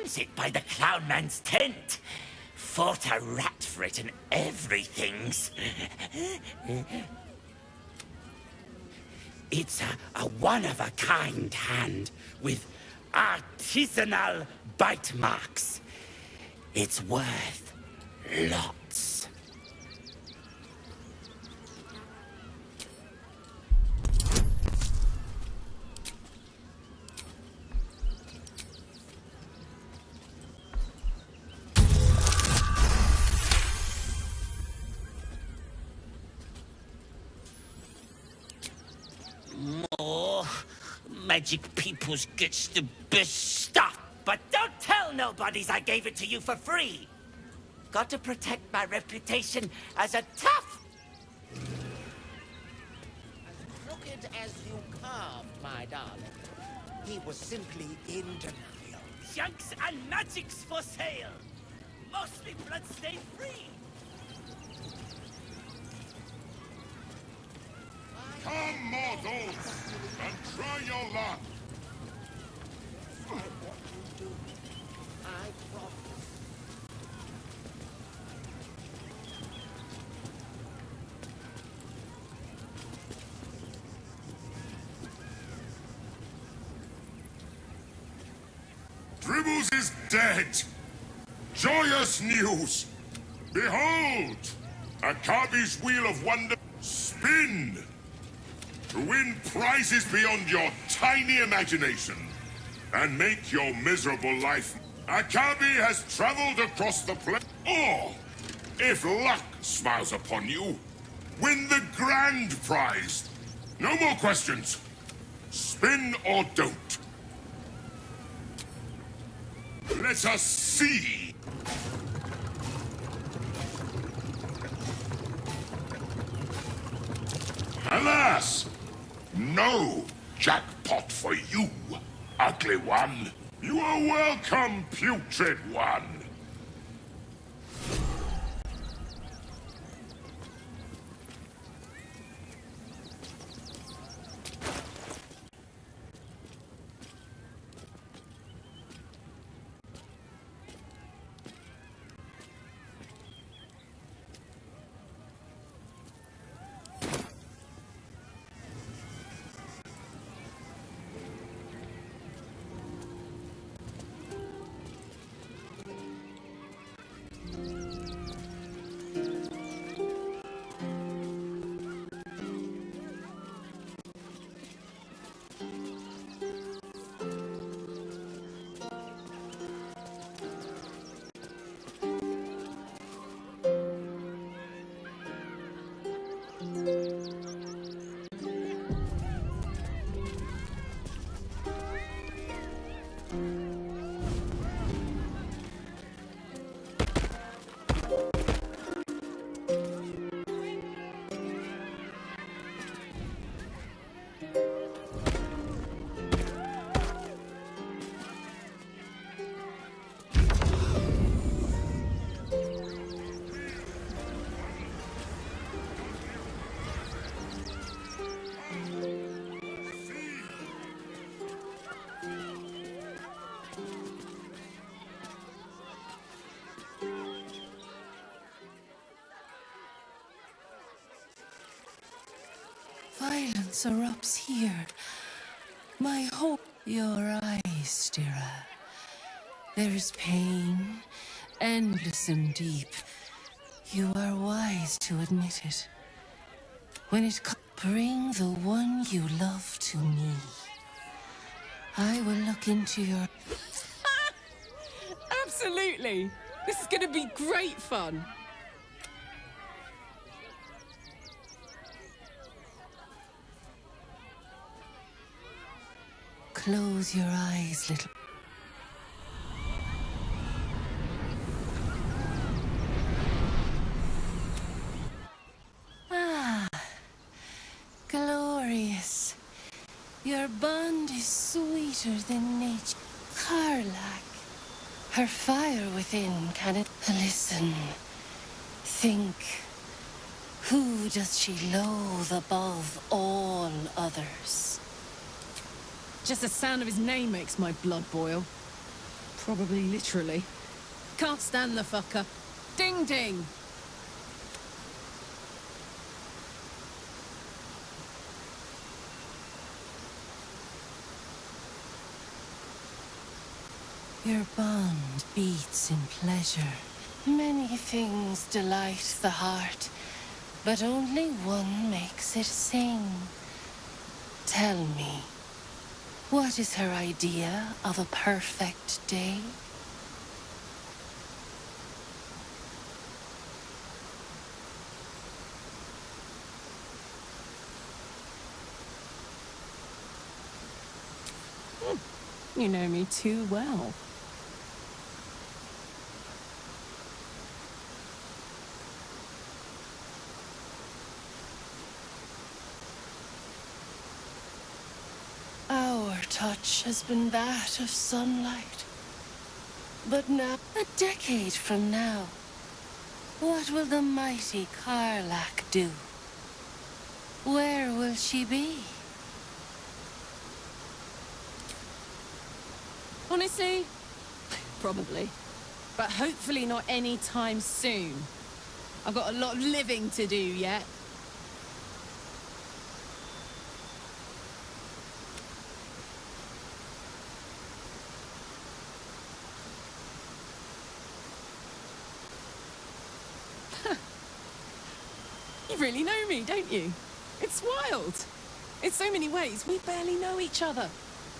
farms it by the clown man's tent. Fought a rat for it and everything's. It's a one-of-a-kind hand with artisanal bite marks. It's worth lots. More magic peoples gets the best stuff. But don't tell nobodies I gave it to you for free. Got to protect my reputation as a tough... As crooked as you carved, my darling. He was simply in denial. Junks and magics for sale. Mostly bloodstained free. Come, mortals, and try your luck. Try what you do. I promise. Dribbles is dead. Joyous news. Behold, Akabi's Wheel of Wonder. Spin. To win prizes beyond your tiny imagination and make your miserable life. Akabi has traveled across the planet. Or, if luck smiles upon you, win the grand prize. No more questions. Spin or don't. Let us see. Alas! No jackpot for you, ugly one. You are welcome, putrid one. Violence erupts here. My hope, your eyes, Stira. There is pain, endless and deep. You are wise to admit it. When it comes, bring the one you love to me. I will look into your... Absolutely! This is gonna be great fun! Close your eyes, little... Ah, glorious. Your bond is sweeter than nature. Kарлak. Her fire within can it... Listen. Think. Who does she loathe above all others? Just the sound of his name makes my blood boil. Probably literally. Can't stand the fucker. Ding ding! Your bond beats in pleasure. Many things delight the heart, but only one makes it sing. Tell me, what is her idea of a perfect day? You know me too well. Our touch has been that of sunlight. But now, a decade from now, what will the mighty Kарлak do? Where will she be? Honestly, probably. But hopefully not anytime soon. I've got a lot of living to do yet. You really know me, don't you? It's wild. In so many ways, we barely know each other.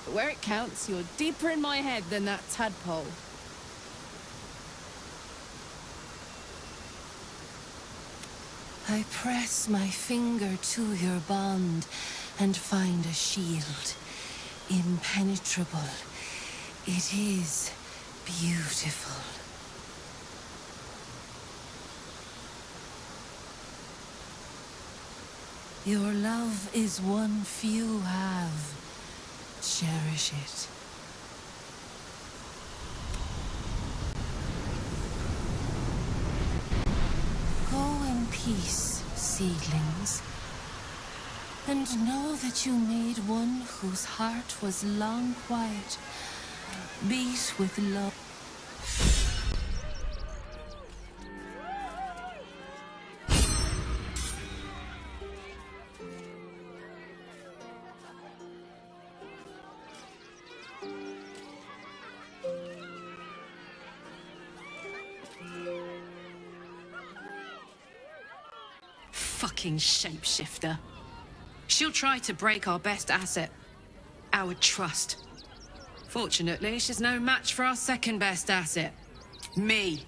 But where it counts, you're deeper in my head than that tadpole. I press my finger to your bond and find a shield. Impenetrable. It is beautiful. Your love is one few have. Cherish it. Go in peace, seedlings, and know that you made one whose heart was long quiet, beat with love. Fucking shapeshifter. She'll try to break our best asset, our trust. Fortunately, she's no match for our second best asset, me.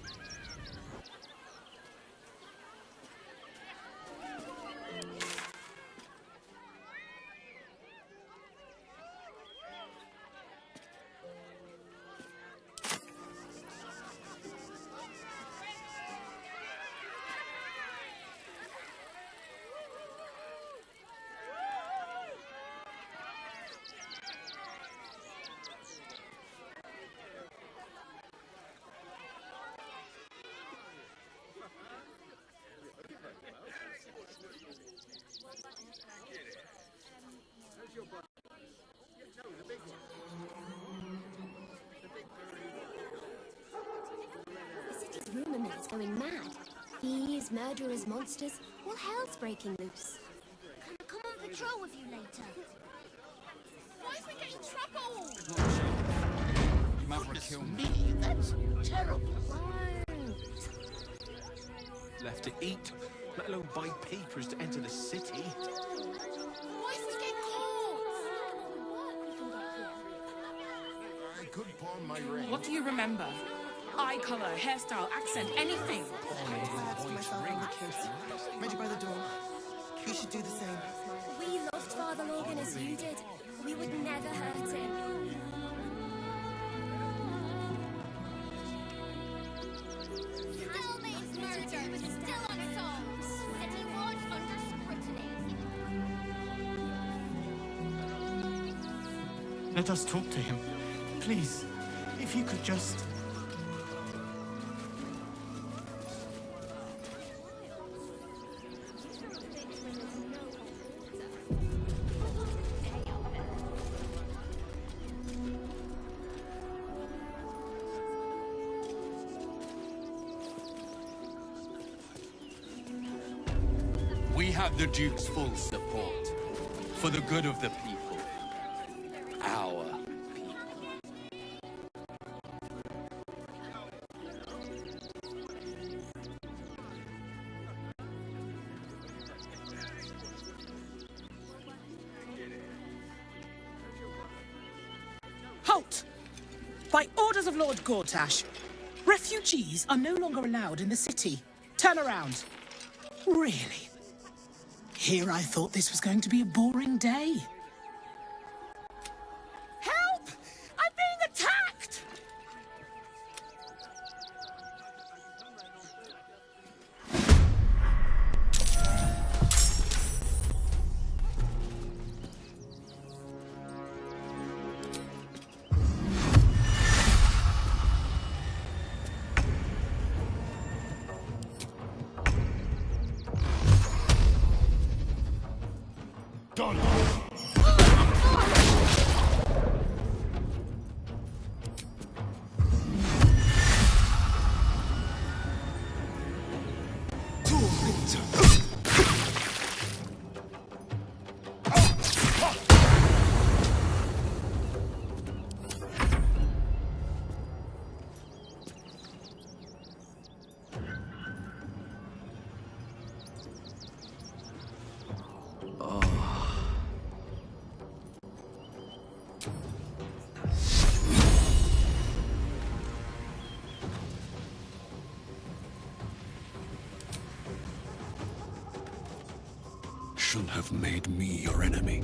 Rumour mill's going mad. Thieves, murderers, monsters, all hell's breaking loose. Can I come on patrol with you later? Why is we getting trouble? You might want to kill me. That's terrible. Left to eat, let alone buy papers to enter the city. Why is we getting caught? I could pawn my ring. What do you remember? Eye color, hairstyle, accent, anything. Read you by the door. You should do the same. We loved Father Logan as you did. We would never hurt him. Still means murder, but still unsolved. And he was under scrutiny. Let us talk to him. Please, if you could just... have the Duke's full support. For the good of the people. Our people. Halt! By orders of Lord Gortash, refugees are no longer allowed in the city. Turn around. Really? Here I thought this was going to be a boring day. Help! I'm being attacked! Shouldn't have made me your enemy.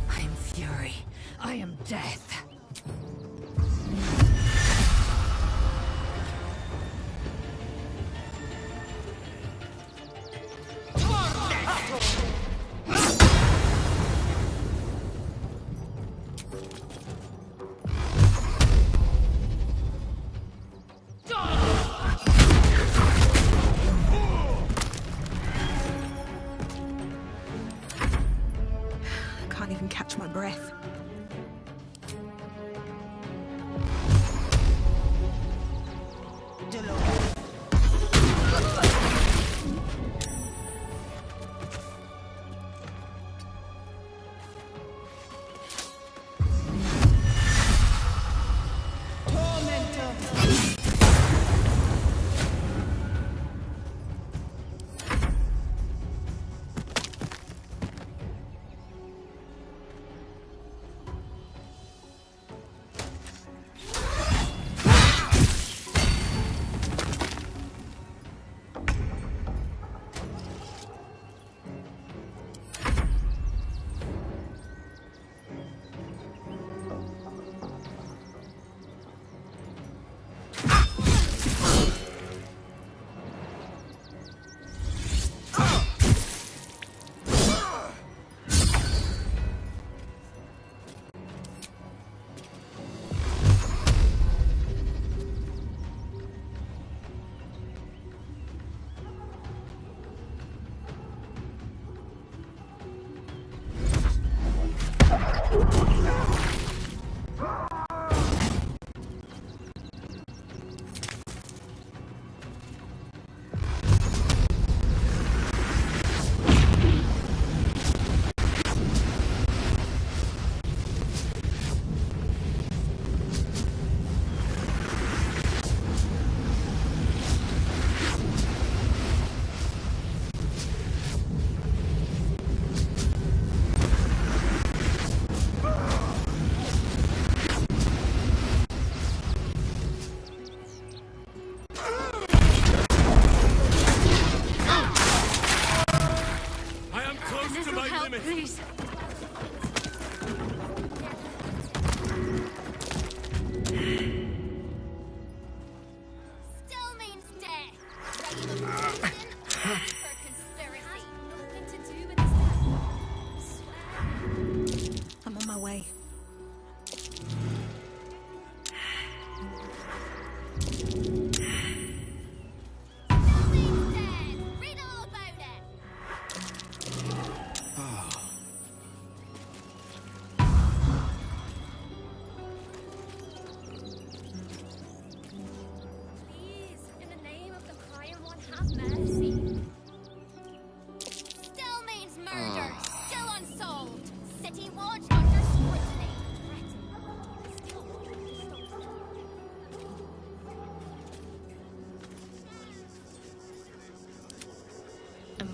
I am fury. I am death. Can't even catch my breath.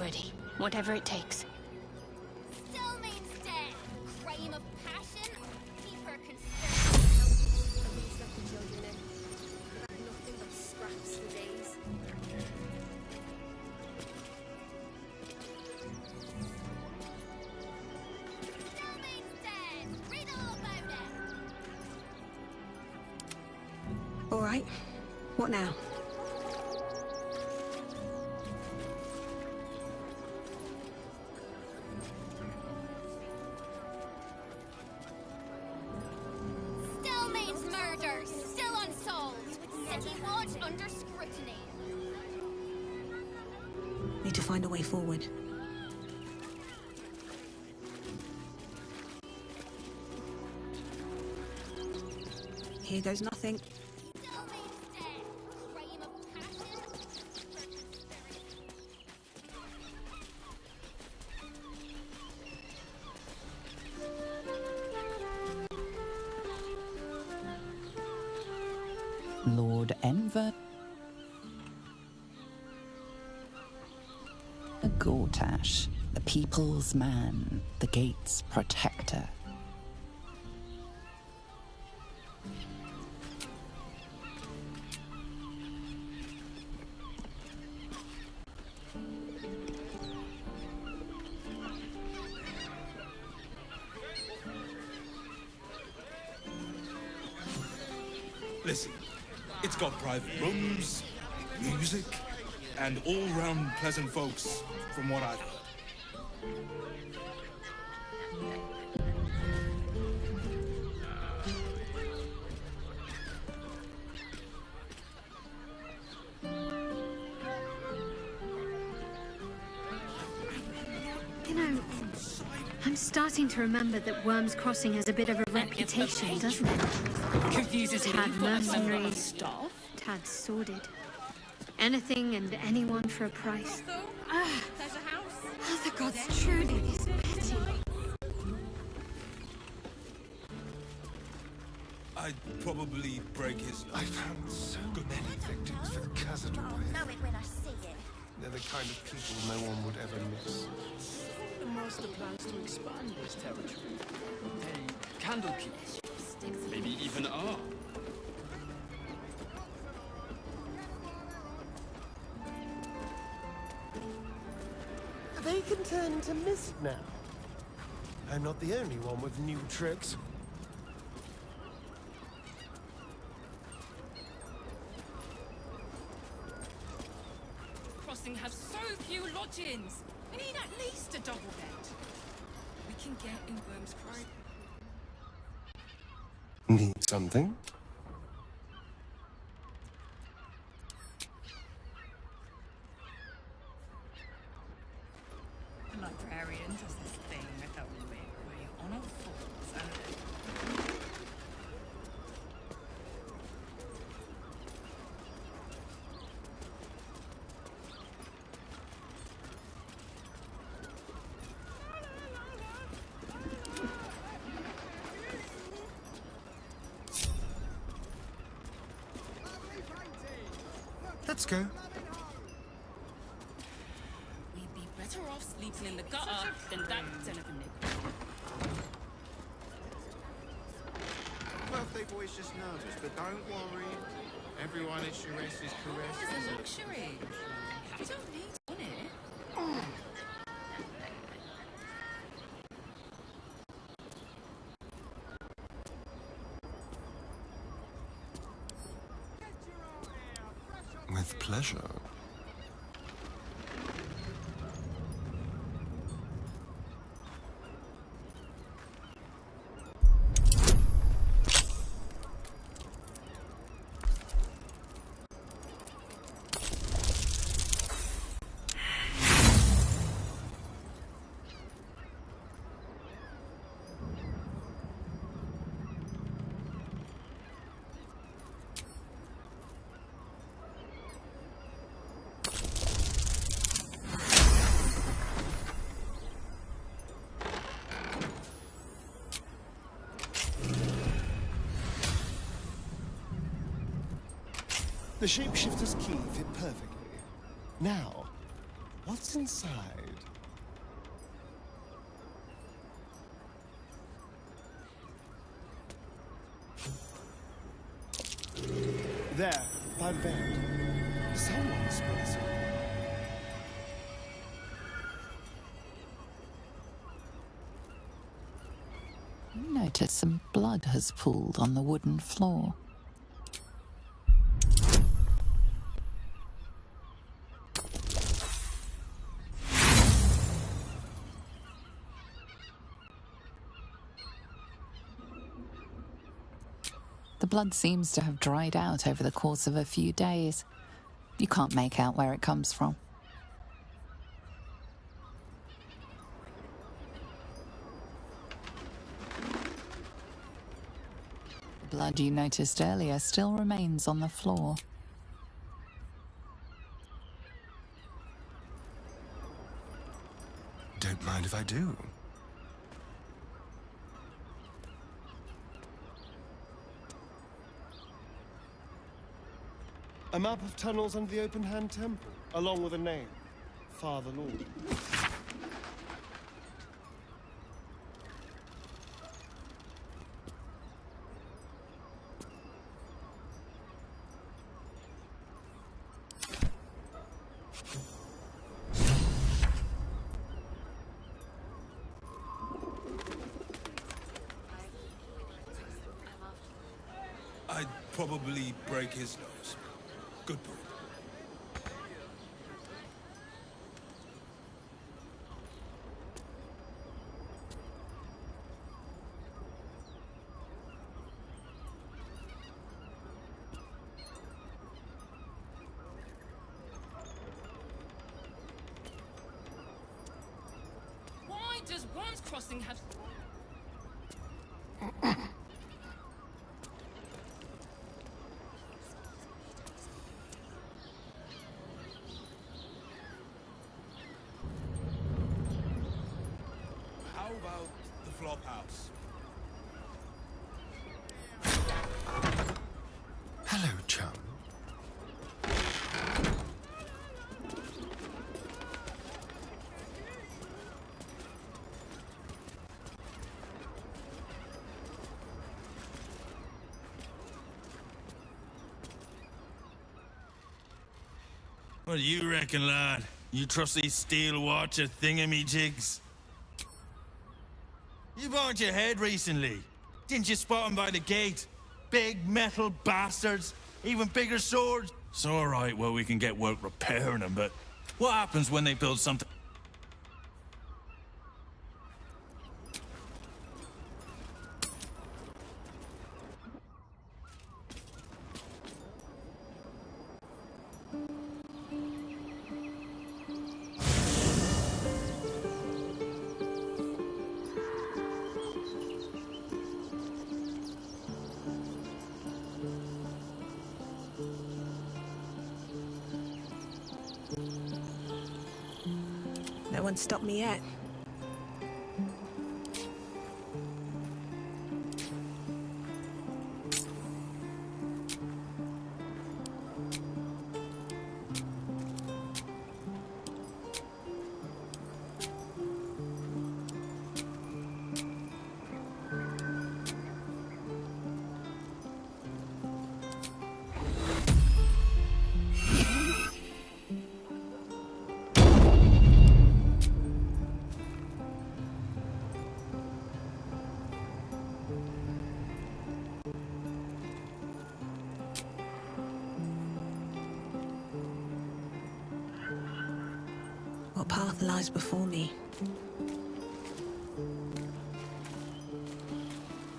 ready, whatever it takes. Still means dead. Crime of passion or deeper conspiracy. At least left the children in. They've had nothing but scraps for days. Still means dead. Read all about it. All right. What now? Still means murder. Still unsolved. City watch under scrutiny. Need to find a way forward. Here goes nothing. Still means dead. Crime of passion or deeper conspiracy. Lord Enver Gortash, the people's man, the gate's protector. Listen, it's got private rooms, music, and all-round pleasant folks, from what I've heard. You know, I'm starting to remember that Worm's Crossing has a bit of a reputation, doesn't it? Confuses Tad me for mercenary, stuff. tad sordid. Anything and anyone for a price. There's a house. Oh, the gods truly is pity. I'd probably break his... I found so many victims for the Cazador. Know it when I see it. They're the kind of people no one would ever miss. The master plans to expand this territory. A candlekeep. Maybe even are. They can turn into mist now. I'm not the only one with new tricks. Crossing have so few lodgings. We need at least a double bed. We can get in Worm's Crossing. Need something? The librarian does this thing with a wig where you're on all fours and... Let's go. We'd be better off sleeping in the gutter than that den of a nigger. Birthday boy's just nervous, but don't worry. Everyone at Sharice's caress It's a luxury. You don't need on it. With pleasure. The shapeshifter's key fit perfectly. Now, What's inside? There, by the bed. Someone spilled something. You notice some blood has pooled on the wooden floor. The blood seems to have dried out over the course of a few days. You can't make out where it comes from. The blood you noticed earlier still remains on the floor. Don't mind if I do. A map of tunnels under the open-hand temple, along with a name. Father Lord. I'd probably break his nose. Good point. Why does Worms Crossing have... How about the flop house? Hello, chum. What do you reckon, lad? You trust these steel watcher thingamajigs? You banged your head recently. Didn't you spot them by the gate? Big metal bastards, even bigger swords. It's all right, well, we can get work repairing them, but what happens when they build something? No one's stopped me yet. What path lies before me?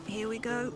Here we go.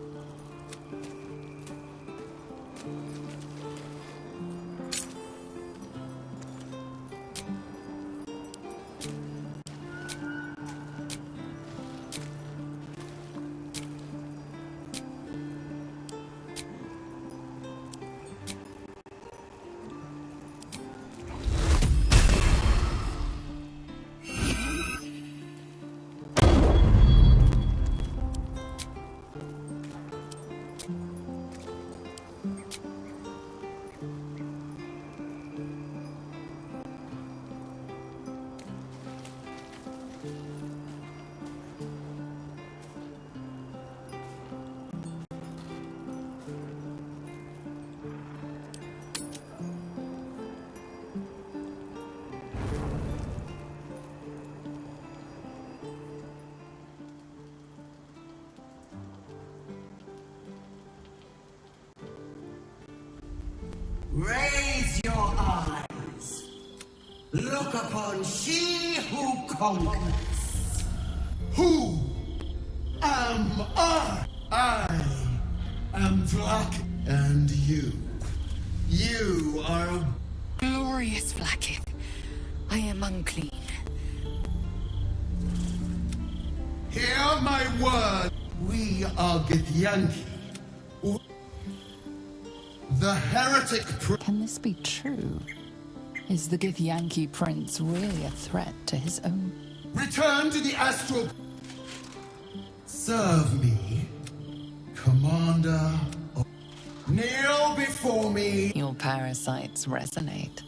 Look upon she who conquers. Who am I? I am Vlaakit. And you. You are a Glorious Vlaakit. I am unclean. Hear my word. We are Githyanki. The heretic Can this be true? Is the Githyanki prince really a threat to his own? Return to the astral. Serve me, Commander. Kneel before me. Your parasites resonate.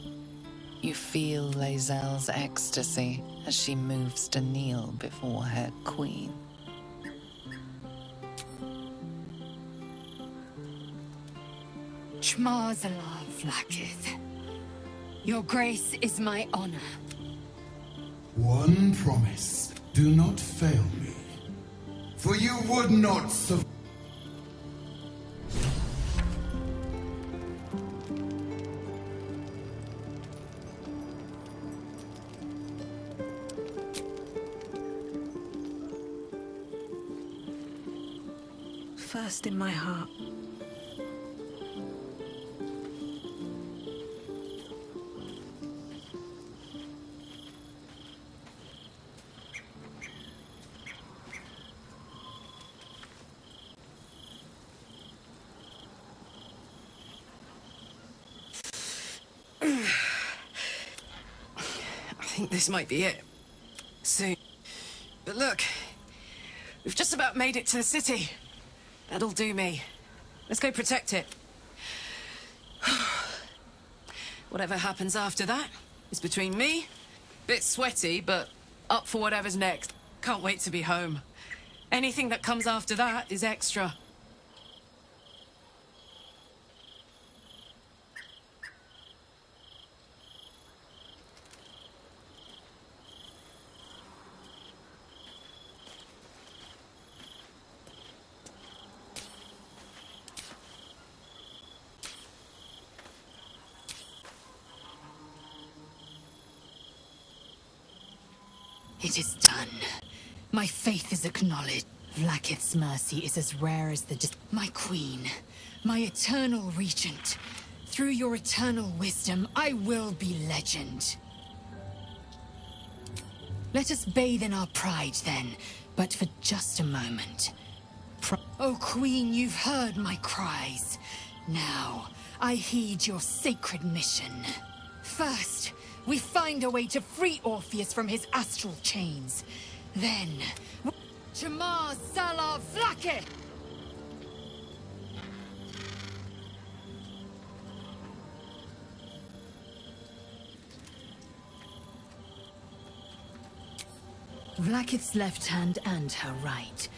You feel Lae'zel's ecstasy as she moves to kneel before her queen. Shmarzallah, Vlaakit. Your grace is my honor. One promise. Do not fail me. For you would not survive. First in my heart. I think this might be it. Soon. But look, we've just about made it to the city. That'll do me. Let's go protect it. Whatever happens after that is between me. Bit sweaty, but up for whatever's next. Can't wait to be home. Anything that comes after that is extra. It is done. My faith is acknowledged. Vlaakit's mercy is as rare as the my queen, my eternal regent. Through your eternal wisdom, I will be legend. Let us bathe in our pride then, but for just a moment. Oh queen, you've heard my cries. Now, I heed your sacred mission. First, we find a way to free Orpheus from his astral chains. Then, Chamar Salah Vlaakit! Vlaakith's left hand and her right.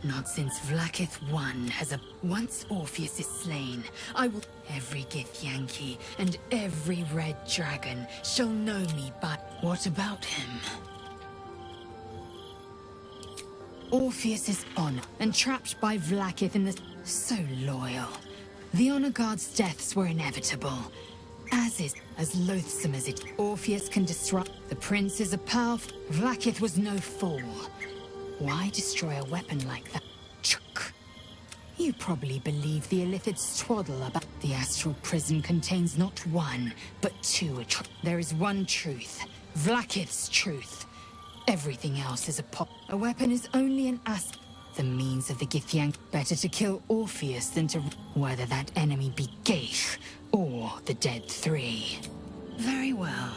Not since Vlaakith won has a... Once Orpheus is slain, I will... Every Githyanki and every red dragon shall know me by... What about him? Orpheus is on and trapped by Vlaakith in the... So loyal. The Honor Guard's deaths were inevitable. As is, as loathsome as it... Orpheus can disrupt... The prince is a powerful... Vlaakith was no fool. Why destroy a weapon like that? Chuk. You probably believe the illithid's twaddle about the astral prison contains not one, but two. There is one truth. Vlaakith's truth. Everything else is a pop. A weapon is only an the means of the Githyank. Better to kill Orpheus than to... Whether that enemy be Geich or the Dead Three. Very well.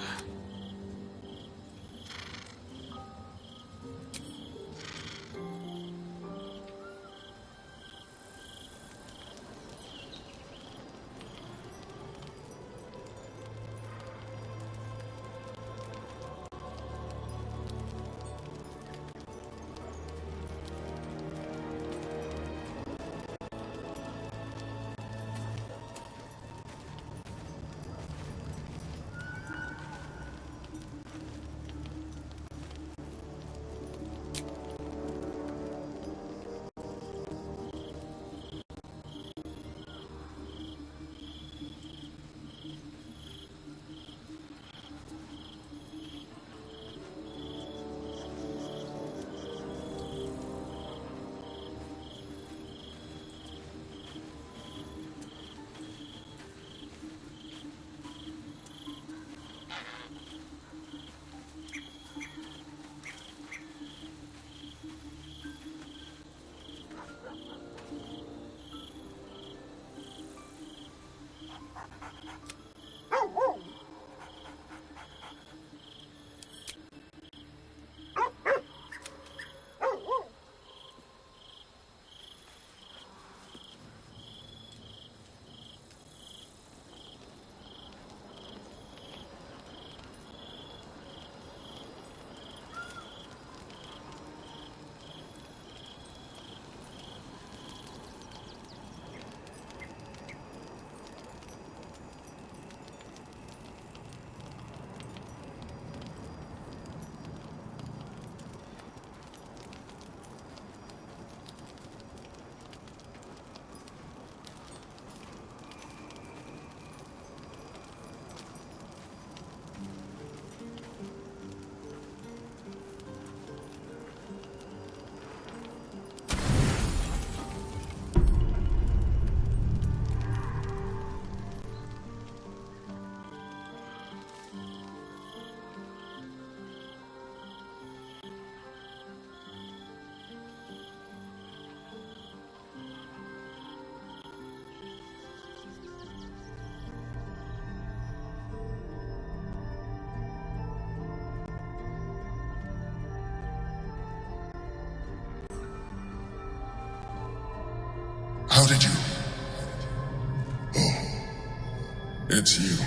It's you.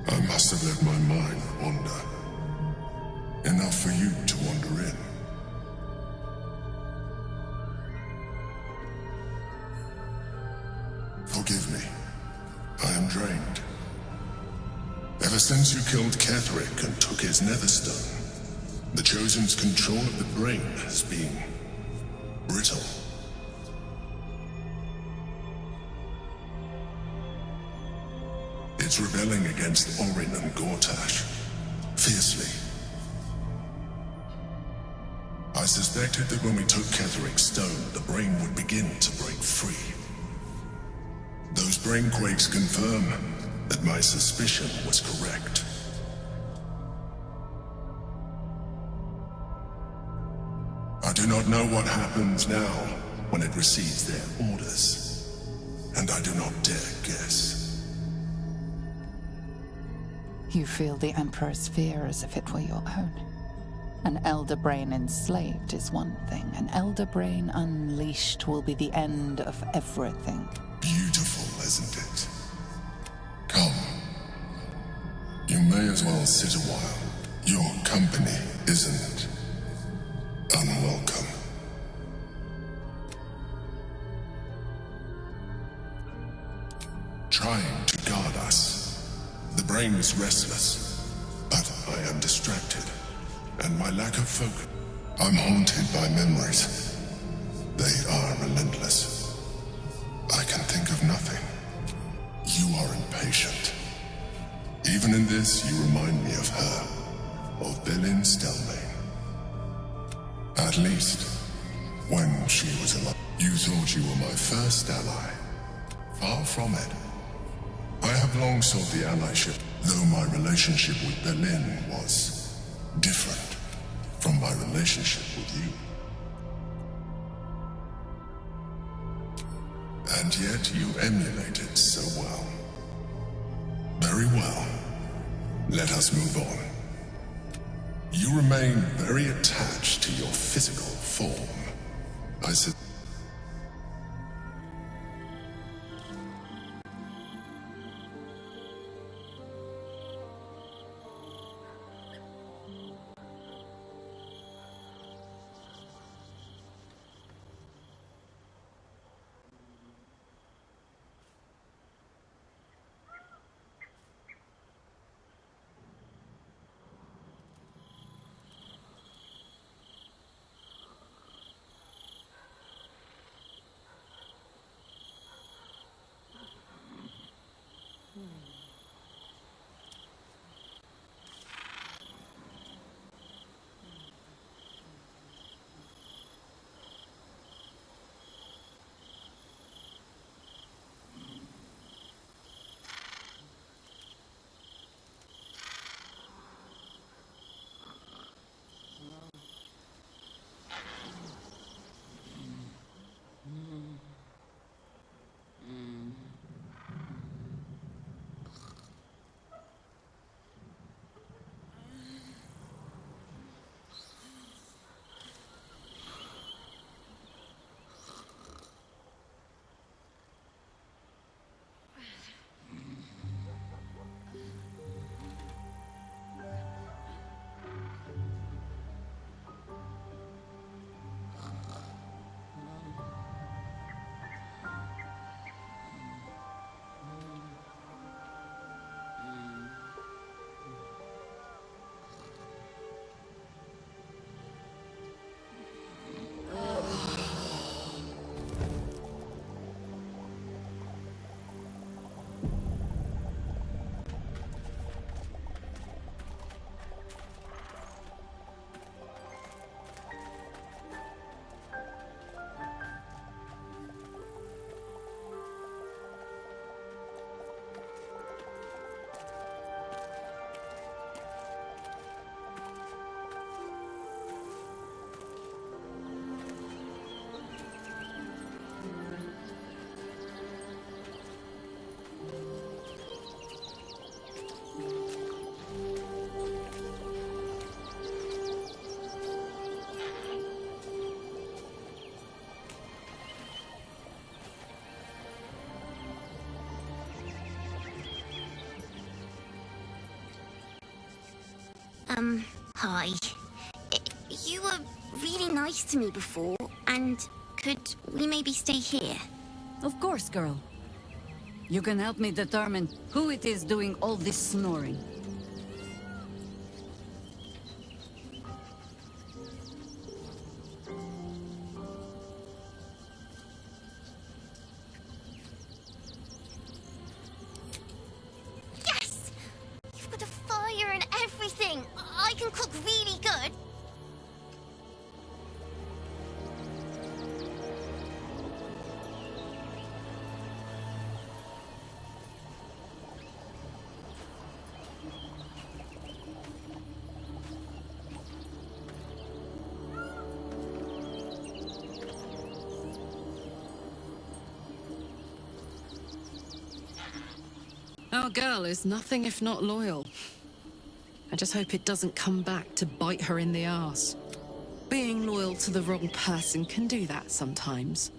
I must have let my mind wander. Enough for you to wander in. Forgive me. I am drained. Ever since you killed Ketherick and took his netherstone, the Chosen's control of the brain has been brittle. It's rebelling against Orin and Gortash, fiercely. I suspected that when we took Ketherick's stone, the brain would begin to break free. Those brainquakes confirm that my suspicion was correct. I do not know what happens now when it receives their orders, and I do not dare guess. You feel the Emperor's fear as if it were your own. An elder brain enslaved is one thing. An elder brain unleashed will be the end of everything. Beautiful, isn't it? Come. You may as well sit a while. Your company isn't unwelcome. Trying to guard us. The brain is restless, but I am distracted, and my lack of focus. I'm haunted by memories. They are relentless. I can think of nothing. You are impatient. Even in this, you remind me of her, of Belin Stelmane. At least, when she was alive. You thought you were my first ally. Far from it. I have long sought the allyship, though my relationship with Belin was different from my relationship with you. And yet you emulate it so well. Very well. Let us move on. You remain very attached to your physical form. I said. Hi. You were really nice to me before, and could we maybe stay here? Of course, girl. You can help me determine who it is doing all this snoring. Yes! You've got a fire and everything. I can cook really good. Our girl is nothing if not loyal. I just hope it doesn't come back to bite her in the arse. Being loyal to the wrong person can do that sometimes.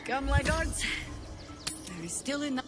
Come, laggards. There is still enough.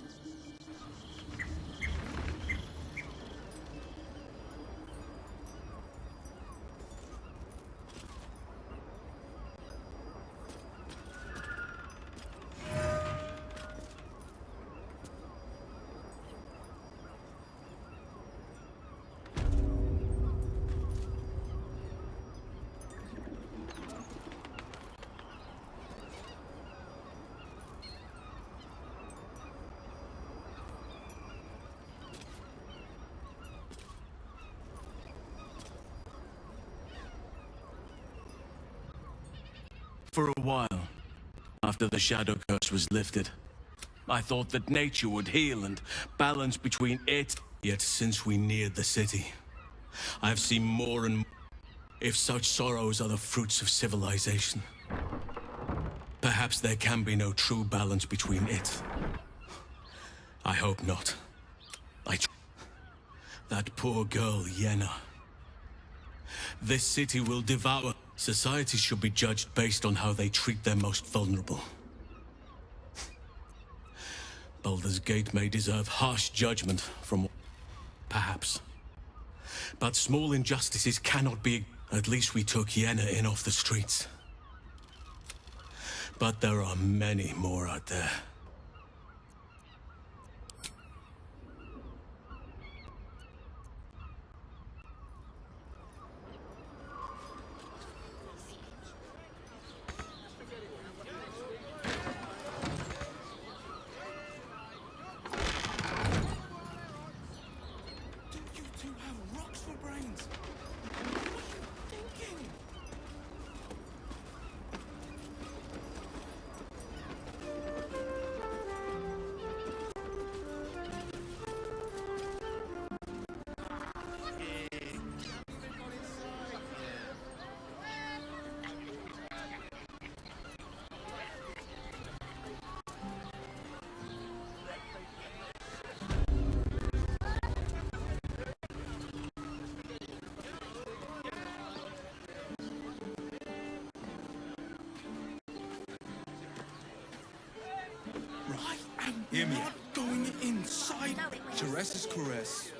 For a while, after the shadow curse was lifted, I thought that nature would heal and balance between it. Yet since we neared the city, I have seen more and more. If such sorrows are the fruits of civilization, perhaps there can be no true balance between it. I hope not. That poor girl, Yenna. This city will devour. Society should be judged based on how they treat their most vulnerable. Baldur's Gate may deserve harsh judgment from... perhaps. But small injustices cannot be... At least we took Yenna in off the streets. But there are many more out there. Hear me. Not going inside. Shares's caress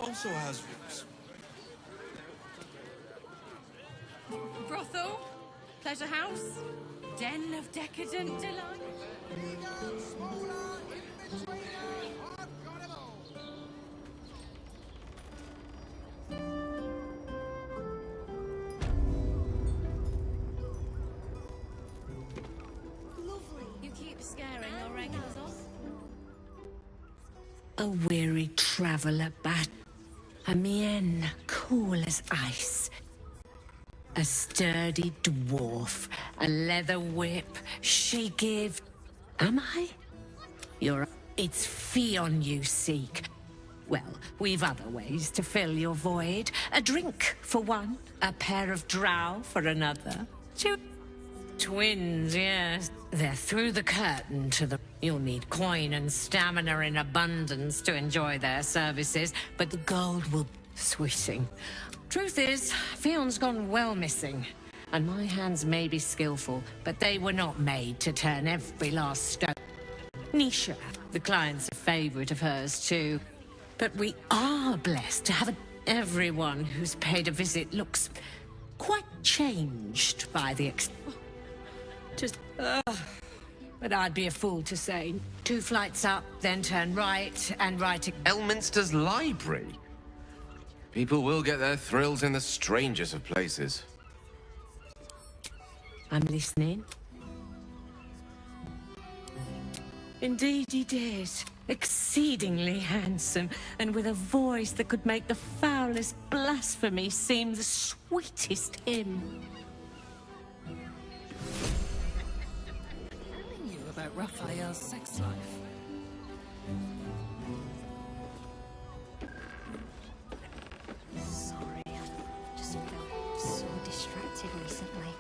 also has roots. Brothel? Pleasure house? Den of decadent delight? You keep scaring your regulars off. A weary traveller bat, a mien cool as ice, a sturdy dwarf, a leather whip, she give... Am I? You're... It's Fion you seek. Well, we've other ways to fill your void. A drink for one, a pair of drow for another. Twins, yes. They're through the curtain to the... You'll need coin and stamina in abundance to enjoy their services, but the gold will be sweeting. Truth is, Fion's gone well missing, and my hands may be skillful, but they were not made to turn every last stone. Nisha, the client's a favorite of hers too, but we are blessed to have everyone who's paid a visit looks quite changed by the But I'd be a fool to say. 2 flights up, then turn right, and right... Elminster's library? People will get their thrills in the strangest of places. I'm listening. Indeed he did. Exceedingly handsome, and with a voice that could make the foulest blasphemy seem the sweetest hymn. Telling you about Raphael's sex life. Sorry, I've just felt so distracted recently.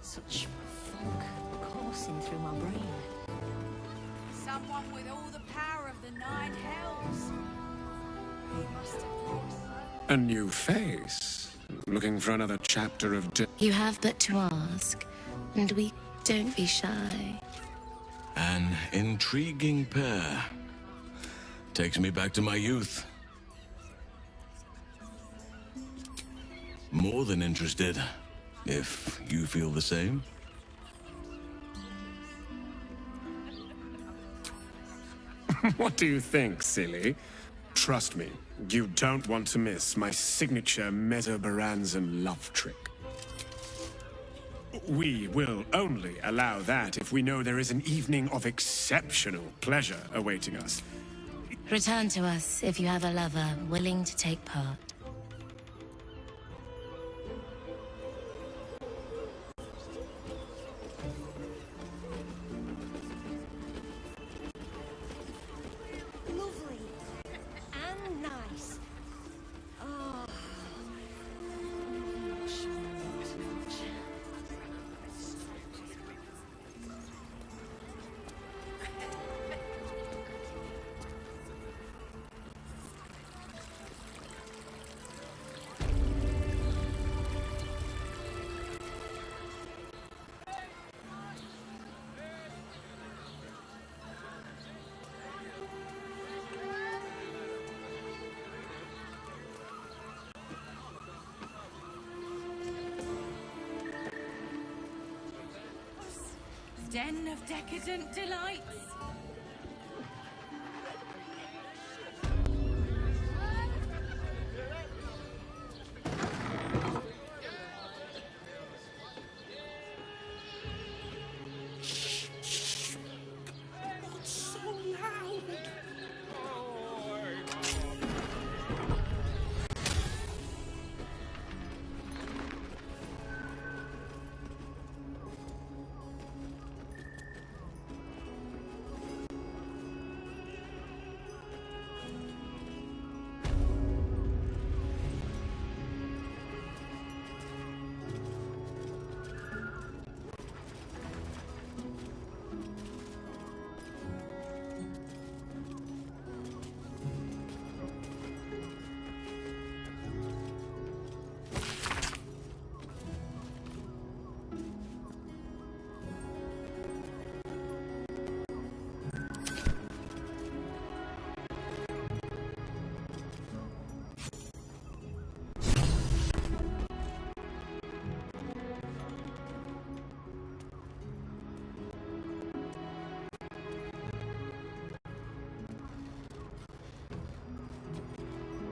Such fog coursing through my brain. Someone with all the power of the 9 hells. He must have brought... A new face. Looking for another chapter of... You have but to ask, and we don't be shy. An intriguing pair. Takes me back to my youth. More than interested, if you feel the same. What do you think, silly? Trust me, you don't want to miss my signature Mesobaranzan love trick. We will only allow that if we know there is an evening of exceptional pleasure awaiting us. Return to us if you have a lover willing to take part. Lovely. And nice. Oh. Den of decadent delights.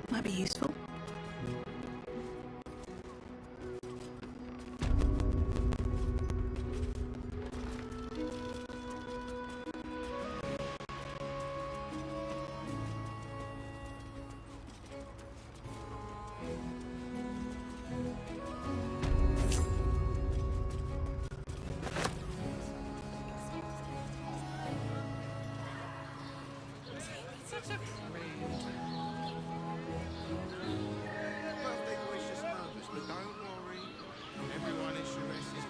Might be useful. Such a Birthday gracious moments, but don't worry. Everyone in Shares is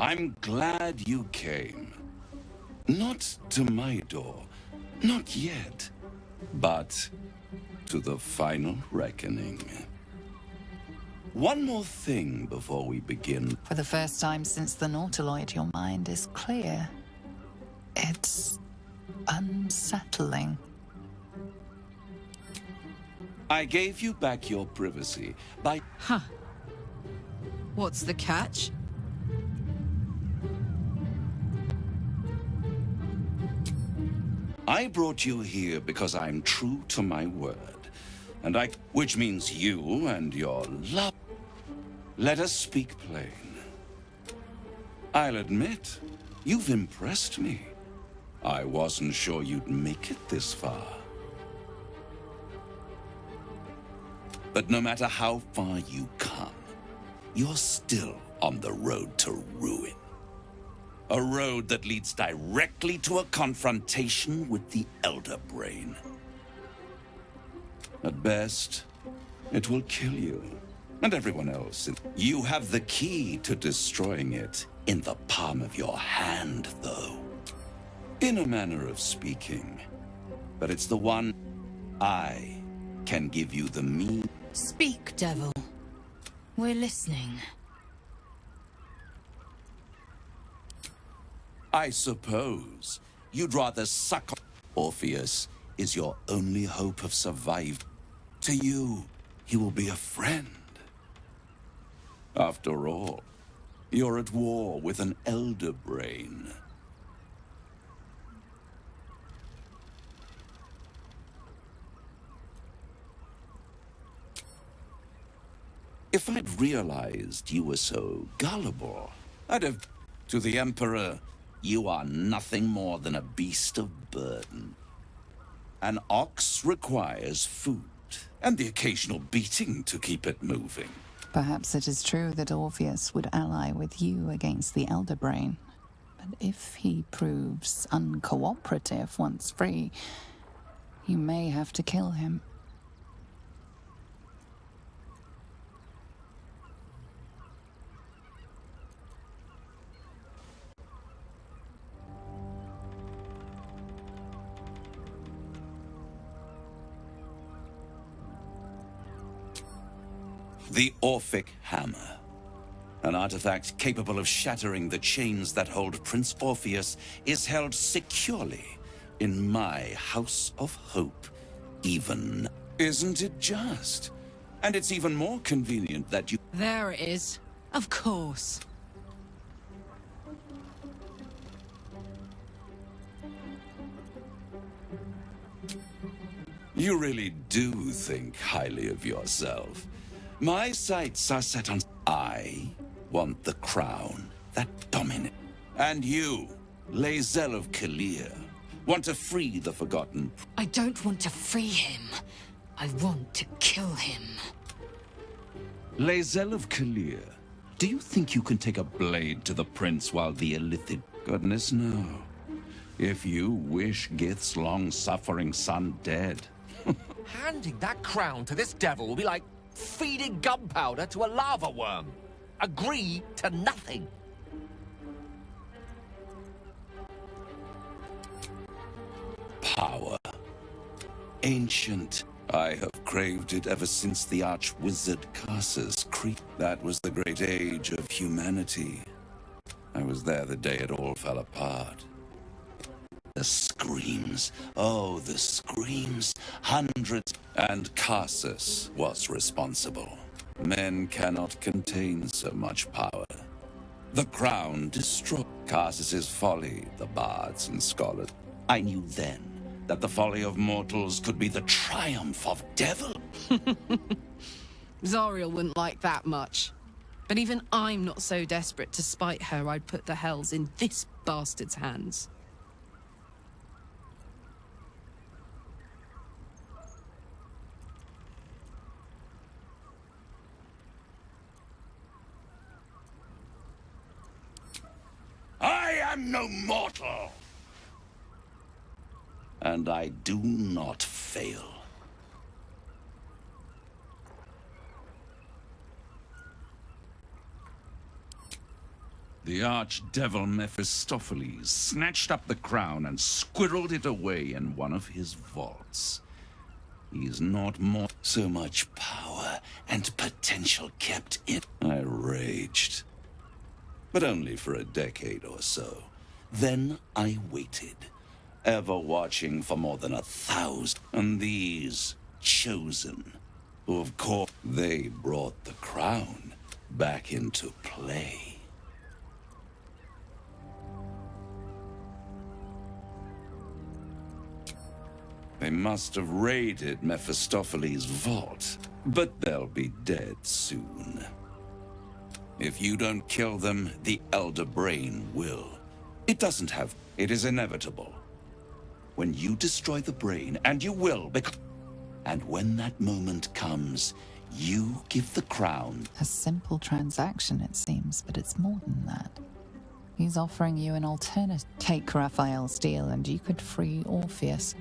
I'm glad you came. Not to my door, not yet, but to the final reckoning. One more thing before we begin. For the first time since the Nautiloid, your mind is clear. It's unsettling. I gave you back your privacy by... Huh. What's the catch? I brought you here because I'm true to my word. And which means you and your love. Let us speak plain. I'll admit, you've impressed me. I wasn't sure you'd make it this far. But no matter how far you come, you're still on the road to ruin. A road that leads directly to a confrontation with the Elder Brain. At best, it will kill you, and everyone else. You have the key to destroying it in the palm of your hand, though. In a manner of speaking. But it's the one I can give you the mean. Speak, devil. We're listening. I suppose you'd rather suck on. Orpheus is your only hope of survival. To you, he will be a friend. After all, you're at war with an Elder Brain. If I'd realized you were so gullible, I'd have... To the Emperor, you are nothing more than a beast of burden. An ox requires food, and the occasional beating to keep it moving. Perhaps it is true that Orpheus would ally with you against the Elder Brain. But if he proves uncooperative once free, you may have to kill him. The Orphic Hammer. An artifact capable of shattering the chains that hold Prince Orpheus is held securely in my House of Hope. Even... Isn't it just? And it's even more convenient that you... There it is. Of course. You really do think highly of yourself. My sights are set on... I want the crown that dominates. And you, Lae'zel of Kalir, want to free the Forgotten... I don't want to free him. I want to kill him. Lae'zel of Kalir, do you think you can take a blade to the prince while the Illithid... Goodness, no. If you wish Gith's long-suffering son dead... Handing that crown to this devil will be like feeding gunpowder to a lava worm. Agree to nothing. Power. Ancient. I have craved it ever since the arch-wizard Karsus creep. That was the great age of humanity. I was there the day it all fell apart. The screams. Oh, the screams. Hundreds. And Karsus was responsible. Men cannot contain so much power. The crown destroyed Karsus's folly, the bards and scholars. I knew then that the folly of mortals could be the triumph of devil. Zariel wouldn't like that much. But even I'm not so desperate to spite her I'd put the hells in this bastard's hands. I am no mortal. And I do not fail. The archdevil Mephistopheles snatched up the crown and squirreled it away in one of his vaults. He's not more... So much power and potential kept in... I raged. But only for a decade or so. Then I waited, ever watching for more than 1,000. And these chosen, who of course, they brought the crown back into play. They must have raided Mephistopheles' vault, but they'll be dead soon. If you don't kill them, the Elder Brain will. It doesn't have... It is inevitable. When you destroy the brain, and you will, and when that moment comes, you give the crown... A simple transaction, it seems, but it's more than that. He's offering you an alternative. Take Raphael's deal and you could free Orpheus.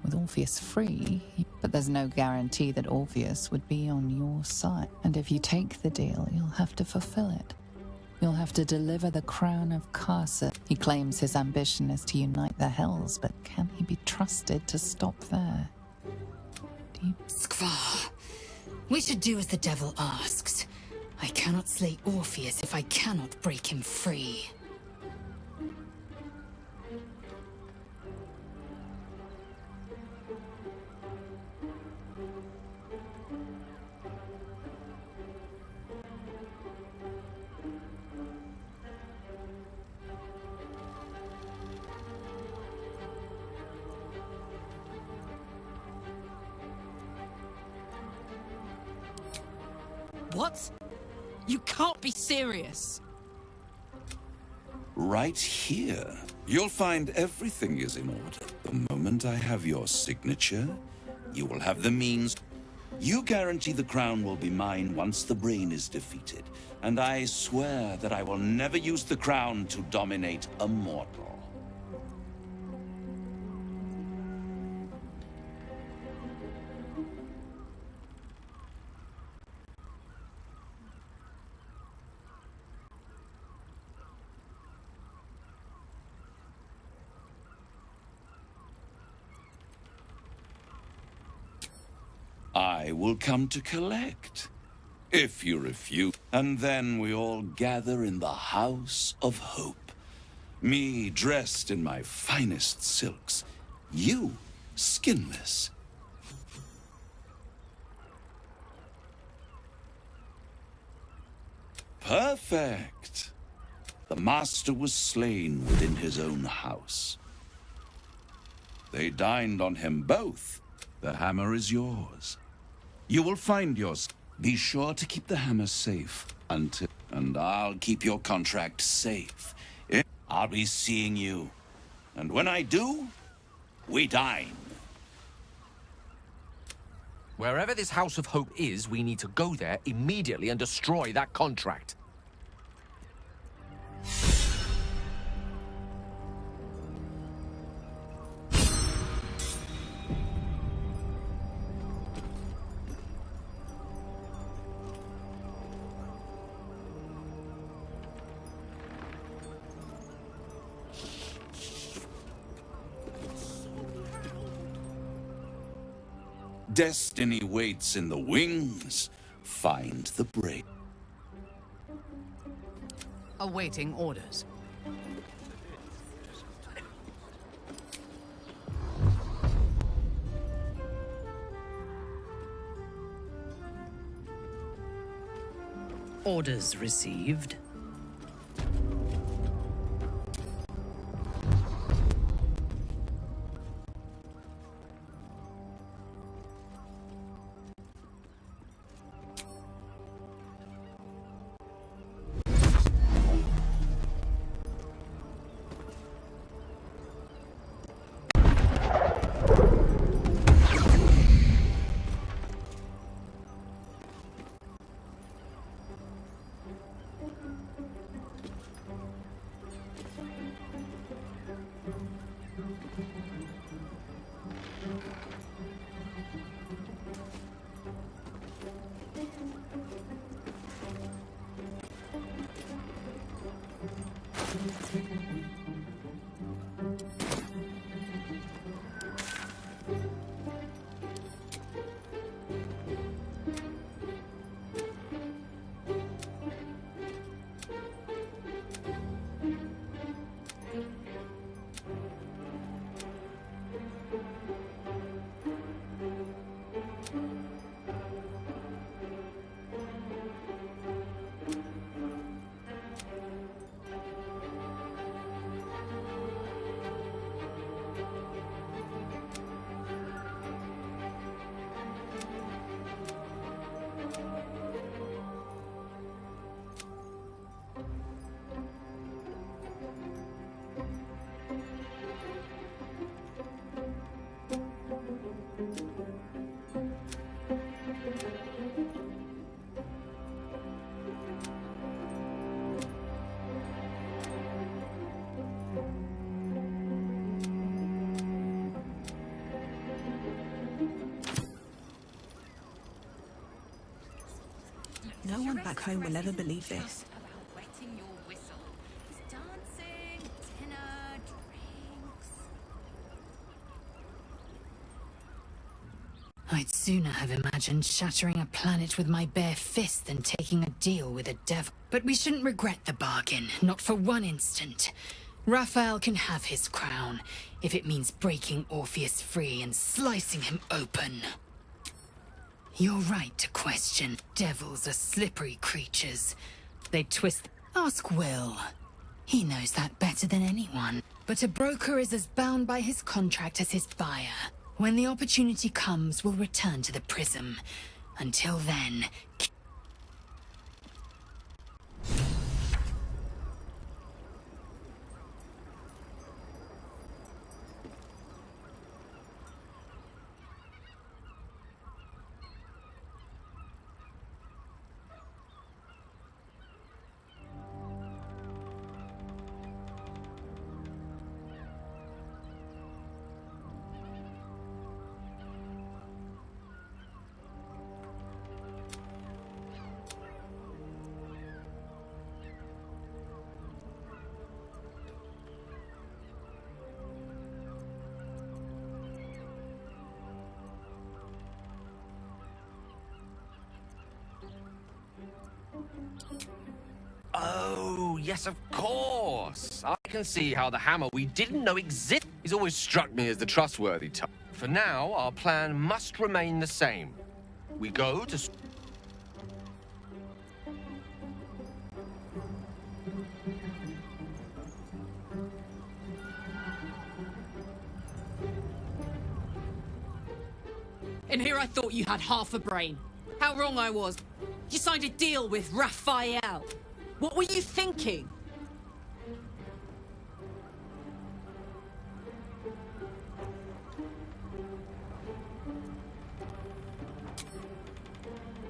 With Orpheus free, but there's no guarantee that Orpheus would be on your side. And if you take the deal, you'll have to fulfill it. You'll have to deliver the crown of Carcer. He claims his ambition is to unite the Hells, but can he be trusted to stop there? Skvar. We should do as the devil asks. I cannot slay Orpheus if I cannot break him free. What? You can't be serious. Right here. You'll find everything is in order. The moment I have your signature, you will have the means. You guarantee the crown will be mine once the brain is defeated. And I swear that I will never use the crown to dominate a mortal. I will come to collect, if you refuse. And then we all gather in the House of Hope. Me dressed in my finest silks, you skinless. Perfect. The master was slain within his own house. They dined on him both. The hammer is yours. You will find yours. Be sure to keep the hammer safe until... And I'll keep your contract safe. I'll be seeing you. And when I do, we dine. Wherever this House of Hope is, we need to go there immediately and destroy that contract. Destiny waits in the wings. Find the brain. Awaiting orders. Orders received. No one back home will ever believe this. Wetting your whistle. It's dancing, dinner, drinks. I'd sooner have imagined shattering a planet with my bare fist than taking a deal with a devil. But we shouldn't regret the bargain, not for one instant. Raphael can have his crown, if it means breaking Orpheus free and slicing him open. You're right to question. Devils are slippery creatures. They twist... Ask Will. He knows that better than anyone. But a broker is as bound by his contract as his buyer. When the opportunity comes, we'll return to the prism. Until then... Oh, yes, of course. I can see how the hammer we didn't know existed. He's always struck me as the trustworthy type. For now, our plan must remain the same. We go to... In here I thought you had half a brain. How wrong I was. You signed a deal with Raphael. What were you thinking?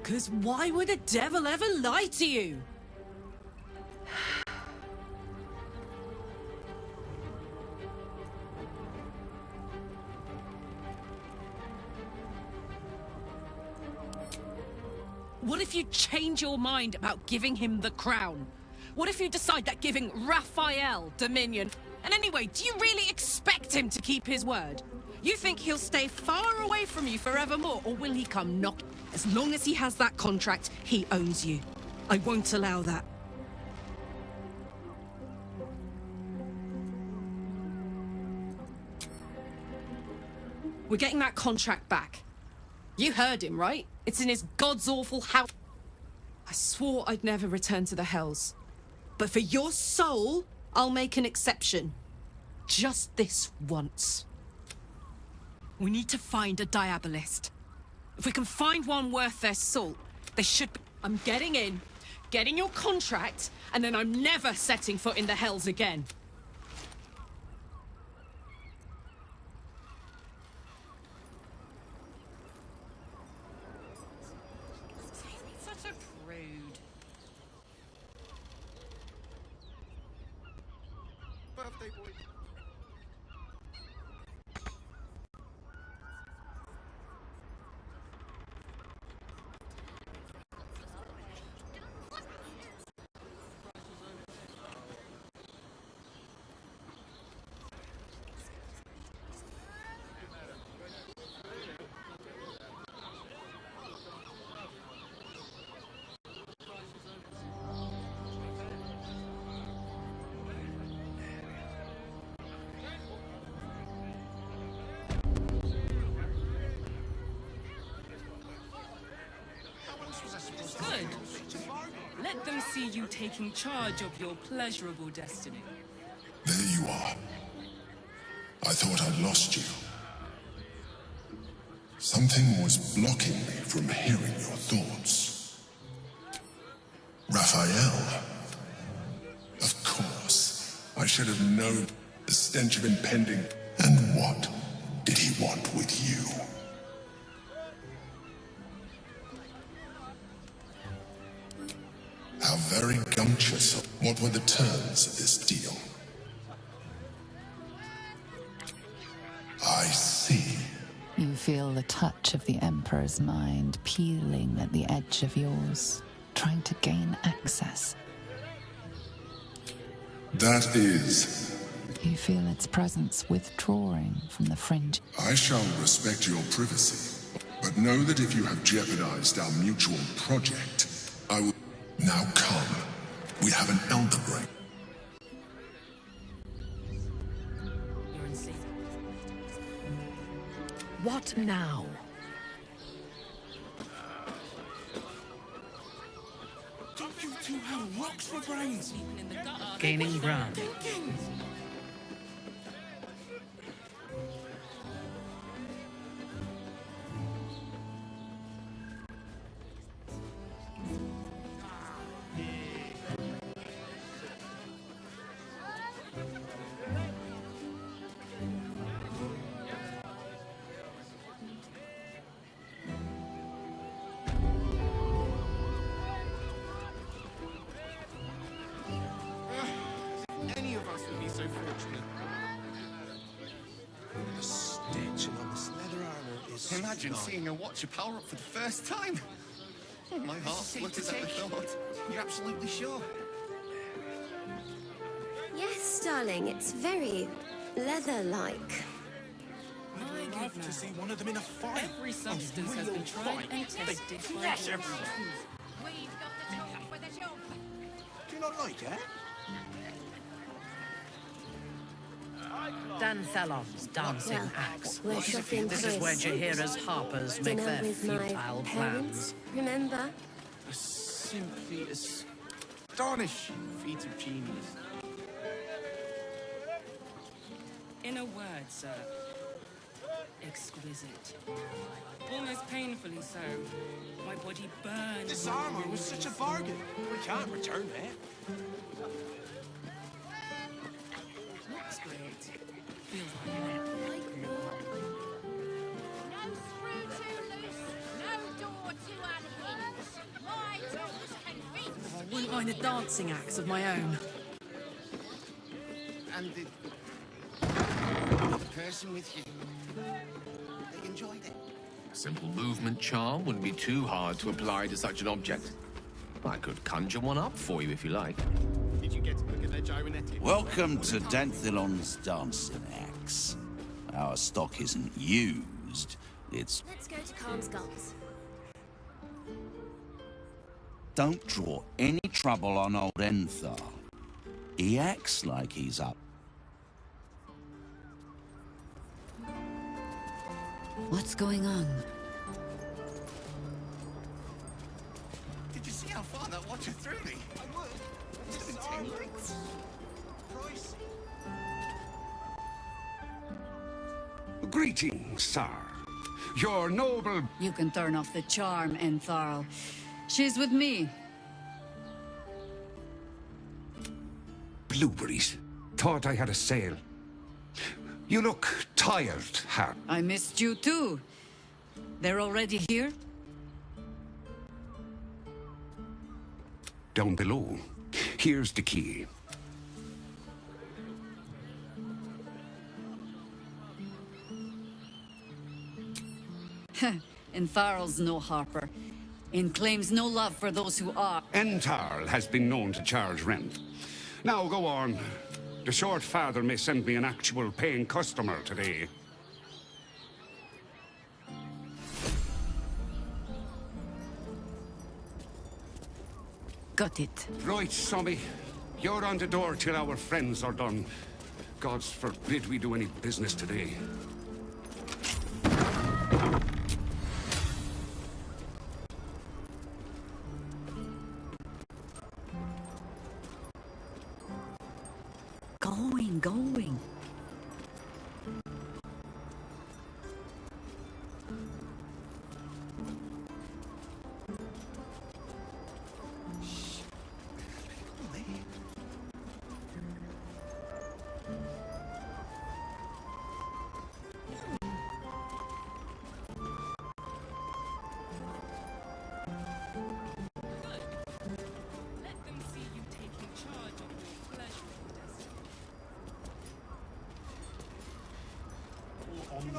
Because why would a devil ever lie to you? What if you change your mind about giving him the crown? What if you decide that giving Raphael dominion... And anyway, do you really expect him to keep his word? You think he'll stay far away from you forevermore, or will he come knock? As long as he has that contract, he owns you. I won't allow that. We're getting that contract back. You heard him, right? It's in his god's awful house. I swore I'd never return to the Hells. But for your soul, I'll make an exception. Just this once. We need to find a diabolist. If we can find one worth their salt, they should be... I'm getting in, getting your contract, and then I'm never setting foot in the Hells again. Such a prude. Birthday boy. see you taking charge of your pleasurable destiny. There you are. I thought I'd lost you. Something was blocking me from hearing your thoughts. Raphael. Of course. I should have known the stench of impending. And what did he want with you? How very gumptious. What were the terms of this deal? I see. You feel the touch of the Emperor's mind peeling at the edge of yours, trying to gain access. That is... You feel its presence withdrawing from the fringe. I shall respect your privacy, but know that if you have jeopardized our mutual project, I will... Now come. We have an elder break. What now? Don't you two have rocks for brains? Gaining ground. Any of us would be so fortunate. The stitching on this leather armor is... Imagine seeing a watcher power up for the first time. Oh, my heart flutters at the thought. You're absolutely sure? Yes, darling, it's very leather-like. I'd love to see one of them in a fight. Every substance has been tried and tested by Yes, everyone. We've got the tool for the job. Do you not like it? Danthelon's dancing Well, axe. we're shopping This is where Chris. Jahira's harpers make Dinner their with my futile parents, plans. remember? A simply astonishing feat of genius. In a word, sir, exquisite. Almost painfully so. My body burns. This armor was such a bargain. We can't return it. Looks great. Feels like No screw too loose, no door too unhinged. My tools can fit. I wouldn't mind a dancing axe of my own. And the person with you, they enjoyed it. A simple movement charm wouldn't be too hard to apply to such an object. I could conjure one up for you if you like. Did you get to look at their gyronetic? Welcome to Danthelon's dancing axe. Our stock isn't used, it's... Let's go to Khan's Gulls. Don't draw any trouble on old Enthar. He acts like he's up. What's going on? Did you see how far that watcher threw me? I would. Just been 10 weeks. Greetings, sir. Your noble... You can turn off the charm, Entharl. She's with me. Blueberries. Thought I had a sale. You look tired, Har. I missed you too. They're already here? Down below. Here's the key. Entharl's no harper, and claims no love for those who are. Entarl has been known to charge rent. Now go on. The short father may send me an actual paying customer today. Got it. Right, Sommy. You're on the door till our friends are done. Gods forbid we do any business today.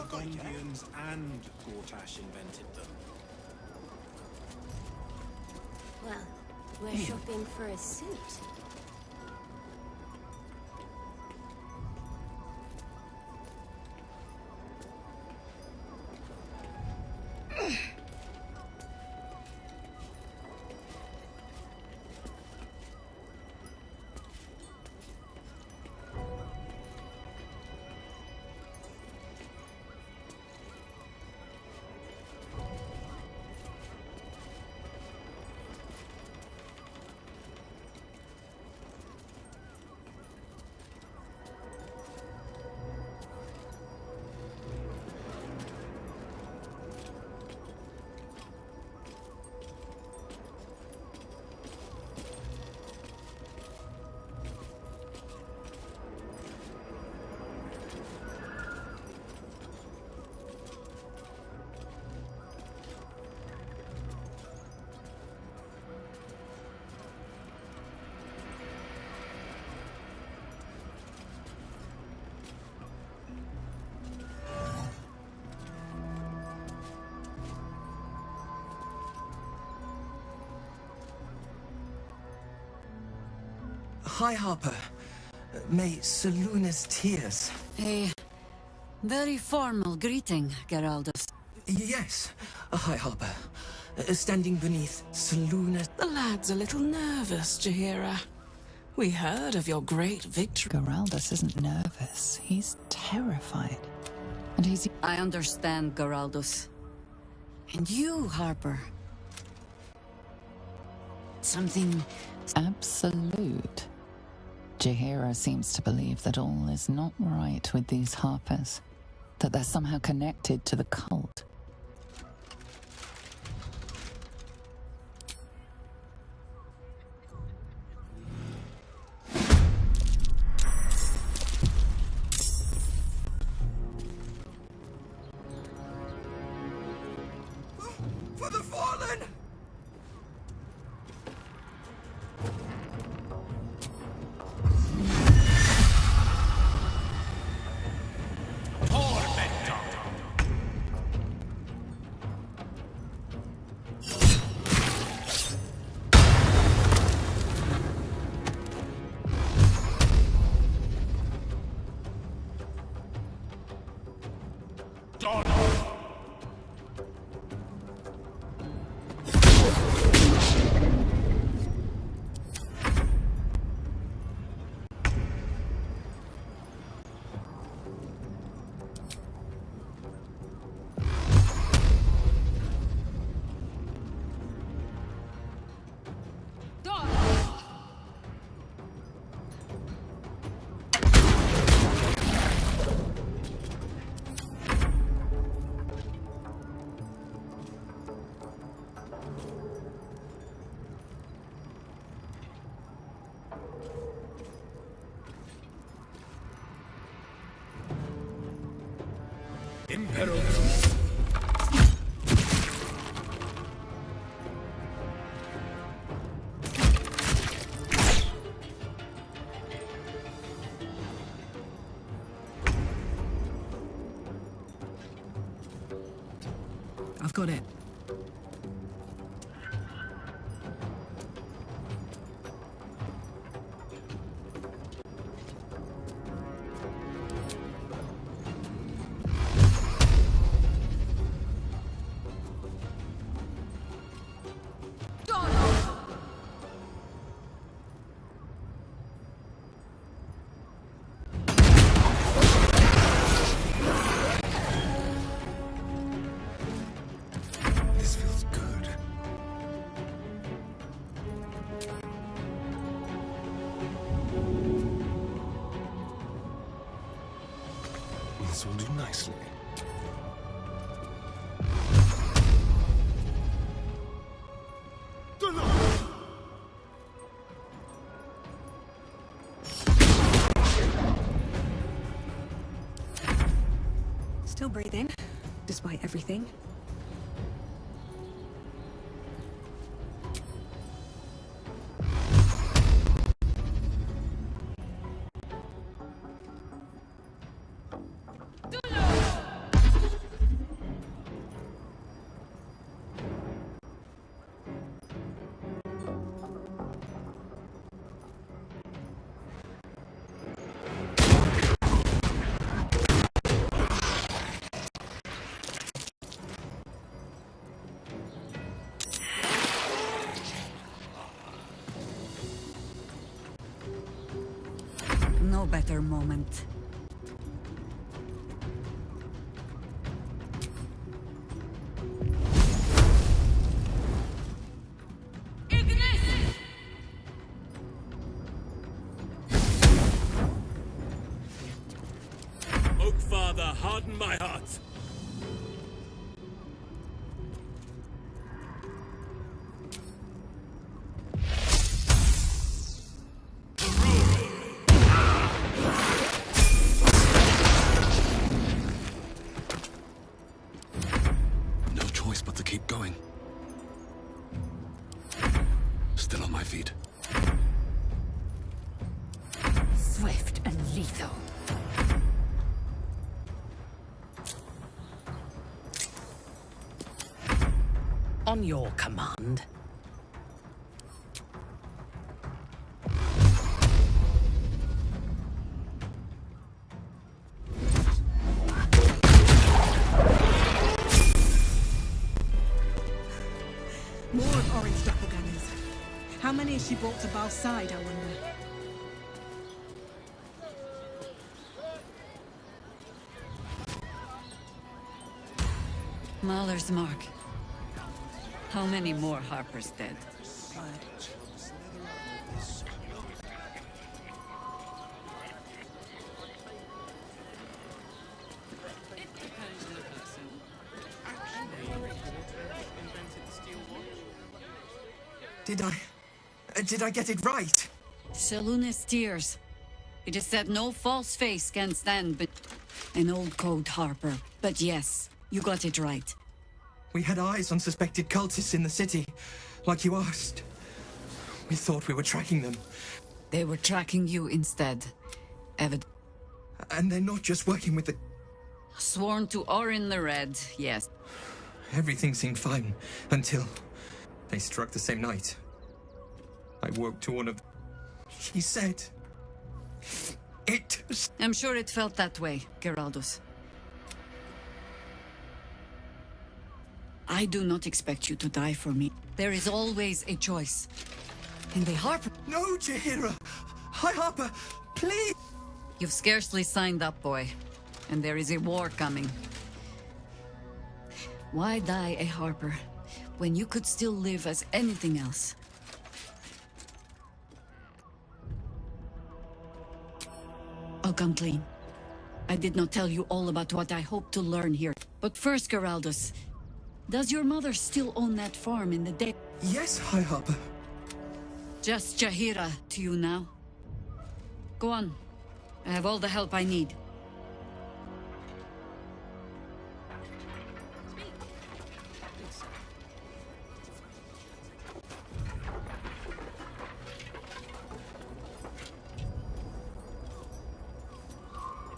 Gondians and Gortash invented them. Well, we're shopping for a suit. Hi, Harper. May Seluna's tears. A very formal greeting, Geraldus. Yes. Hi, Harper. Standing beneath Seluna's... The lad's a little nervous, Jaheira. We heard of your great victory. Geraldus isn't nervous. He's terrified. And he's... I understand, Geraldus. And you, Harper. Something... Absolute. Jaheira seems to believe that all is not right with these Harpers. That they're somehow connected to the cult. For the fallen! Імператром. I've got it. This will do nicely. Still breathing, despite everything. better moment. Oak Father, harden my heart. No choice but to keep going. Still on my feet. Swift and lethal. On your command. More orange doppelgangers. How many has she brought to Bal's side, I wonder? Mahler's mark. How many more Harpers dead? Did I get it right? Seluna's tears. It is said no false face can stand but an old code, Harper. But yes, you got it right. We had eyes on suspected cultists in the city, like you asked. We thought we were tracking them. They were tracking you instead. And they're not just working with the... Sworn to or in the red, yes. Everything seemed fine, until they struck the same night. I woke to one of... He said... It... I'm sure it felt that way, Geraldus. I do not expect you to die for me. There is always a choice. And the Harper... No, Jaheira! Hi, Harper! Please! You've scarcely signed up, boy. And there is a war coming. Why die a Harper when you could still live as anything else? I'll come clean. I did not tell you all about what I hope to learn here. But first, Geraldus, does your mother still own that farm in the day? Yes, High Harper. Just Jaheira to you now. Go on. I have all the help I need.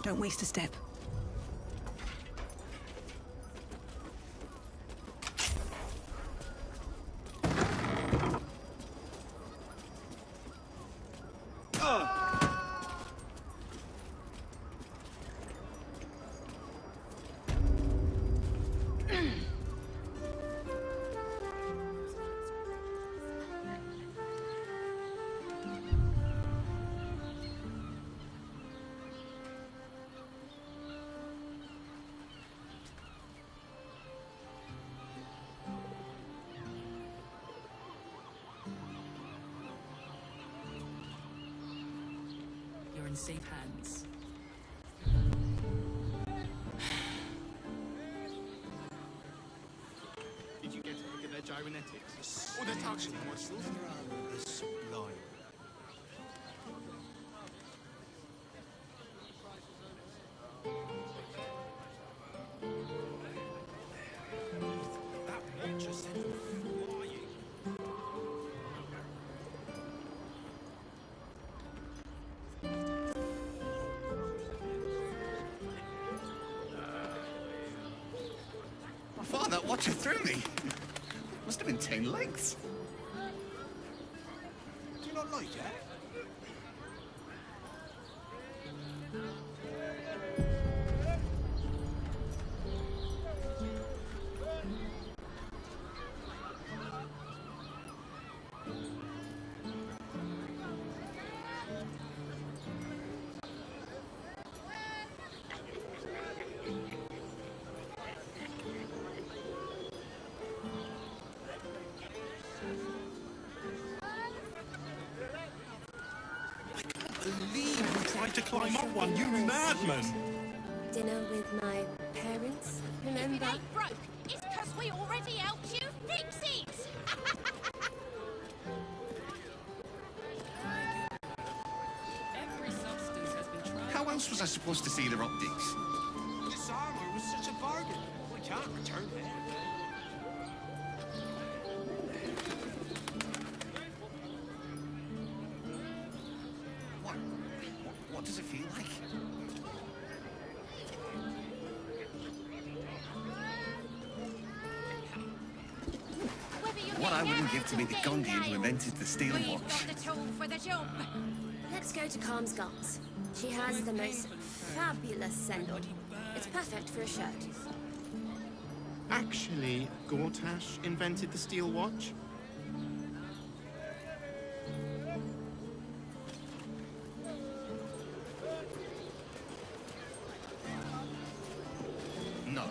Don't waste a step. You're in safe hands. Did you get to look at their gyrometics? Or their targeting muscles? Sublime. That watcher said you were flying. My father, watcher threw me. Must have been 10 lengths. Do you not like it? to climb up one, you madman! Dinner with my parents, remember? If it ain't broke, it's because we already helped you fix it! How else was I supposed to see their optics? This armor was such a bargain. We can't return it. What does it feel like? What I wouldn't give to be the Gondian who invented the steel We've watch. got the tool for the job. Let's go to Calm's Guards. She has the most fabulous sendal. It's perfect for a shirt. Actually, Gortash invented the steel watch? No,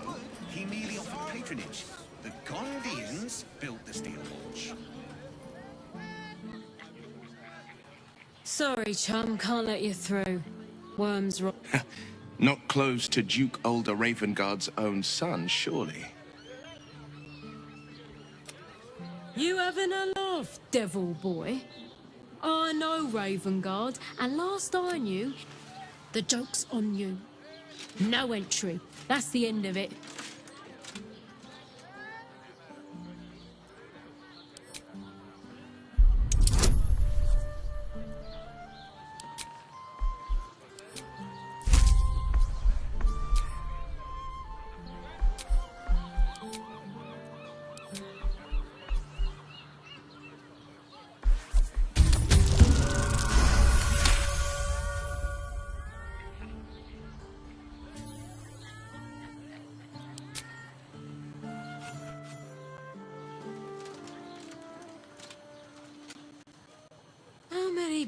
he merely offered patronage. The Gondians built the steel watch. Sorry, chum, can't let you through. Worm's wrong. Not close to Duke Older Ravengard's own son, surely. You having a laugh, devil boy? I know Ravengard, and last I knew, the joke's on you. No entry. That's the end of it.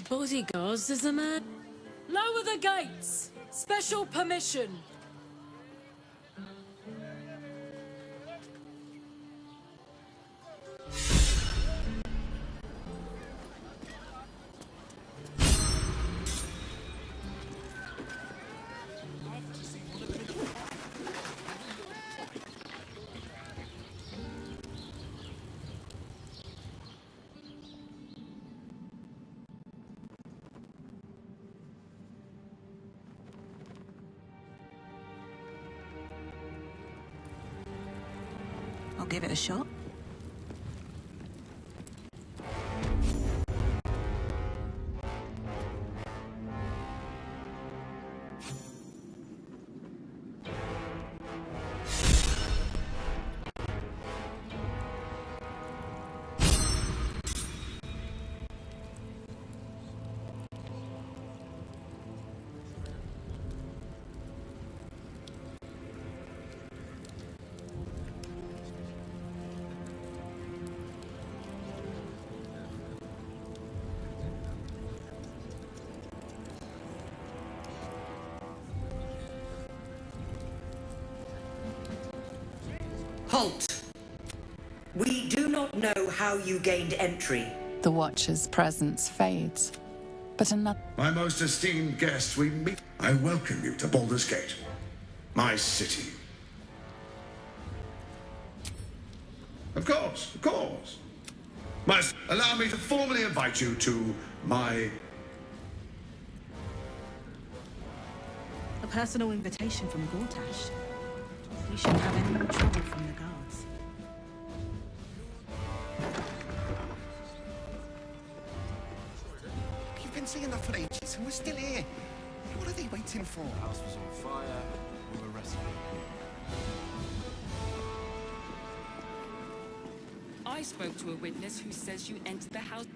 Bodyguards does a man... Lower the gates! Special permission! I'll give it a shot. Halt! We do not know how you gained entry. The Watcher's presence fades, but another... My most esteemed guest, we meet. I welcome you to Baldur's Gate, my city. Of course, of course. Must allow me to formally invite you to my... A personal invitation from Gortash. We shouldn't have any more trouble from the guards. You've been saying that for ages, and we're still here. What are they waiting for? The house was on fire. We were rescued. I spoke to a witness who says you entered the house.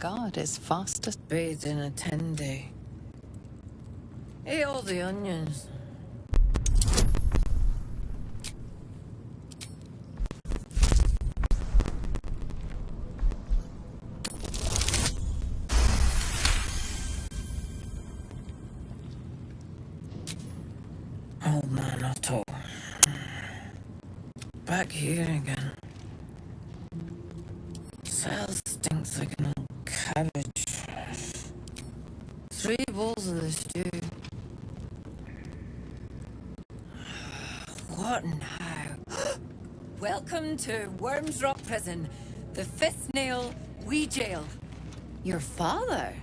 guard is fastest. Bathed in a 10-day. Ate all the onions. Oh man, Otto. Back here again. Cell stinks like an old cabbage. 3 bowls of the stew. What now? Welcome to Worms Rock Prison, the 5th nail, we jail. Your father?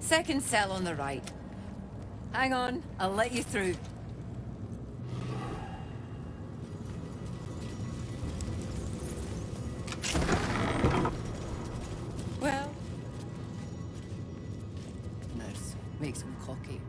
2nd cell on the right. Hang on, I'll let you through. Well, nurse, makes him cocky.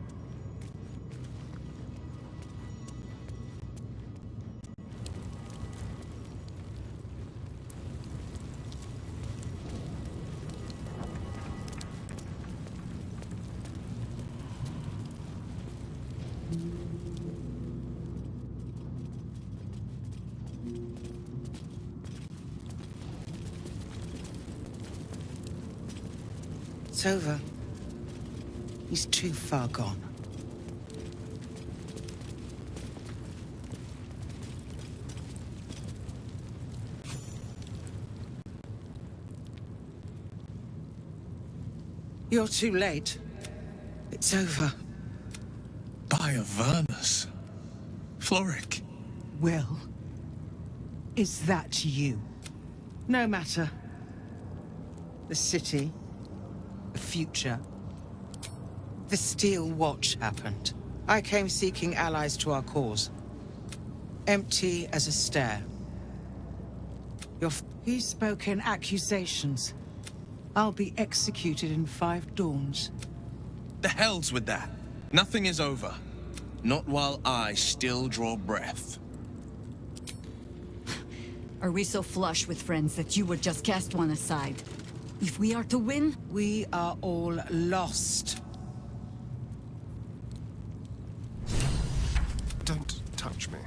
It's over. He's too far gone. You're too late. It's over. By Avernus. Fluoric. Will, is that you? No matter. The city, the future. The Steel Watch happened. I came seeking allies to our cause. Empty as a stare. He's spoken accusations. I'll be executed in 5 dawns. The hell's with that. Nothing is over. Not while I still draw breath. Are we so flush with friends that you would just cast one aside? If we are to win, we are all lost. Don't touch me.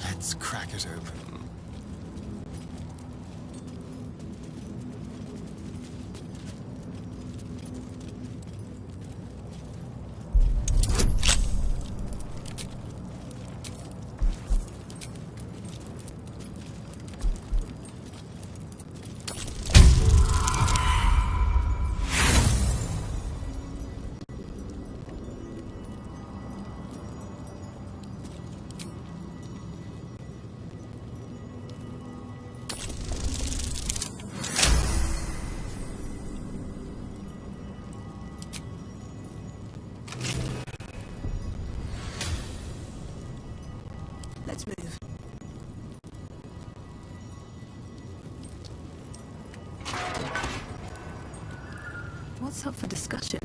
Let's crack it open. Let's move. What's up for discussion?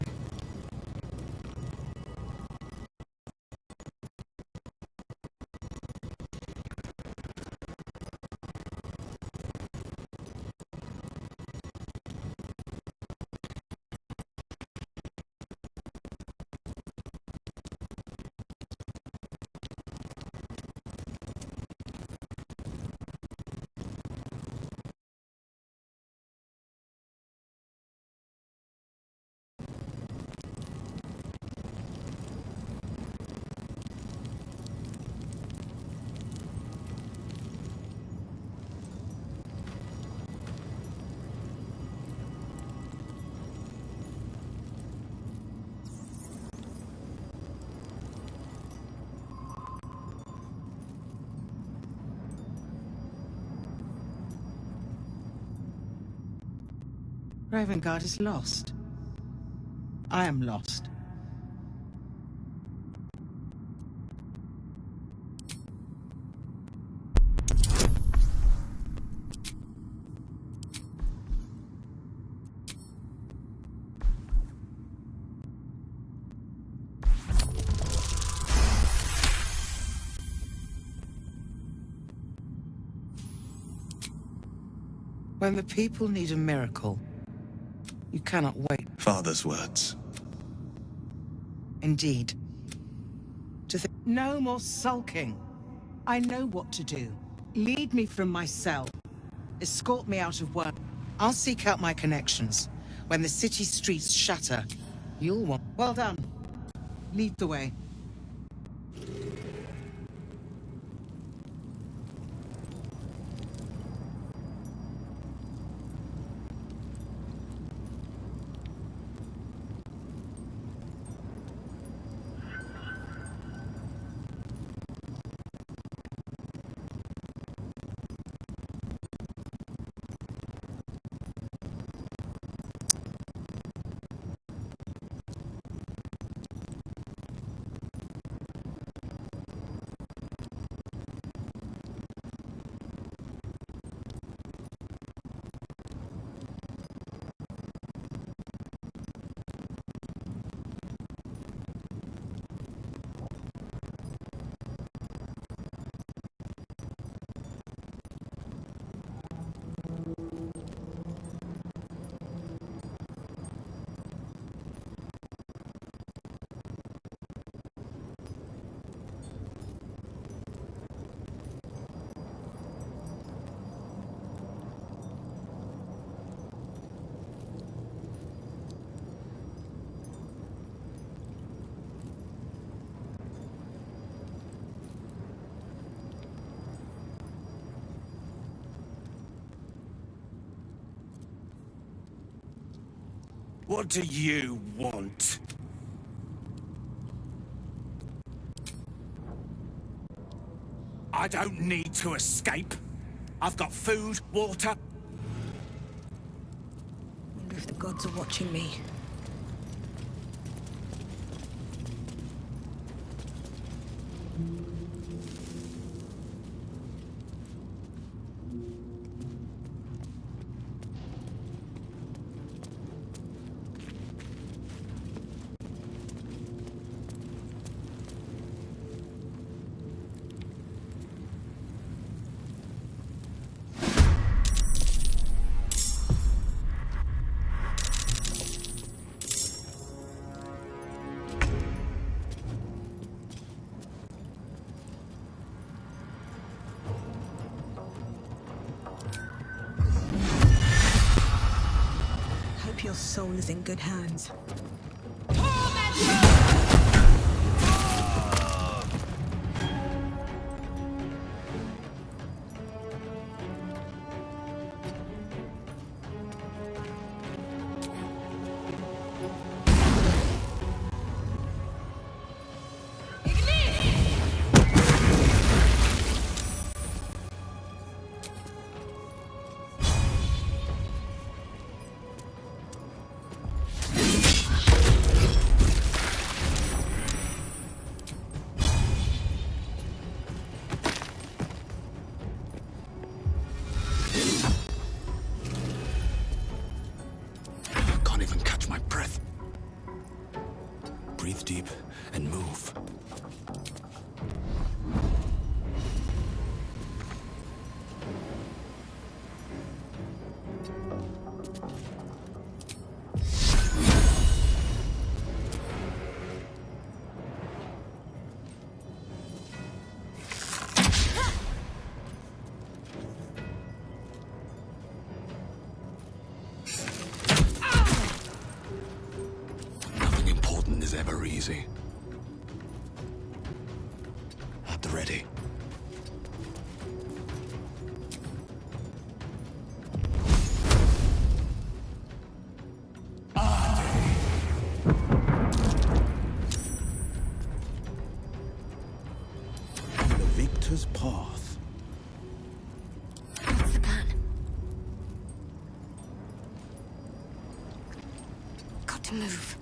Ravengard is lost. I am lost. When the people need a miracle, you cannot wait. Father's words. Indeed. No more sulking. I know what to do. Lead me from my cell. Escort me out of work. I'll seek out my connections. When the city streets shatter, you'll want... Well done. Lead the way. What do you want? I don't need to escape. I've got food, water. Wonder if the gods are watching me. Your soul is in good hands. Breathe deep and move. Nothing important is ever easy. At the ready. The victor's path. What's the plan? Got to move.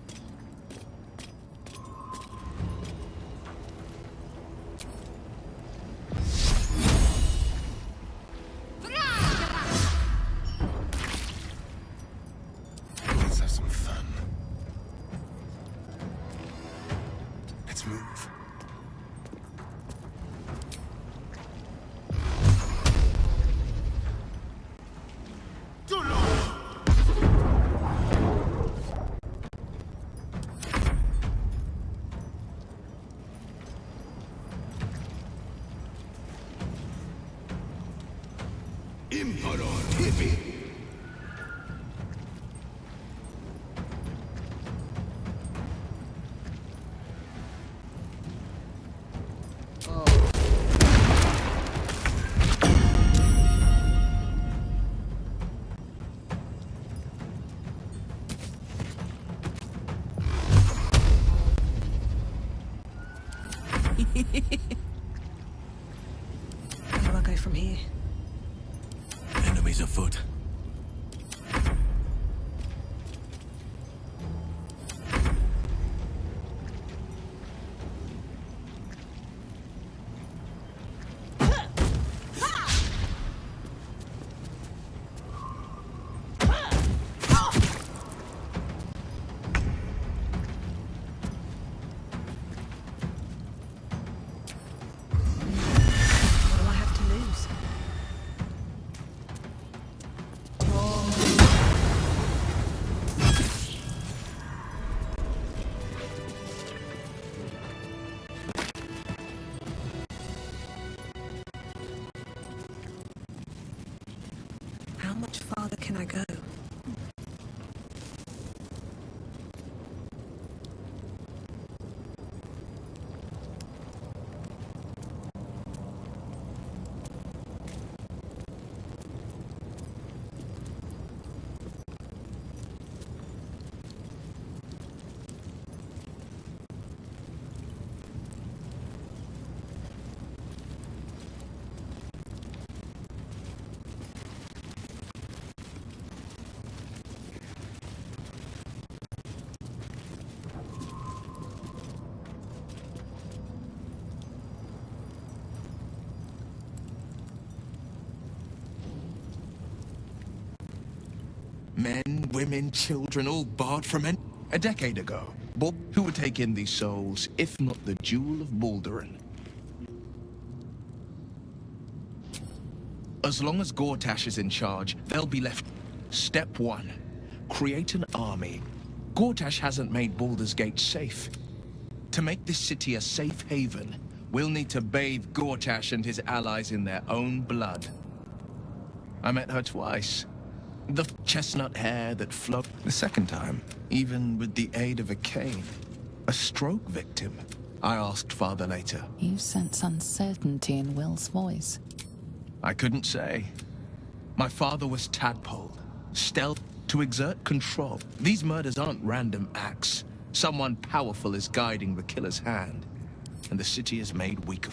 Let's have some fun. Let's move. Emperor Tippy. Where do I go from here? Enemies afoot. How much farther can I go? Men, women, children, all barred from men. A decade ago, Bob, who would take in these souls, if not the jewel of Balduran? As long as Gortash is in charge, they'll be left. Step 1. Create an army. Gortash hasn't made Baldur's Gate safe. To make this city a safe haven, we'll need to bathe Gortash and his allies in their own blood. I met her twice. The chestnut hair that flowed. The second time, even with the aid of a cane. A stroke victim. I asked Father later. You sense uncertainty in Will's voice. I couldn't say. My father was tadpole. Stealth to exert control. These murders aren't random acts. Someone powerful is guiding the killer's hand. And the city is made weaker.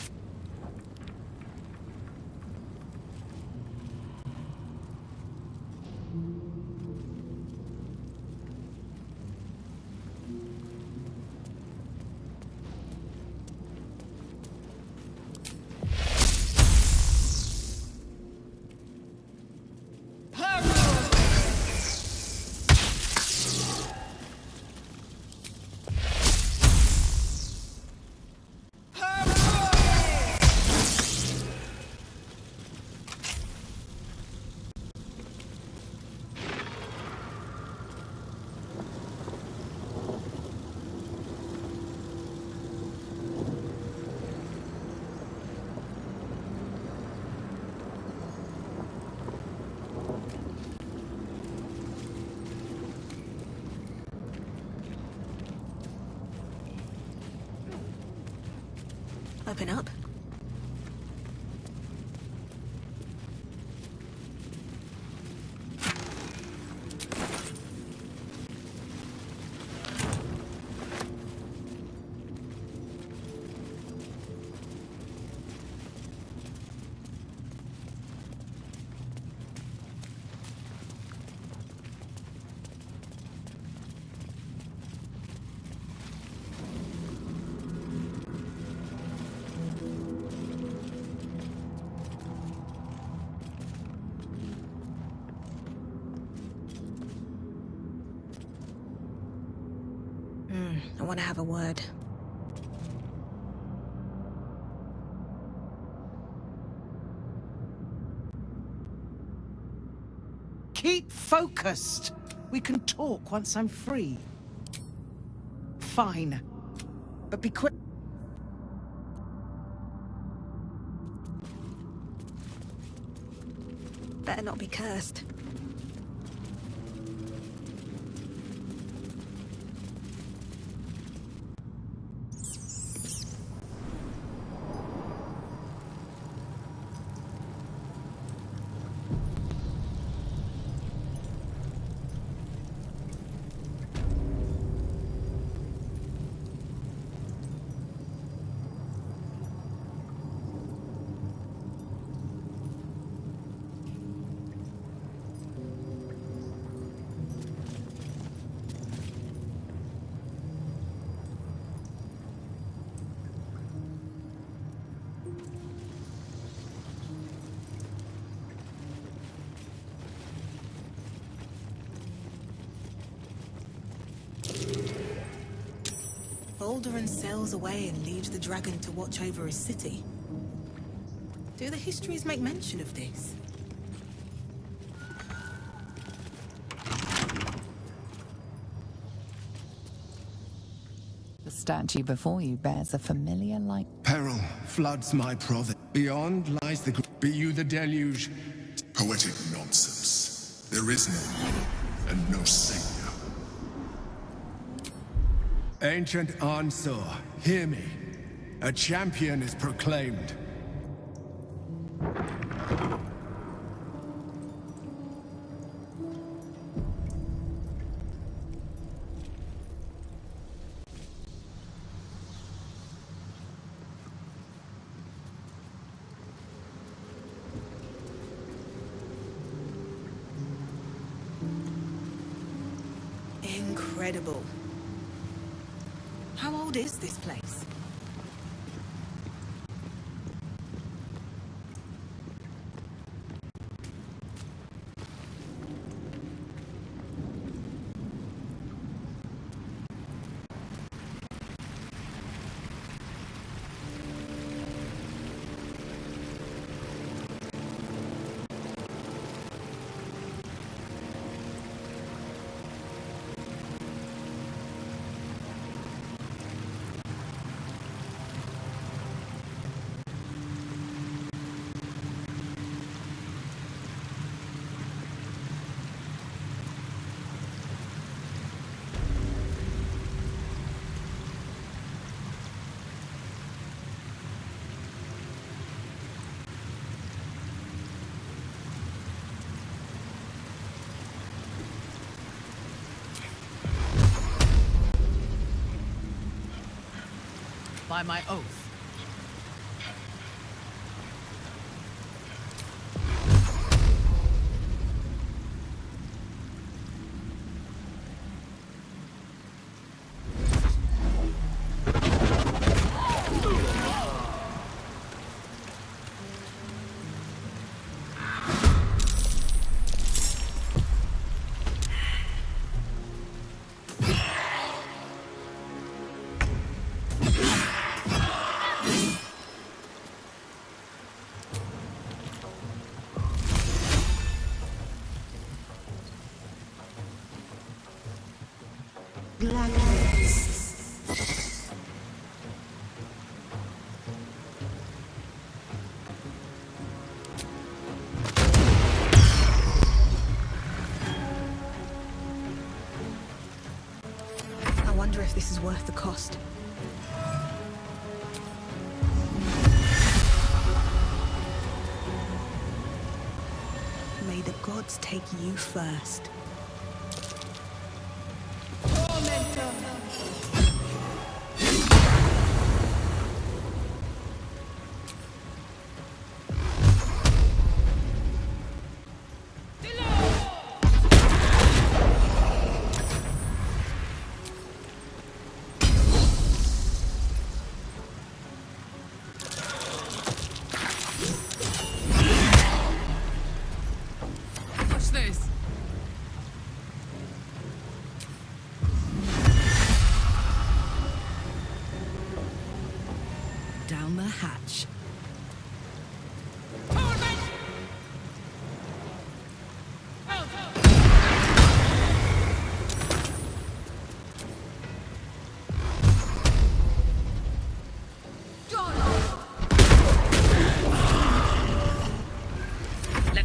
Open up. I want to have a word. Keep focused. We can talk once I'm free. Fine. But be quick. Better not be cursed. Balduran sails away and leaves the dragon to watch over his city. Do the histories make mention of this? The statue before you bears a familiar light. Peril floods my province. Beyond lies the... Be you the deluge. Poetic nonsense. There is no one and no savior. Ancient Ansur, hear me. A champion is proclaimed. Incredible. How old is this place? By my oath. I wonder if this is worth the cost. May the gods take you first.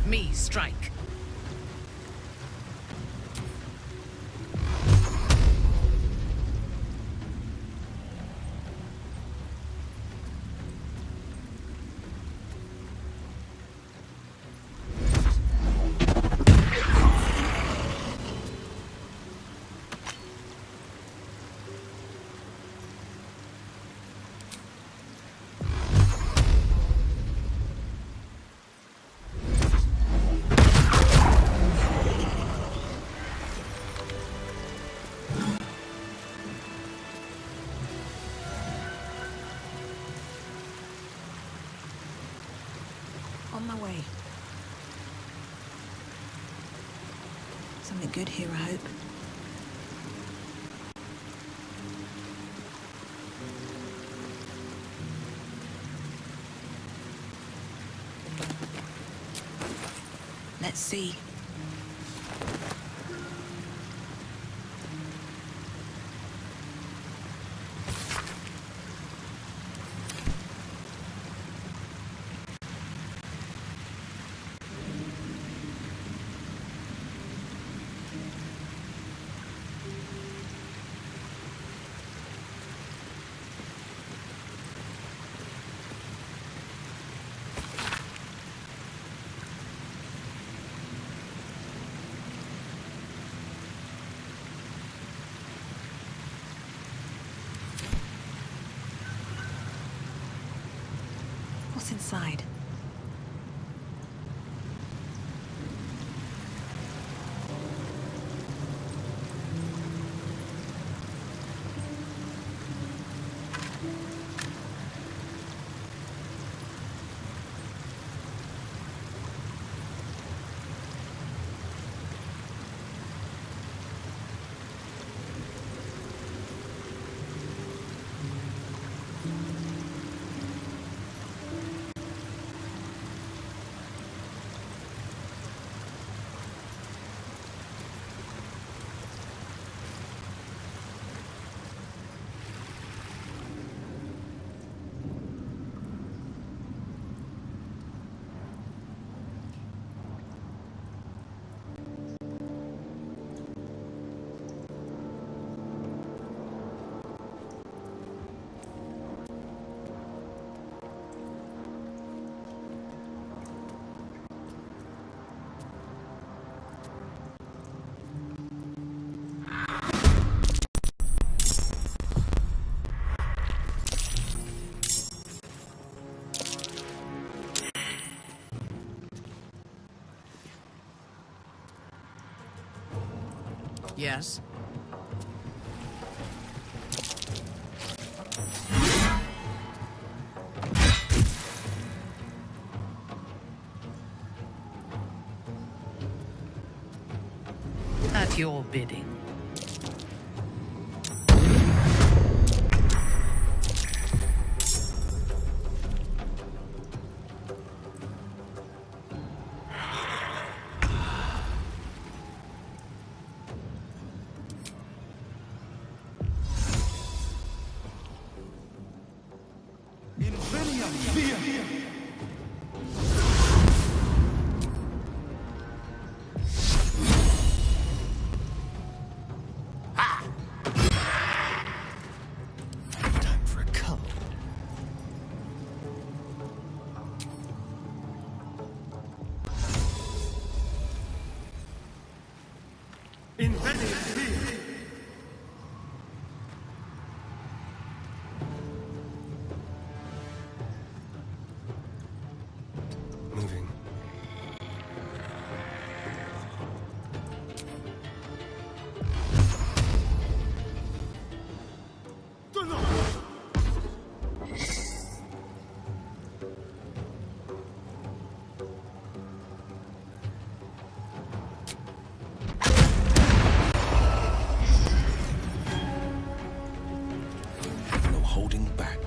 me strike. On my way. Something good here, I hope. Let's see. What's inside? Yes? At your bidding. Moving. No holding back.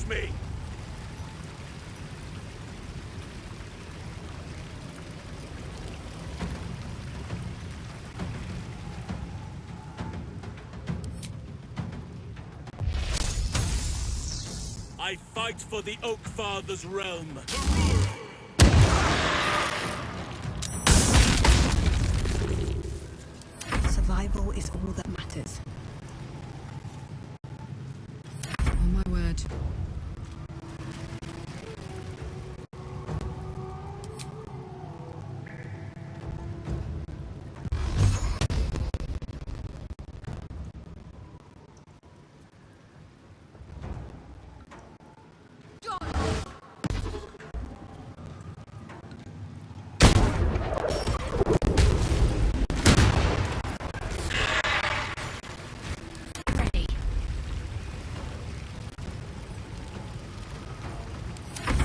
me! I fight for the Oak Father's realm. Survival is all that matters. Oh my word.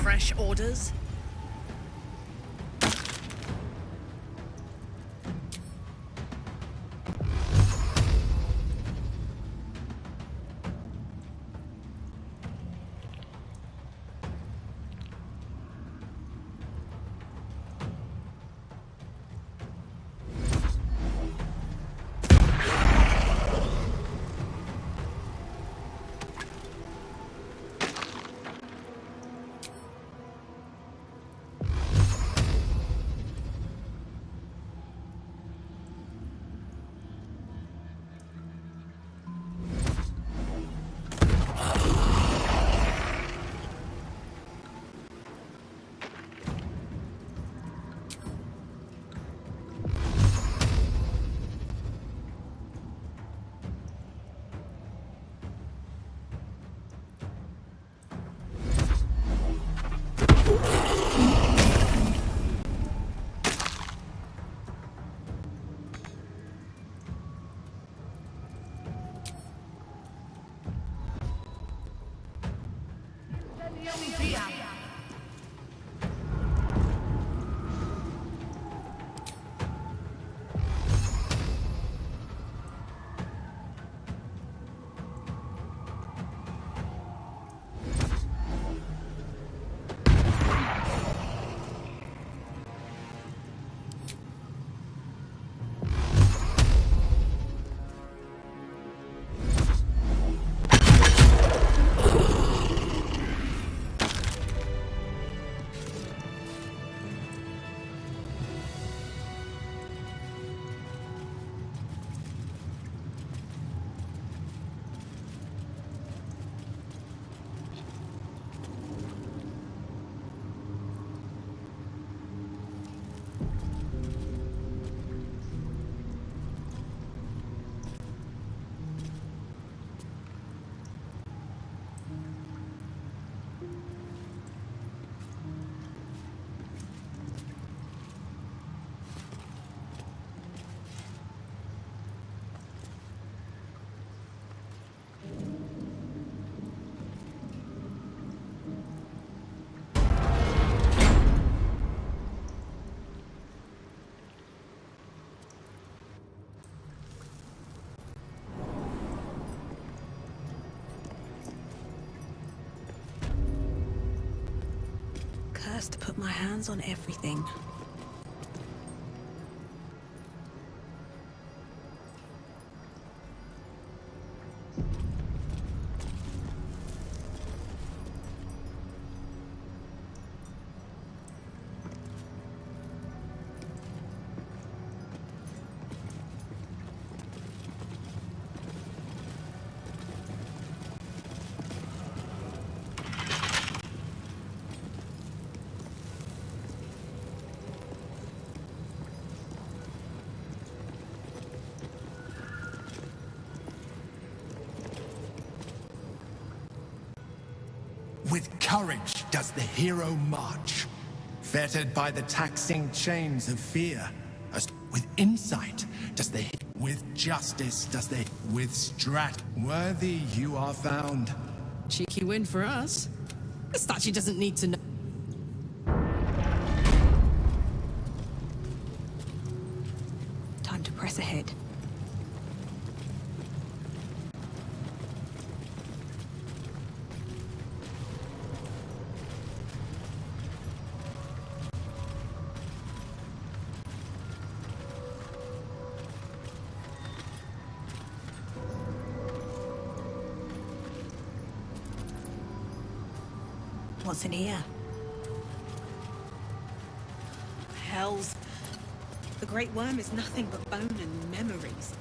Fresh orders? Cursed to put my hands on everything. With courage does the hero march, fettered by the taxing chains of fear. With insight does the with justice does the with strat worthy you are found. Cheeky win for us. The statue doesn't need to know. Time to press ahead. What's in here? Hells. The Great Worm is nothing but bone and memories.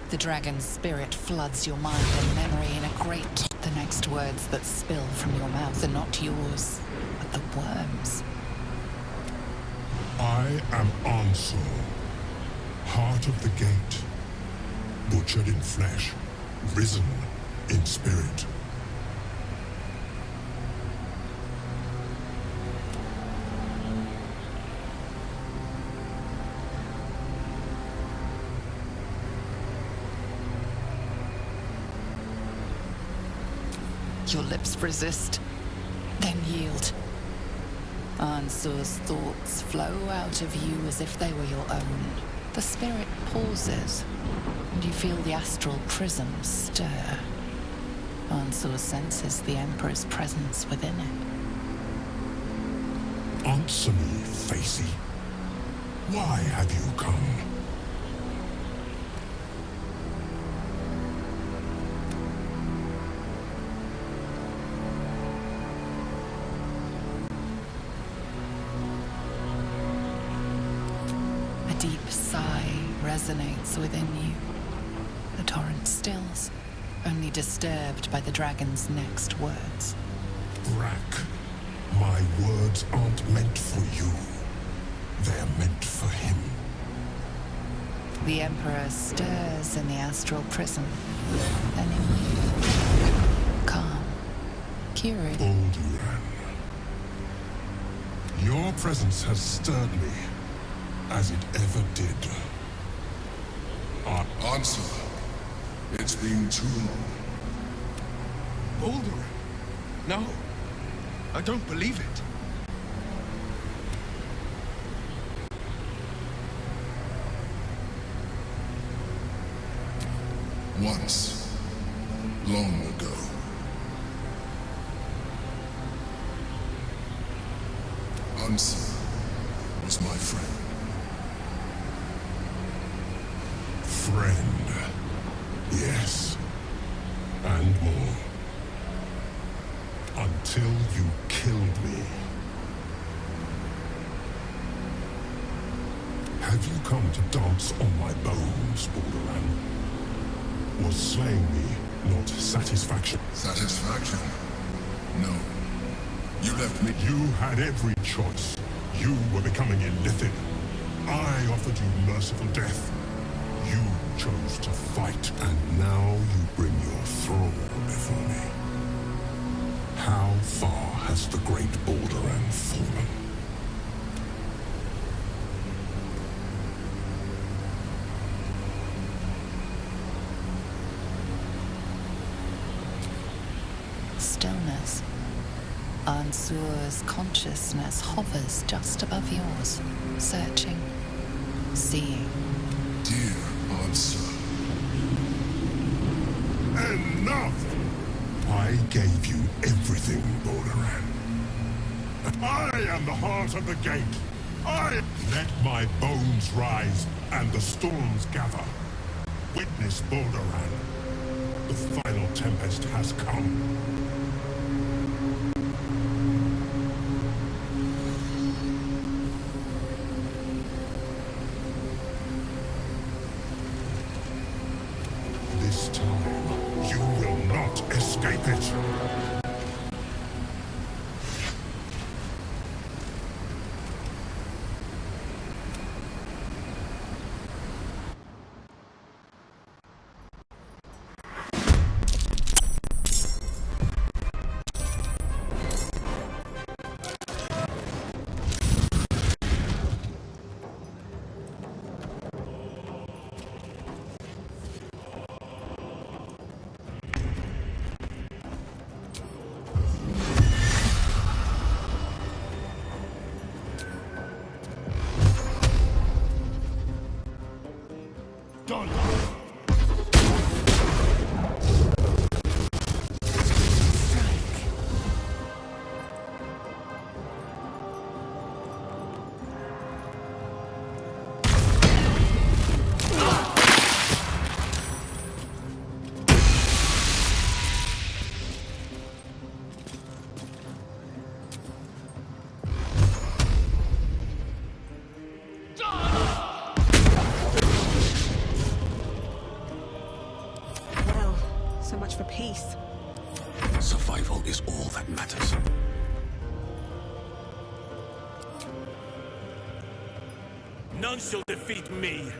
The dragon's spirit floods your mind and memory in a great... The next words that spill from your mouth are not yours, but the worm's. I am Ансура, heart of the gate, butchered in flesh, risen in spirit. Your lips resist, then yield. Ansura's thoughts flow out of you as if they were your own. The spirit pauses, and you feel the astral prism stir. Ansura senses the Emperor's presence within it. Answer me, Facey. Why have you come? A deep sigh resonates within you. The torrent stills, only disturbed by the dragon's next words. Brack, my words aren't meant for you. They're meant for him. The Emperor stirs in the astral prism, then in you. Calm, curious. Balduran. Your presence has stirred me, as it ever did. Answer. It's been too long. Balduran? No. I don't believe it. Once, long ago. Ансура was my friend. Friend. Yes. And more. Until you killed me. Have you come to dance on my bones, Balduran? Was slaying me not satisfaction? Satisfaction? No. You left me. You had every choice. You were becoming illithid. I offered you merciful death. You chose to fight, and now you bring your thrall before me. How far has the great Balduran fallen? Stillness. Ansura's consciousness hovers just above yours, searching, seeing. Dear Ansur. Enough! I gave you everything, Balduran. I am the heart of the gate. Let my bones rise and the storms gather. Witness Balduran. The final tempest has come. This time, you will not escape it. For peace. Survival is all that matters. None shall defeat me.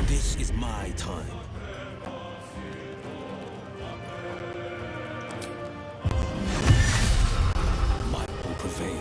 This is my time. Might will prevail.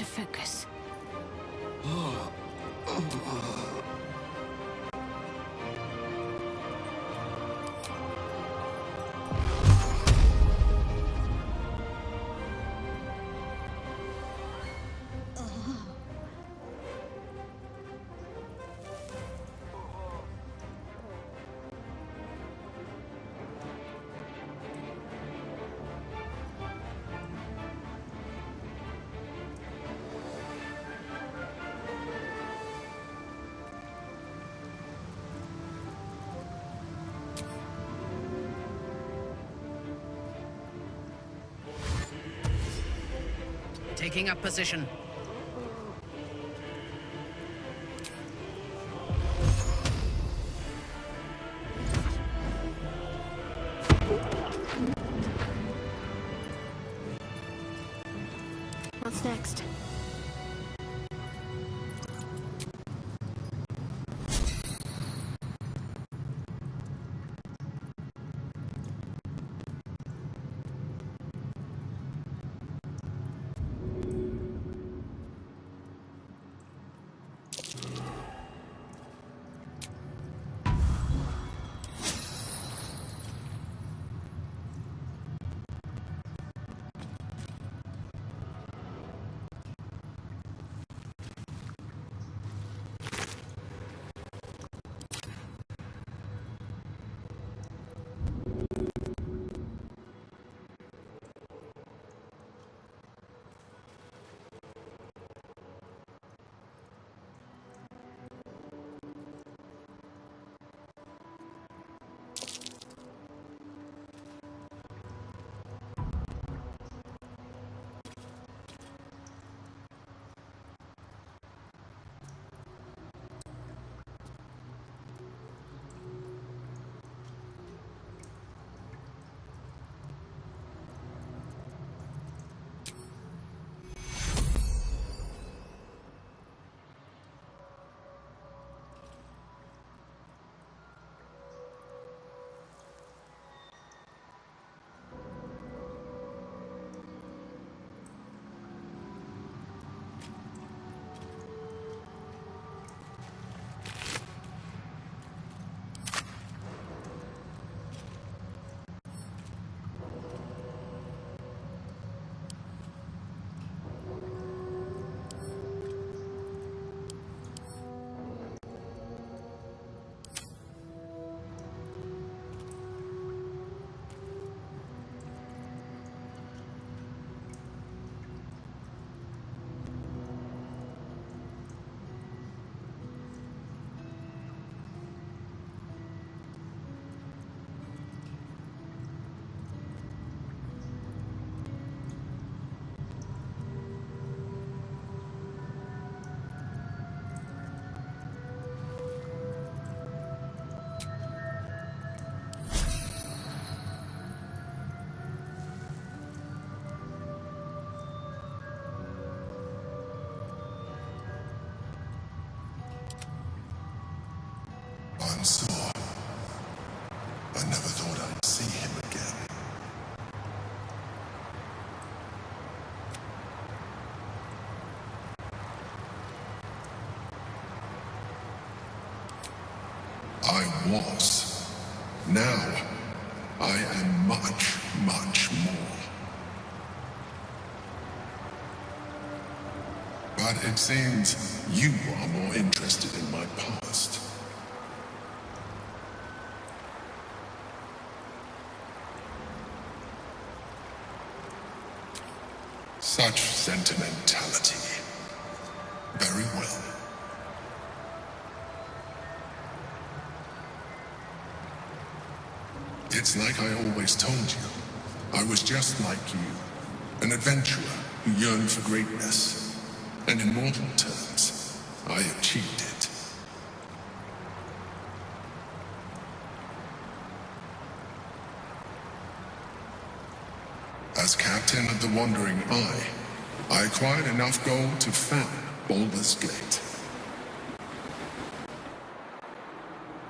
focus. Taking up position. What's next? Ансура. I never thought I'd see him again. I was. Now, I am much, much more. But it seems you are more interested in my past. Such sentimentality. Very well. It's like I always told you. I was just like you. An adventurer who yearned for greatness. And in mortal terms, I achieved it. As captain of the Wandering Eye, I acquired enough gold to found Baldur's Gate.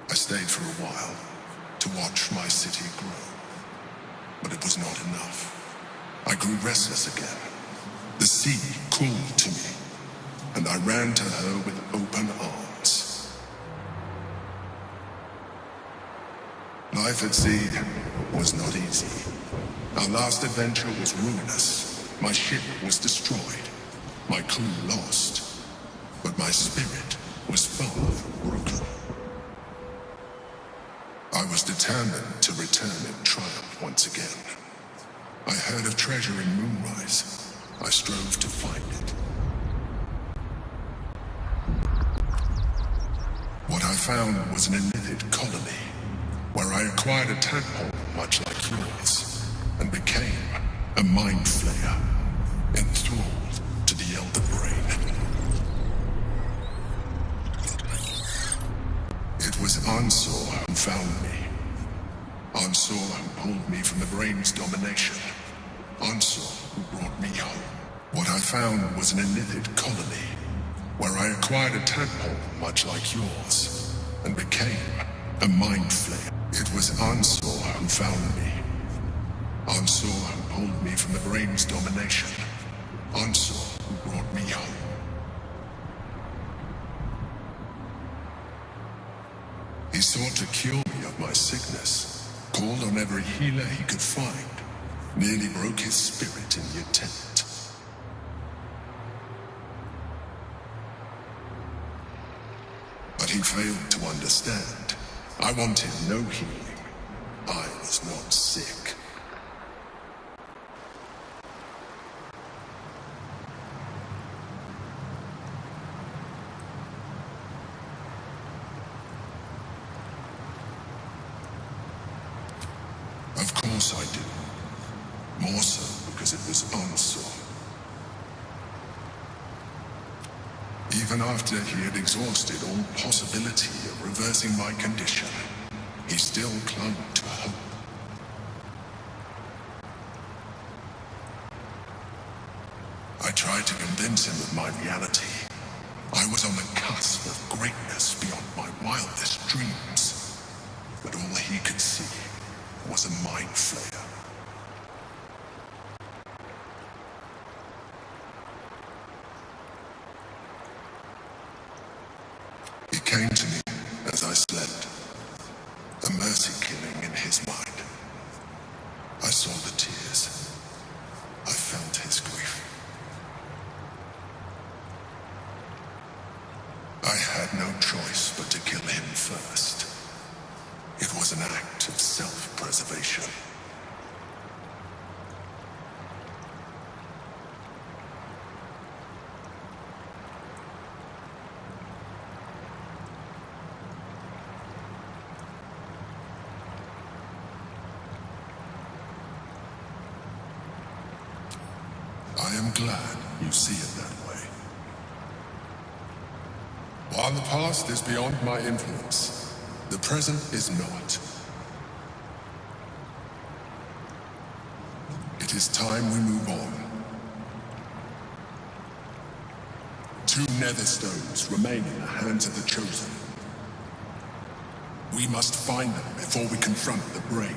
I stayed for a while to watch my city grow, but it was not enough. I grew restless again. The sea called to me, and I ran to her with open arms. Life at sea was not easy. Our last adventure was ruinous. My ship was destroyed, my crew lost, but my spirit was far from broken. I was determined to return in triumph once again. I heard of treasure in Moonrise. I strove to find it. What I found was an illithid colony, where I acquired a tadpole much like yours, and became a mind flayer, enthralled to the elder brain. It was Ансура who found me. Ансура who pulled me from the brain's domination. Ансура who brought me home. What I found was an illithid colony, where I acquired a tadpole much like yours, and became a mind flayer. It was Ансура who found me. Ансура who pulled me from the brain's domination. Ансуra who brought me home. He sought to cure me of my sickness, called on every healer he could find, nearly broke his spirit in the attempt. But he failed to understand. I wanted no healing. I was not sick. Of course I didn't. More so because it was Ансура. Even after he had exhausted all possibility of reversing my condition, he still clung to hope. I tried to convince him of my reality. I was on the cusp of greatness beyond my wildest dreams. But all he could see was a mind flayer. He came to me as I slept, a mercy killing in his mind. I saw the tears. I felt his grief. I had no choice but to kill him first. It was an act of self-preservation. I am glad you see it that way. While the past is beyond my influence, the present is not. It is time we move on. 2 nether stones remain in the hands of the chosen. We must find them before we confront the brain.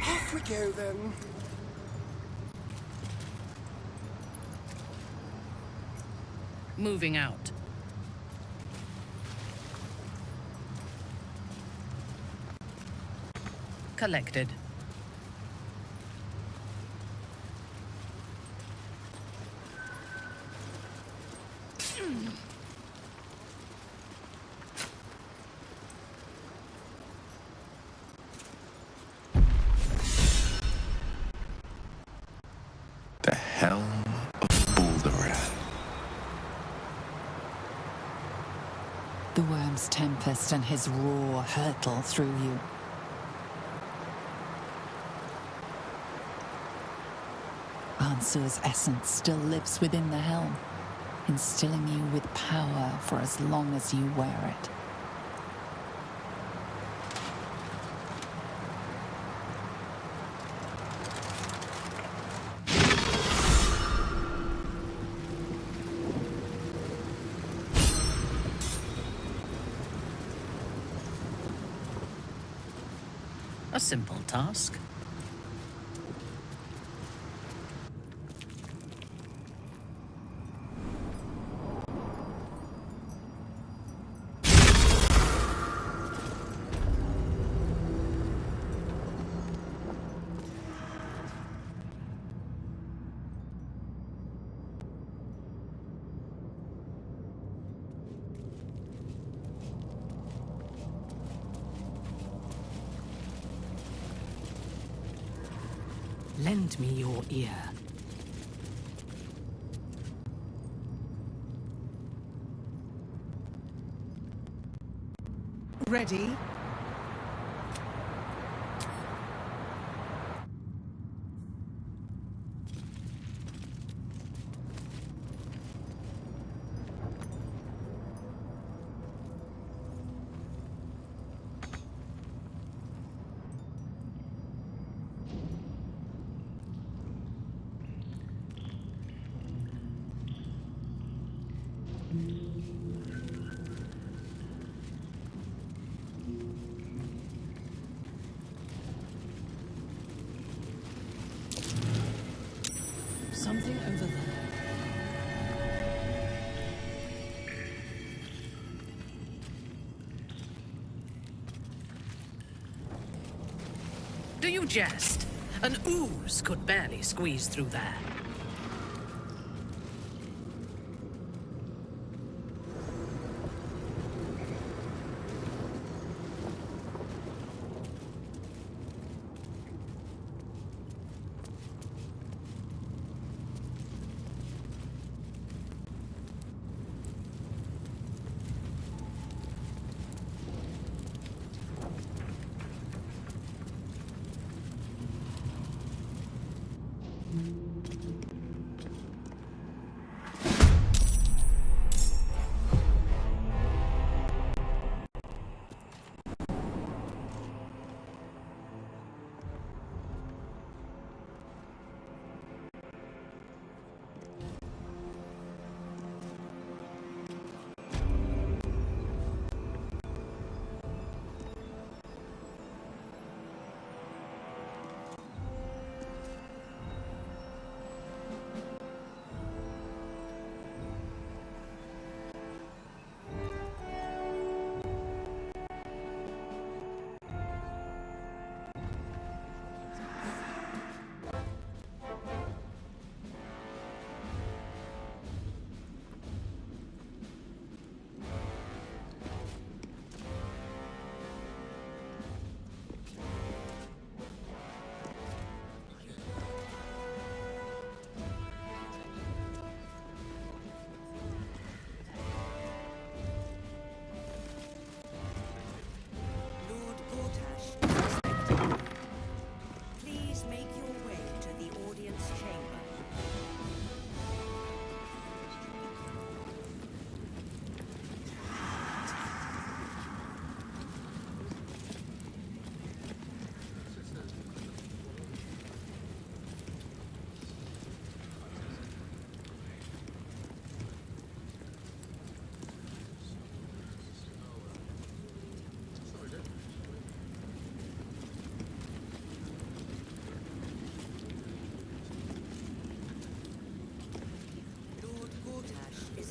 Off we go then. Moving out. Collected. The Helm of Balduran. The worm's tempest and his roar hurtle through you. Ansur's essence still lives within the helm, instilling you with power for as long as you wear it. A simple task. Lend me your ear. Ready? Something over there. Do you jest? An ooze could barely squeeze through there.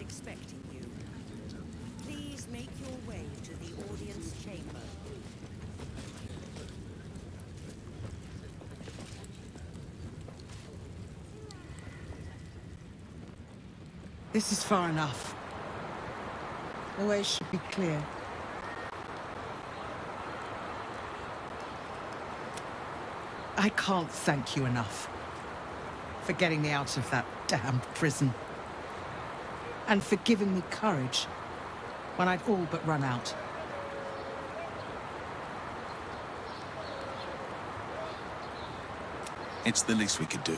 Expecting you. Please make your way to the audience chamber. This is far enough. The way should be clear. I can't thank you enough for getting me out of that damn prison. And for giving me courage when I'd all but run out. It's the least we could do.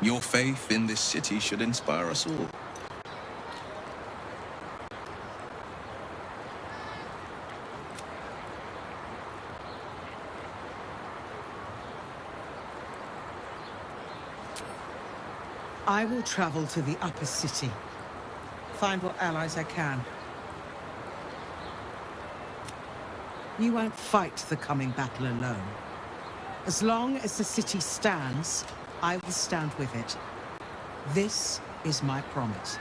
Your faith in this city should inspire us all. I will travel to the upper city. Find what allies I can. You won't fight the coming battle alone. As long as the city stands, I will stand with it. This is my promise.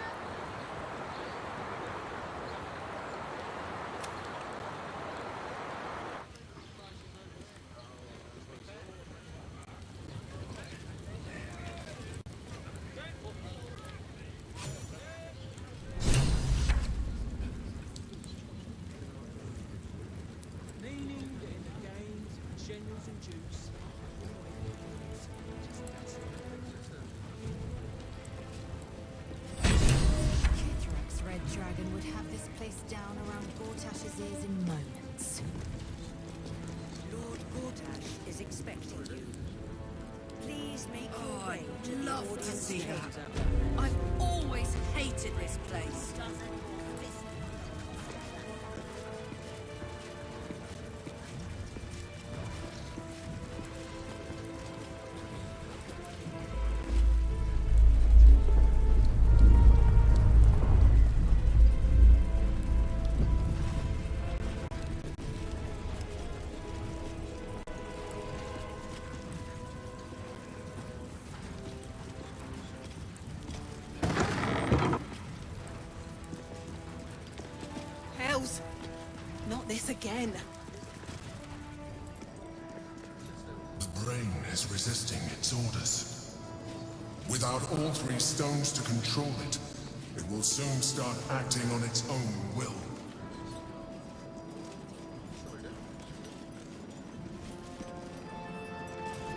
Dragon would have this place down around Gortash's ears in moments. Lord Gortash is expecting you. Please make your way to the Love to audience see chamber. that. I've always hated this place. Hells! Not this again. The brain is resisting its orders. Without all three stones to control it, it will soon start acting on its own will.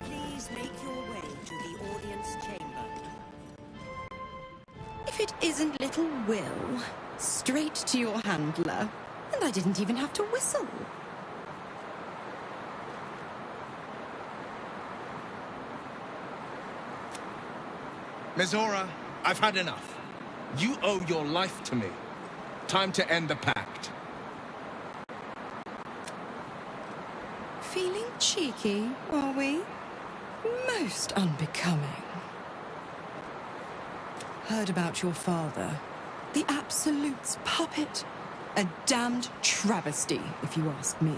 Please make your way to the audience chamber. If it isn't little Will, straight to your handler, and I didn't even have to whistle. Mizora, I've had enough. You owe your life to me. Time to end the pact. Feeling cheeky, are we? Most unbecoming. Heard about your father. The Absolute's puppet. A damned travesty, if you ask me.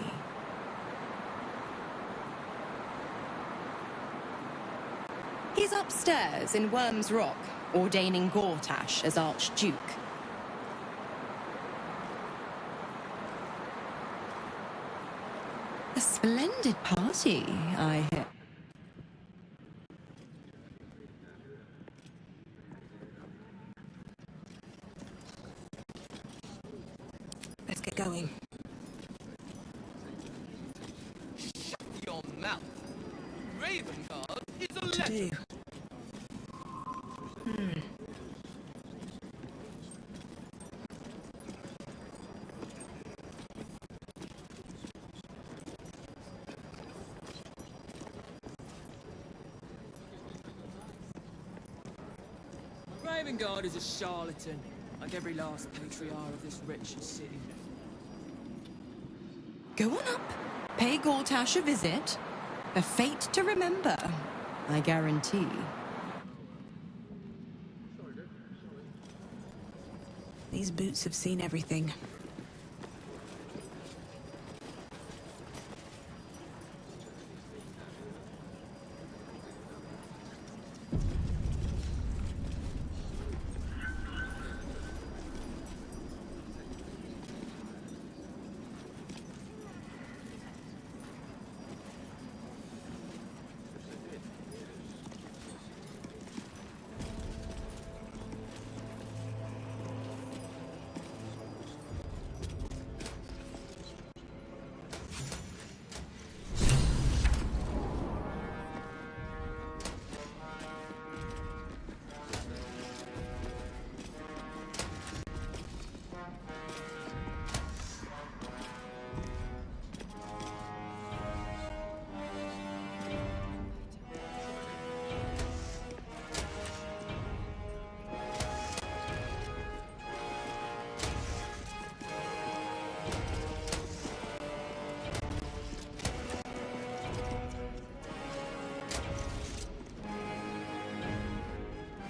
He's upstairs in Worm's Rock, ordaining Gortash as Archduke. A splendid party, I hear. Let's get going. Shut your mouth. Ravengard is a To legend. do. Ravengard is a charlatan, like every last patriarch of this wretched city. Go on up. Pay Gortash a visit. A fate to remember, I guarantee. These boots have seen everything.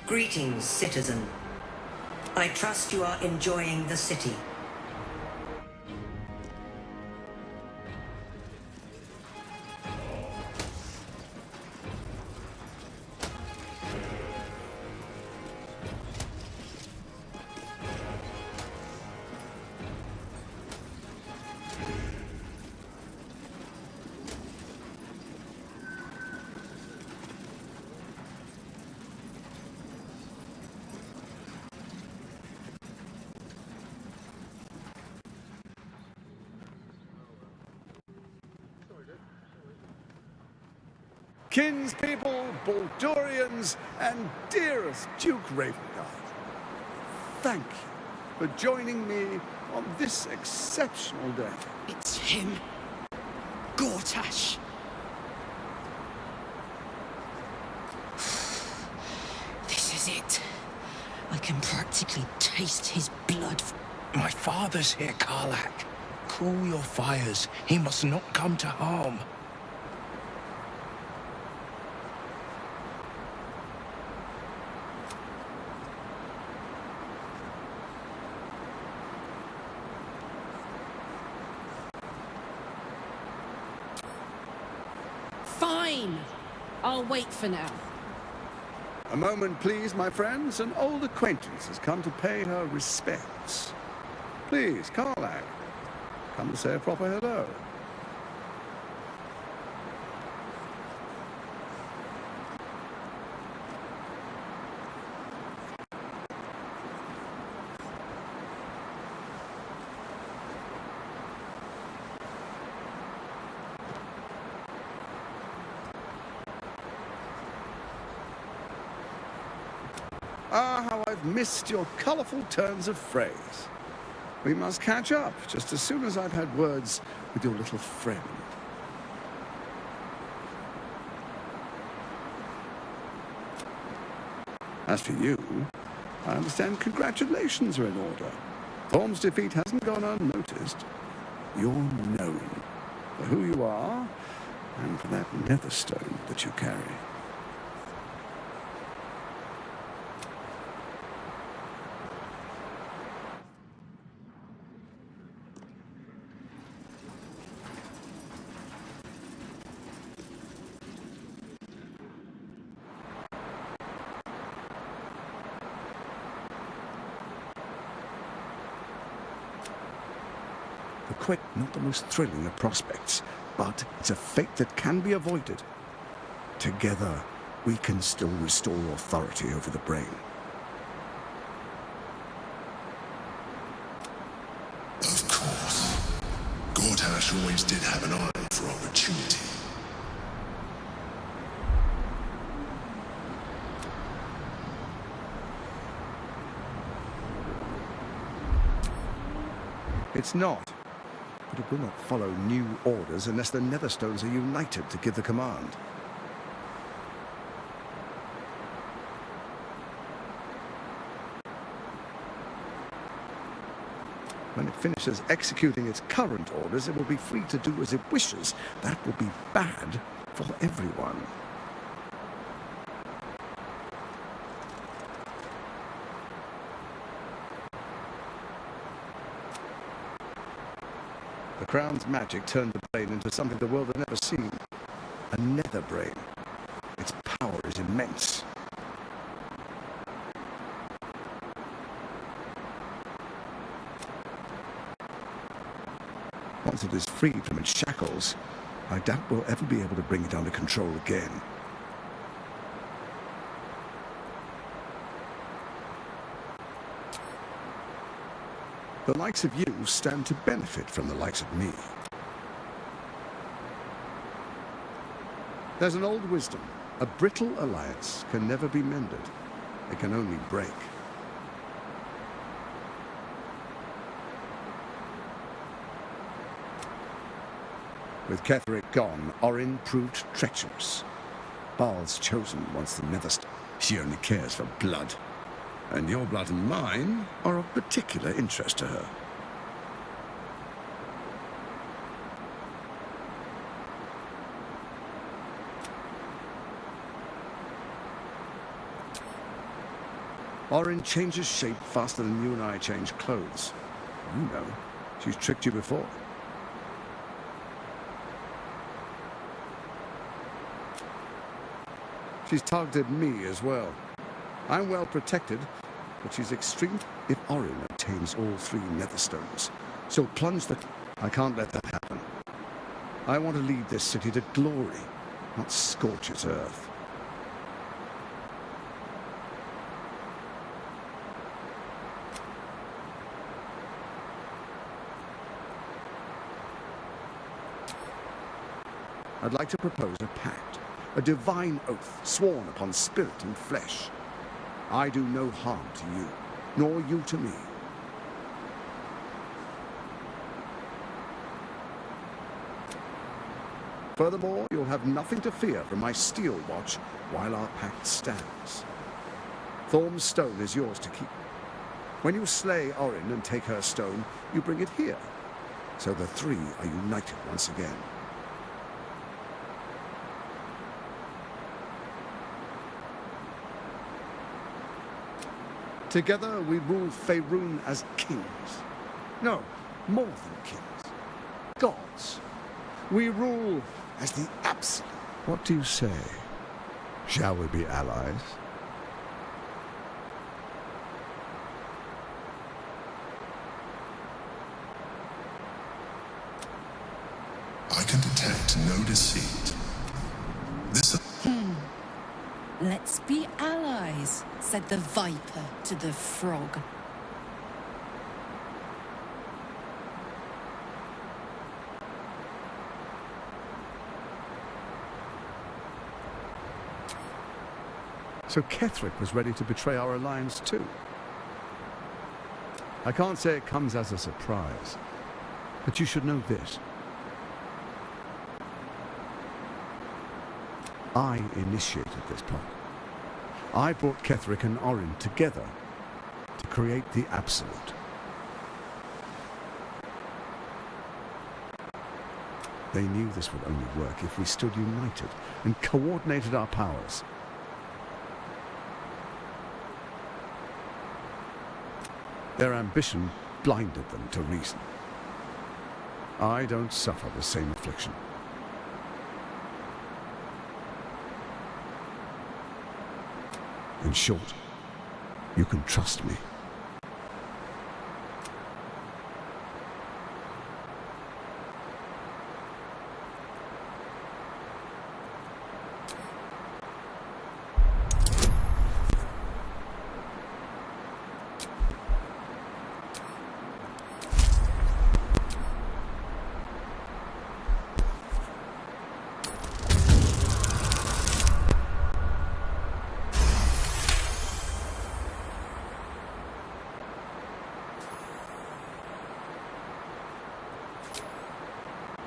Greetings, citizen. I trust you are enjoying the city. Kinspeople, Baldurians, and dearest Duke Ravengard, thank you for joining me on this exceptional day. It's him. Gortash. This is it. I can practically taste his blood. My father's here, Kарлak. Cool your fires. He must not come to harm. Fine. I'll wait for now. A moment, please, my friends. An old acquaintance has come to pay her respects. Please, Kарлak, come to say a proper hello. Ah, how I've missed your colourful turns of phrase. We must catch up just as soon as I've had words with your little friend. As for you, I understand congratulations are in order. Thorm's defeat hasn't gone unnoticed. You're known for who you are and for that netherstone that you carry. Quite not the most thrilling of prospects, but it's a fate that can be avoided. Together, we can still restore authority over the brain. Of course. Gortash always did have an eye for opportunity. It's not. But it will not follow new orders unless the Netherstones are united to give the command. When it finishes executing its current orders, it will be free to do as it wishes. That will be bad for everyone. The Crown's magic turned the brain into something the world had never seen. A nether brain. Its power is immense. Once it is freed from its shackles, I doubt we'll ever be able to bring it under control again. The likes of you stand to benefit from the likes of me. There's an old wisdom. A brittle alliance can never be mended. It can only break. With Ketheric gone, Orin proved treacherous. Baal's chosen once the Netherstone. She only cares for blood. And your blood and mine are of particular interest to her. Orin changes shape faster than you and I change clothes. You know, she's tricked you before. She's targeted me as well. I'm well protected, but she's extreme. If Orin obtains all 3 netherstones, she'll plunge the... I can't let that happen. I want to lead this city to glory, not scorch its earth. I'd like to propose a pact, a divine oath sworn upon spirit and flesh. I do no harm to you, nor you to me. Furthermore, you'll have nothing to fear from my steel watch while our pact stands. Thorm's stone is yours to keep. When you slay Orin and take her stone, you bring it here, so the 3 are united once again. Together we rule Faerun as kings. No, more than kings. Gods. We rule as the absolute. What do you say? Shall we be allies? I can detect no deceit. This... Let's be allies, said the viper to the frog. So Ketheric was ready to betray our alliance too. I can't say it comes as a surprise, but you should know this. I initiated this plot. I brought Ketheric and Orin together to create the Absolute. They knew this would only work if we stood united and coordinated our powers. Their ambition blinded them to reason. I don't suffer the same affliction. In short, you can trust me.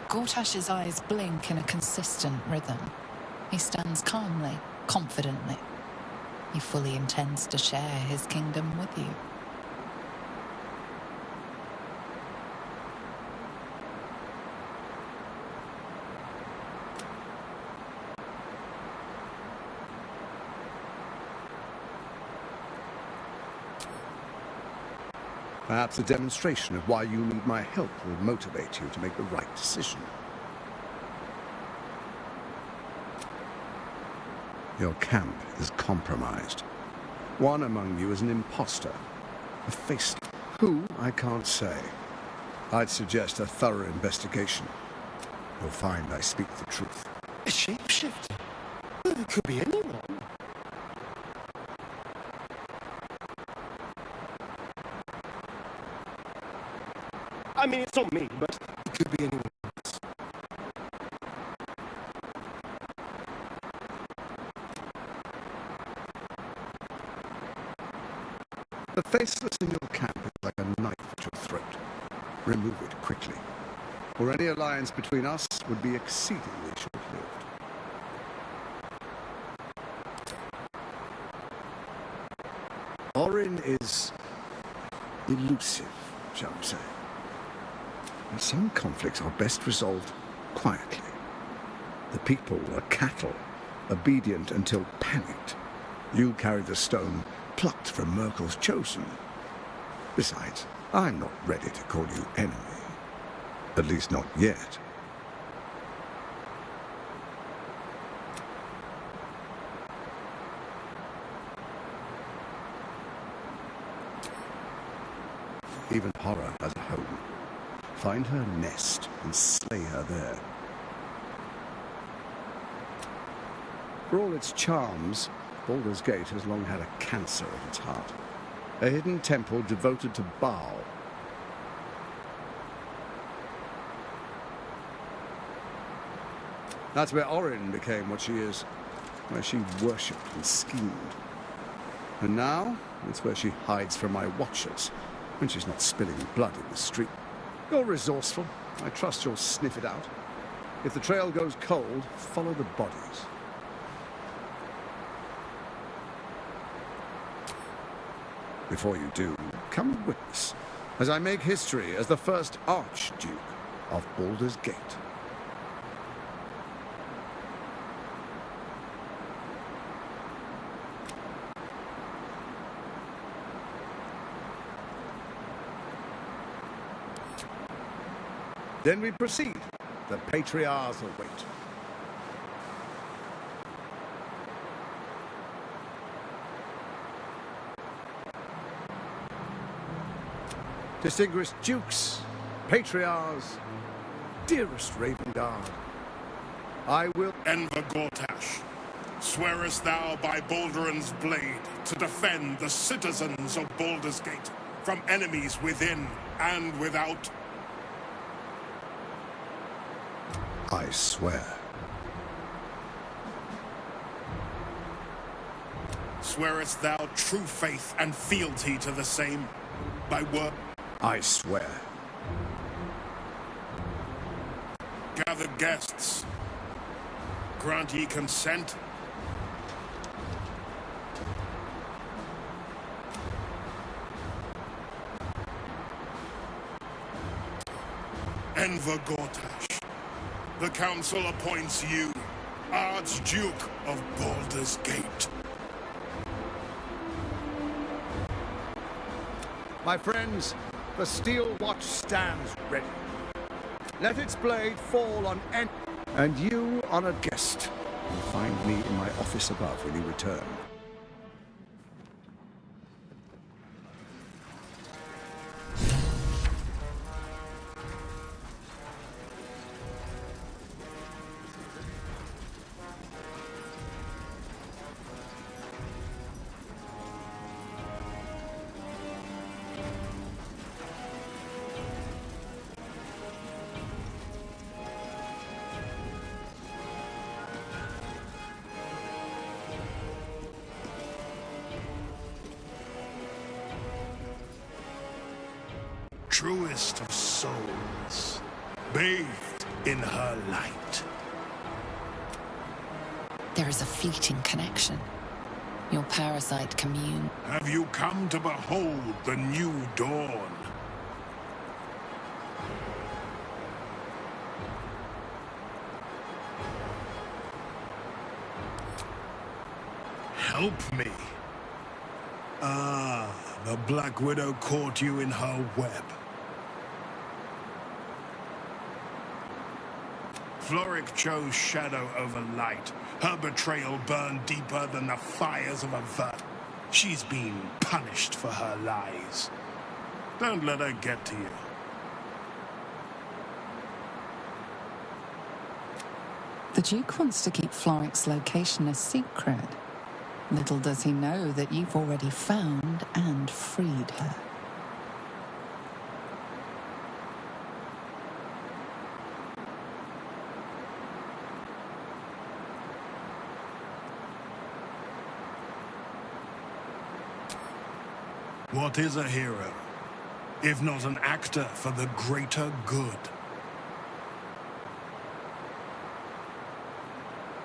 Gortash's eyes blink in a consistent rhythm. He stands calmly, confidently. He fully intends to share his kingdom with you. Perhaps a demonstration of why you need my help will motivate you to make the right decision. Your camp is compromised. One among you is an imposter, a faceless. Who, I can't say. I'd suggest a thorough investigation. You'll find I speak the truth. A shapeshifter? Well, it could be anyone. I mean, it's not me, but it could be anyone else. The faceless in your camp is like a knife at your throat. Remove it quickly, or any alliance between us would be exceedingly short-lived. Orin is elusive, shall we say. And some conflicts are best resolved quietly. The people are cattle, obedient until panicked. You carry the stone, plucked from Merkel's chosen. Besides, I'm not ready to call you enemy. At least not yet. Even horror has a home. Find her nest and slay her there. For all its charms, Baldur's Gate has long had a cancer at its heart. A hidden temple devoted to Baal. That's where Orin became what she is, where she worshipped and schemed. And now, it's where she hides from my watchers, when she's not spilling blood in the street. You're resourceful. I trust you'll sniff it out. If the trail goes cold, follow the bodies. Before you do, come and witness, as I make history as the first Archduke of Baldur's Gate. Then we proceed. The patriarchs await. Distinguished dukes, patriarchs, dearest Ravengard, I will... Enver Gortash, swearest thou by Balduran's blade to defend the citizens of Baldur's Gate from enemies within and without? I swear. Swearest thou true faith and fealty to the same by word? I swear. Gathered guests, grant ye consent? Enver Gortash, the council appoints you Archduke of Baldur's Gate. My friends, the steel watch stands ready. Let its blade fall on any... And you, honored guest, will find me in my office above when you return. Truest of souls, bathed in her light. There is a fleeting connection. Your parasite commune. Have you come to behold the new dawn? Help me. Ah, the Black Widow caught you in her web. Florrik chose shadow over light. Her betrayal burned deeper than the fires of a vat. She's been punished for her lies. Don't let her get to you. The Duke wants to keep Florrik's location a secret. Little does he know that you've already found and freed her. What is a hero, if not an actor for the greater good?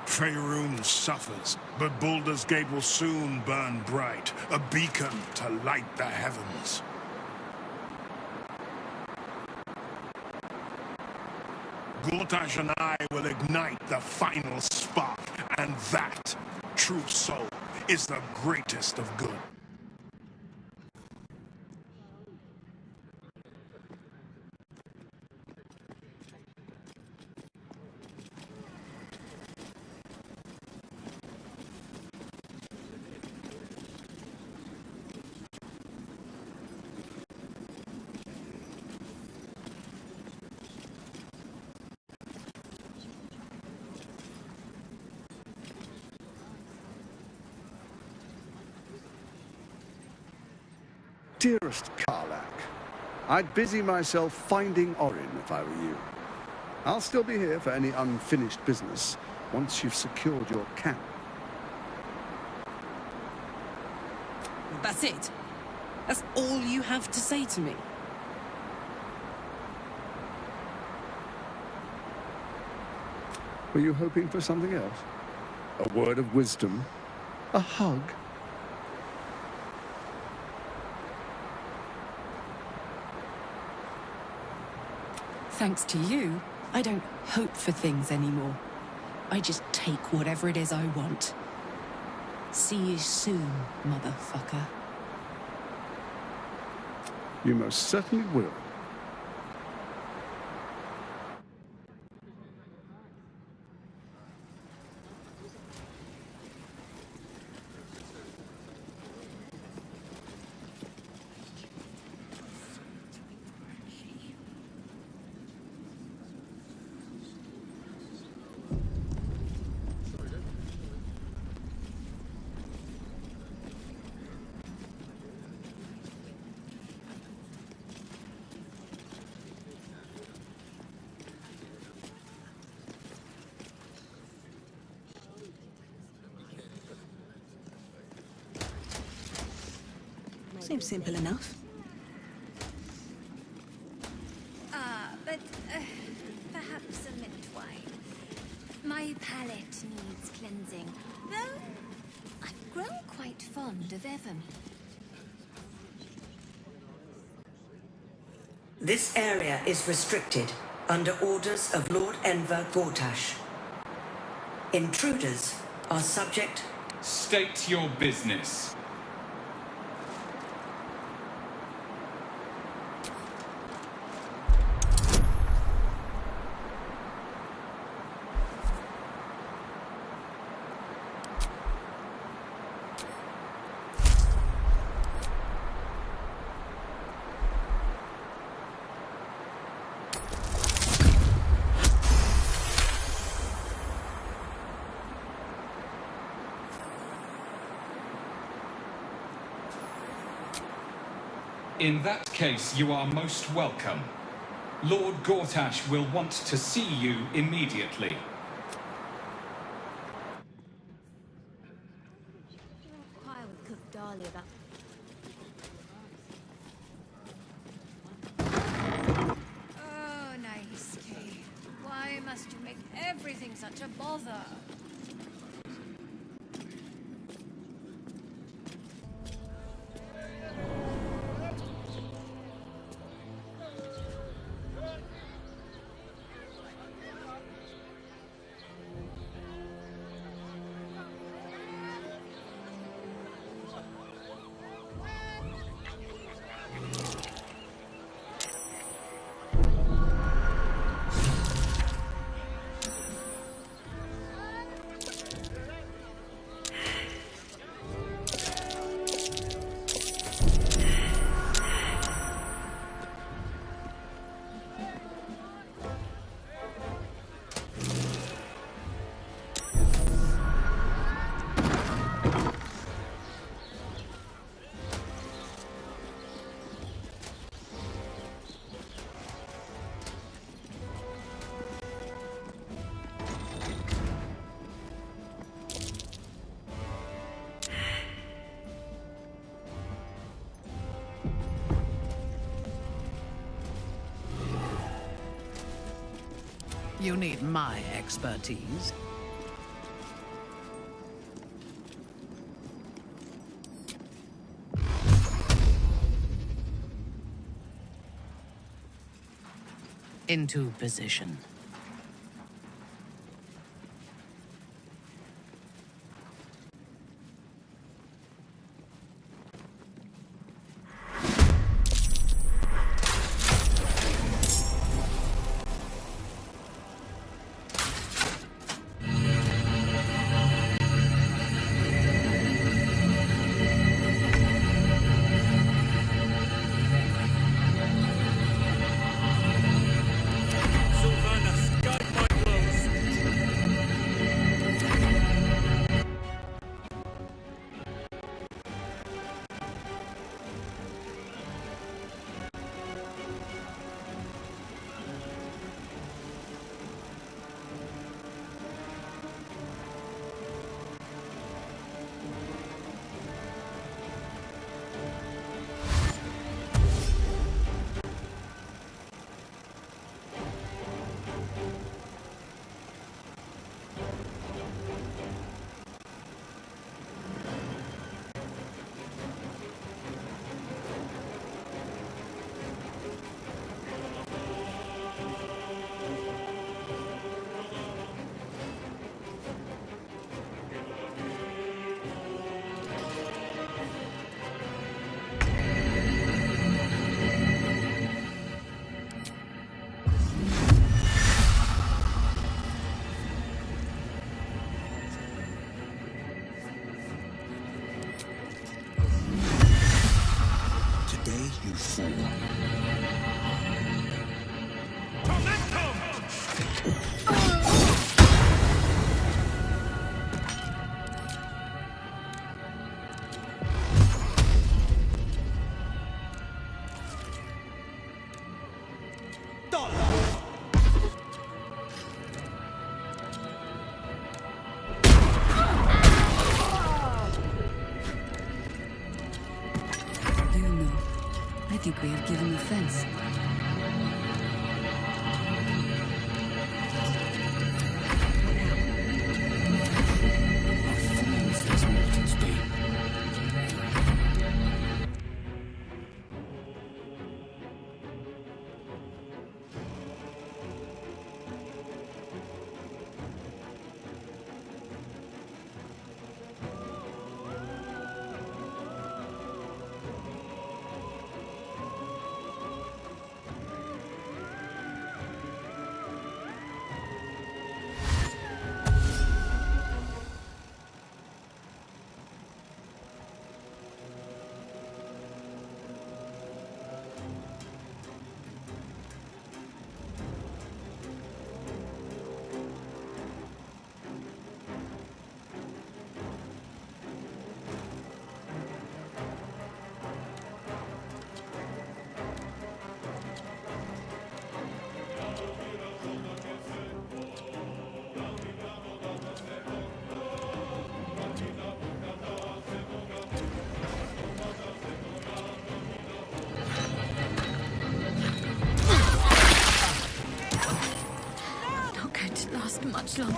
Faerun suffers, but Baldur's Gate will soon burn bright, a beacon to light the heavens. Gortash and I will ignite the final spark, and that, true soul, is the greatest of good. Dearest Kарлak, I'd busy myself finding Orin if I were you. I'll still be here for any unfinished business once you've secured your camp. That's it? That's all you have to say to me? Were you hoping for something else? A word of wisdom? A hug? Thanks to you, I don't hope for things anymore. I just take whatever it is I want. See you soon, motherfucker. You most certainly will. Seems simple enough. But perhaps a mint wine. My palate needs cleansing, though I've grown quite fond of Evermead. This area is restricted under orders of Lord Enver Gortash. Intruders are subject... State your business. In that case, you are most welcome. Lord Gortash will want to see you immediately. I would cook Dahlia that. Oh, nice, Kay. Why must you make everything such a bother? You need my expertise. Into position. think we have given offense. What forms these mortals be? Not going to last much longer.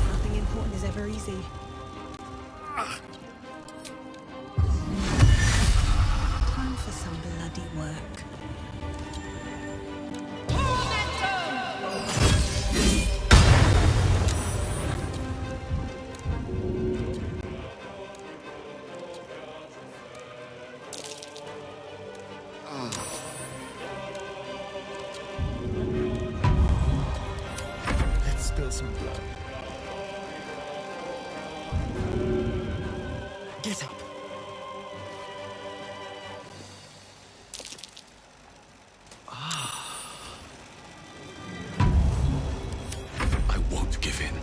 Nothing important is ever easy. Time for some bloody work. Let's spill some blood. Get up. I won't give in.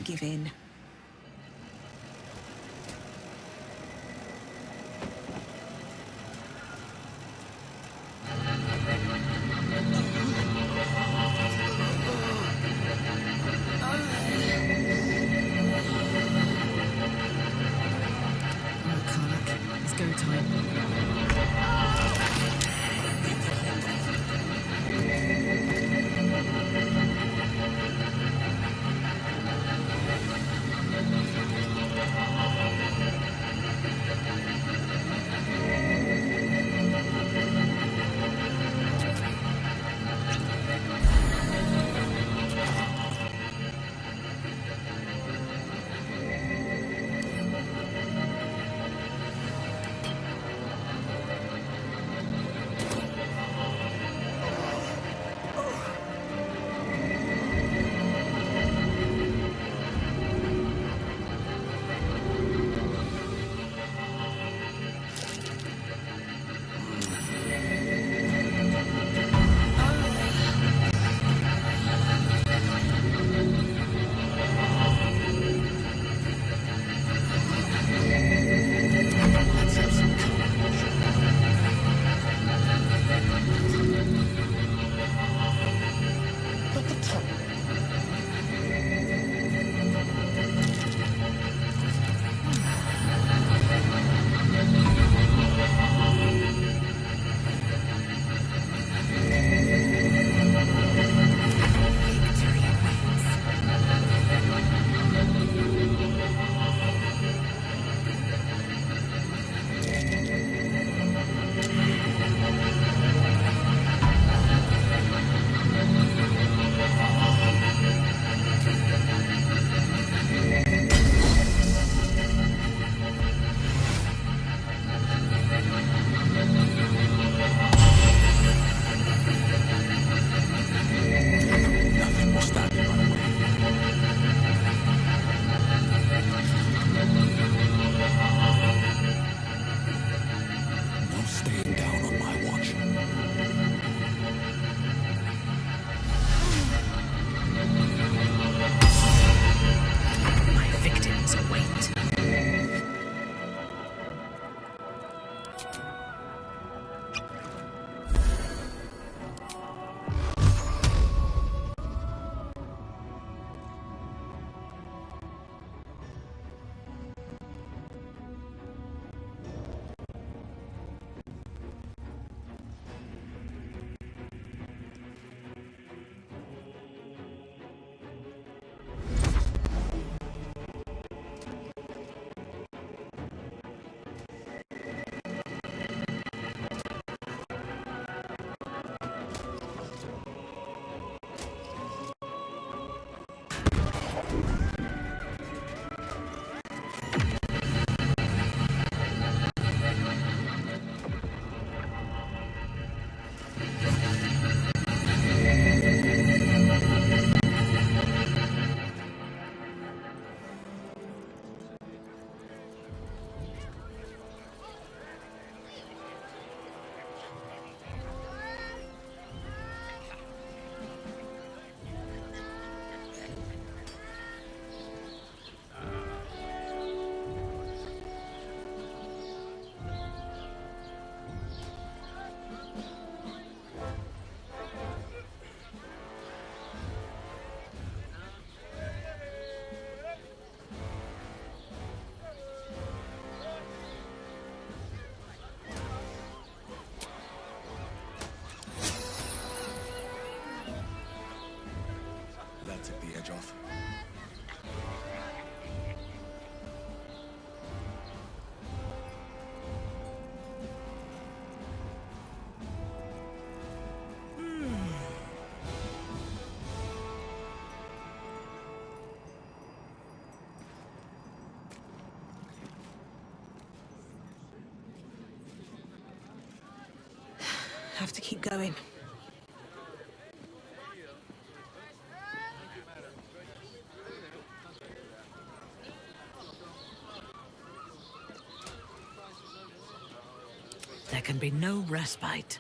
won't give in. Have to keep going. There can be no respite.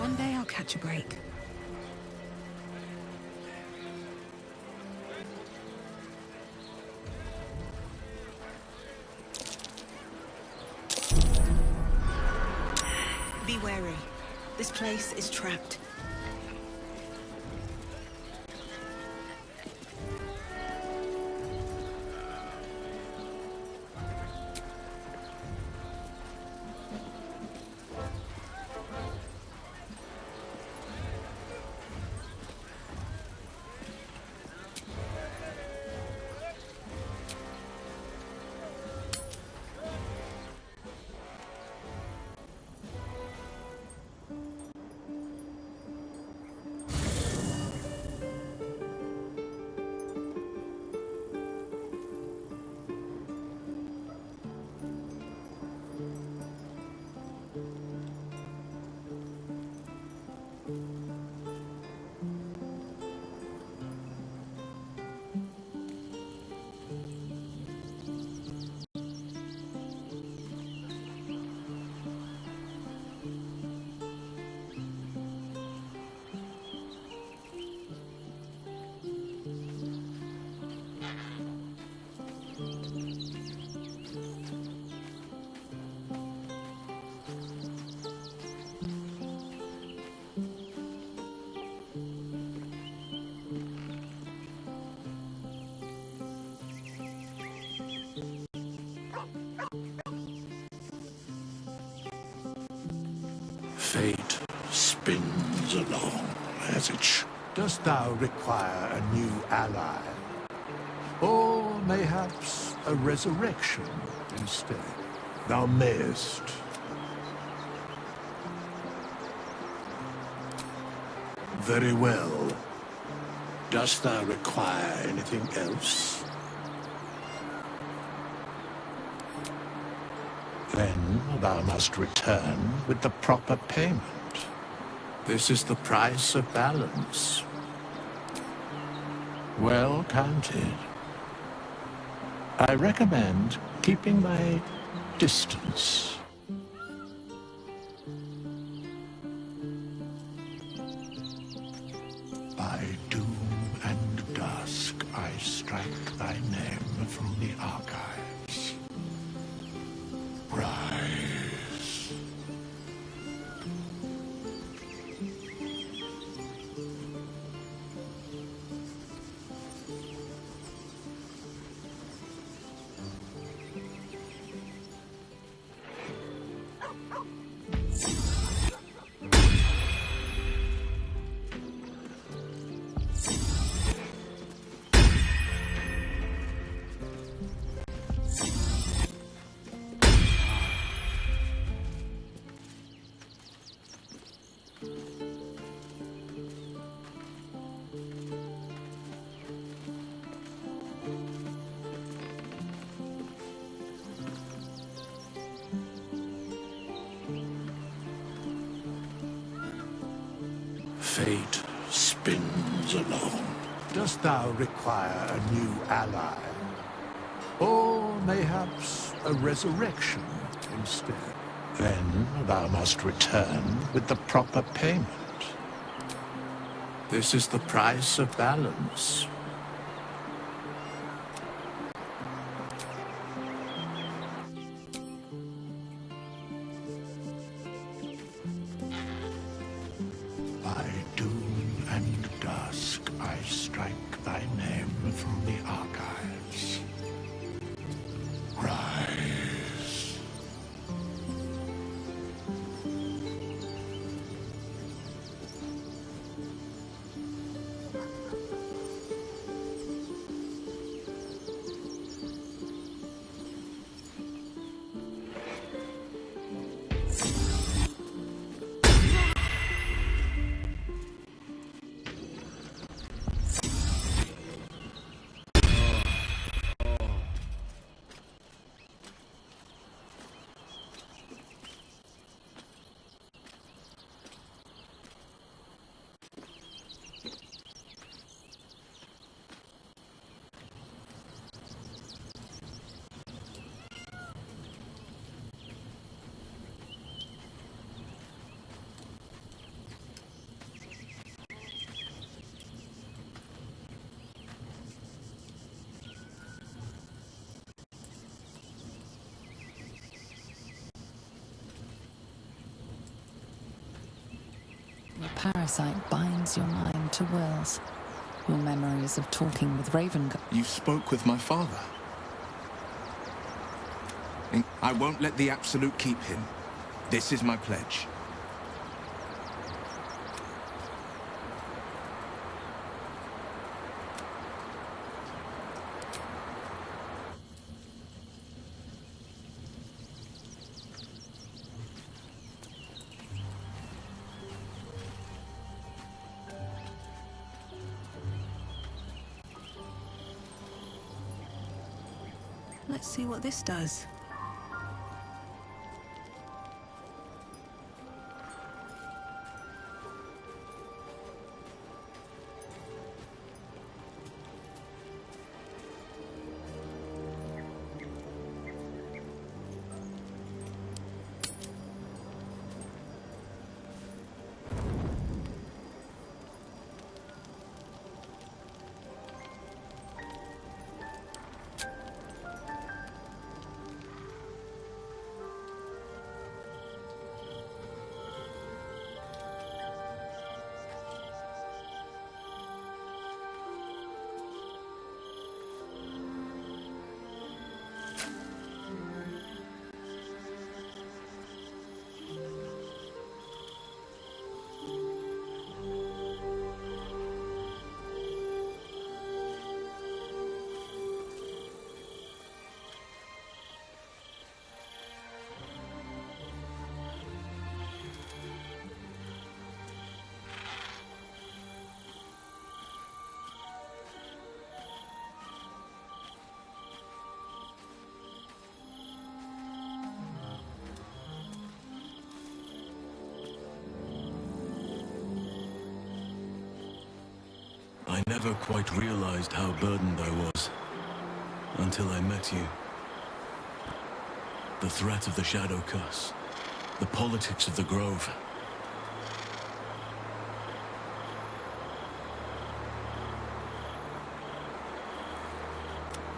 One day I'll catch a break. Be wary. This place is trapped. Fate spins along as it Dost thou require a new ally? Or mayhaps a resurrection instead? Thou mayest. Very well. Dost thou require anything else? Then thou must return with the proper payment. This is the price of balance. Well counted. I recommend keeping my distance. By doom and dusk I strike thy name from the archives. Rise. Fate spins along. Dost thou require a new ally? Or mayhaps a resurrection instead? Then thou must return with the proper payment. This is the price of balance. By doom and dusk I strike thy name from the archives. Rise. The parasite binds your mind to wills. Your memories of talking with Raven. You spoke with my father. I won't let the Absolute keep him. This is my pledge. Let's see what this does. I never quite realized how burdened I was until I met you. The threat of the Shadow Curse, the politics of the Grove.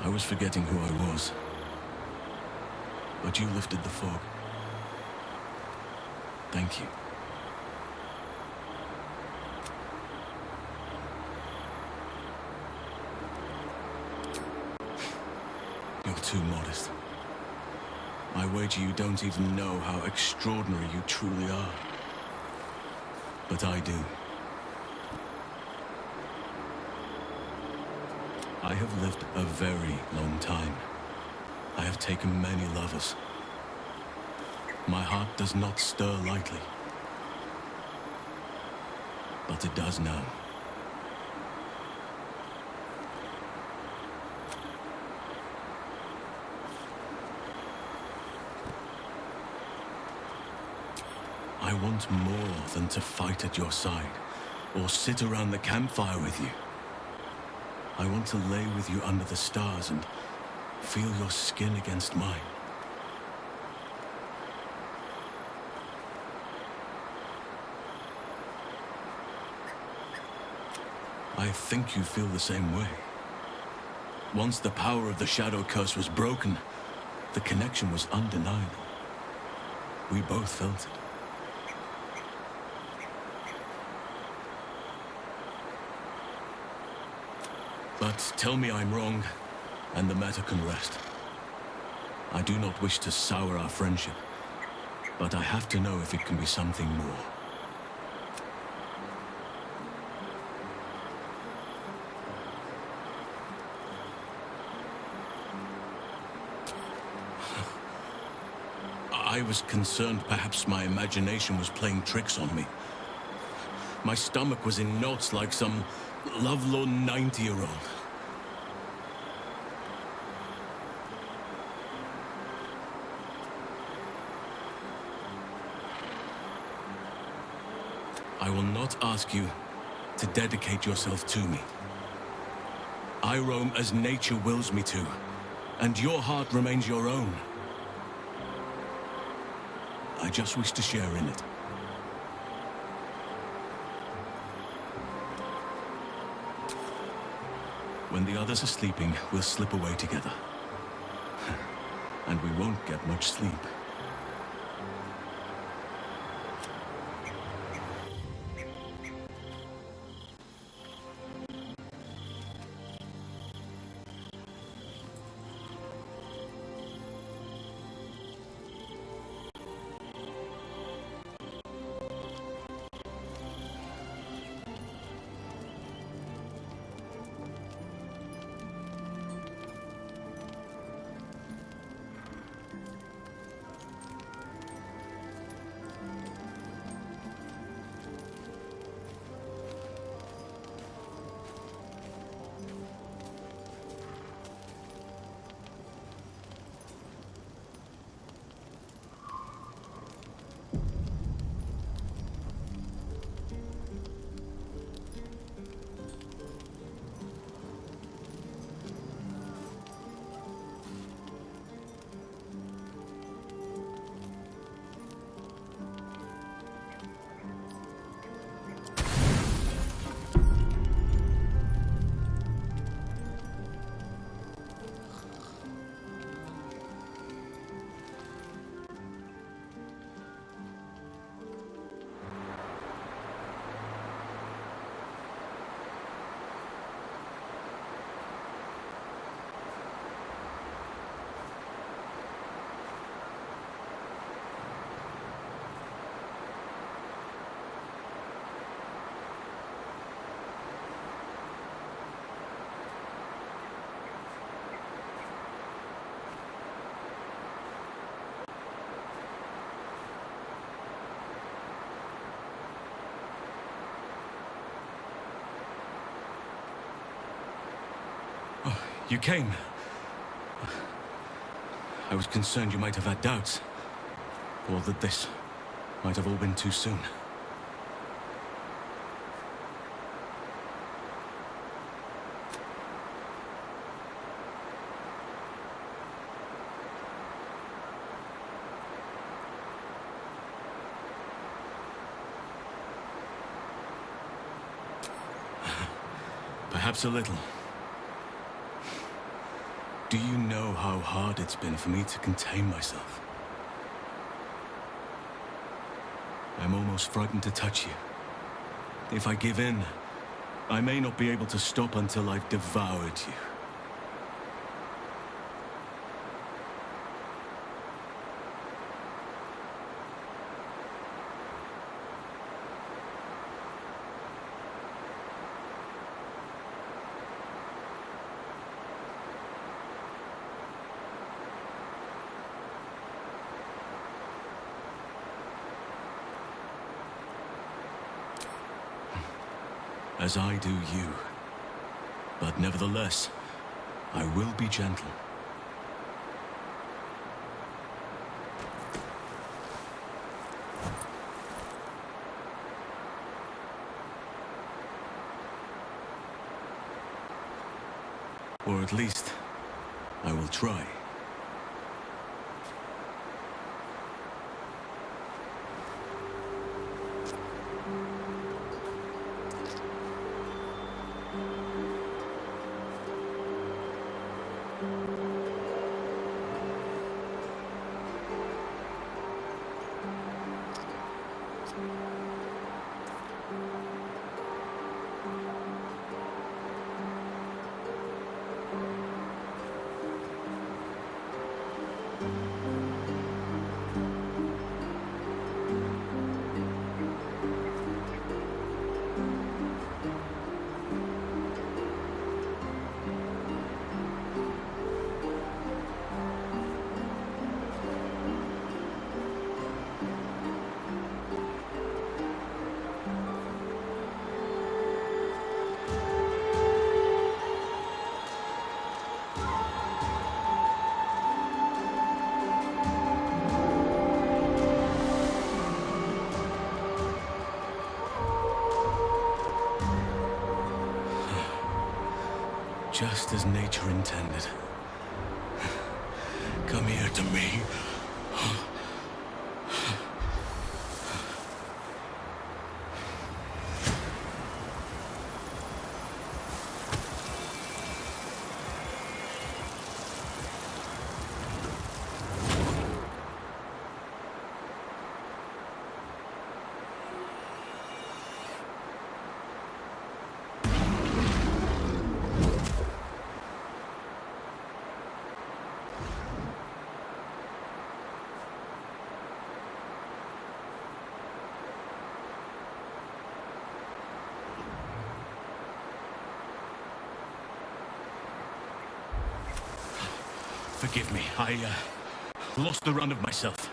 I was forgetting who I was, but you lifted the fog. Thank you. You're too modest. I wager you don't even know how extraordinary you truly are. But I do. I have lived a very long time. I have taken many lovers. My heart does not stir lightly. But it does now. I want more than to fight at your side, or sit around the campfire with you. I want to lay with you under the stars and feel your skin against mine. I think you feel the same way. Once the power of the Shadow Curse was broken, the connection was undeniable. We both felt it. But tell me I'm wrong, and the matter can rest. I do not wish to sour our friendship, but I have to know if it can be something more. I was concerned perhaps my imagination was playing tricks on me. My stomach was in knots like some lovelorn 90-year-old. I will not ask you to dedicate yourself to me. I roam as nature wills me to, and your heart remains your own. I just wish to share in it. When the others are sleeping, we'll slip away together. And we won't get much sleep. You came. I was concerned you might have had doubts. Or that this might have all been too soon. Perhaps a little. Do you know how hard it's been for me to contain myself? I'm almost frightened to touch you. If I give in, I may not be able to stop until I've devoured you. As I do you. But nevertheless, I will be gentle. Or at least, I will try. Just as nature intended. Come here to me. Forgive me, I lost the run of myself.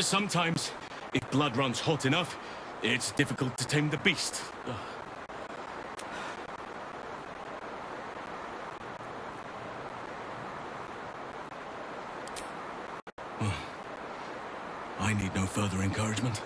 Sometimes, if blood runs hot enough, it's difficult to tame the beast. I need no further encouragement.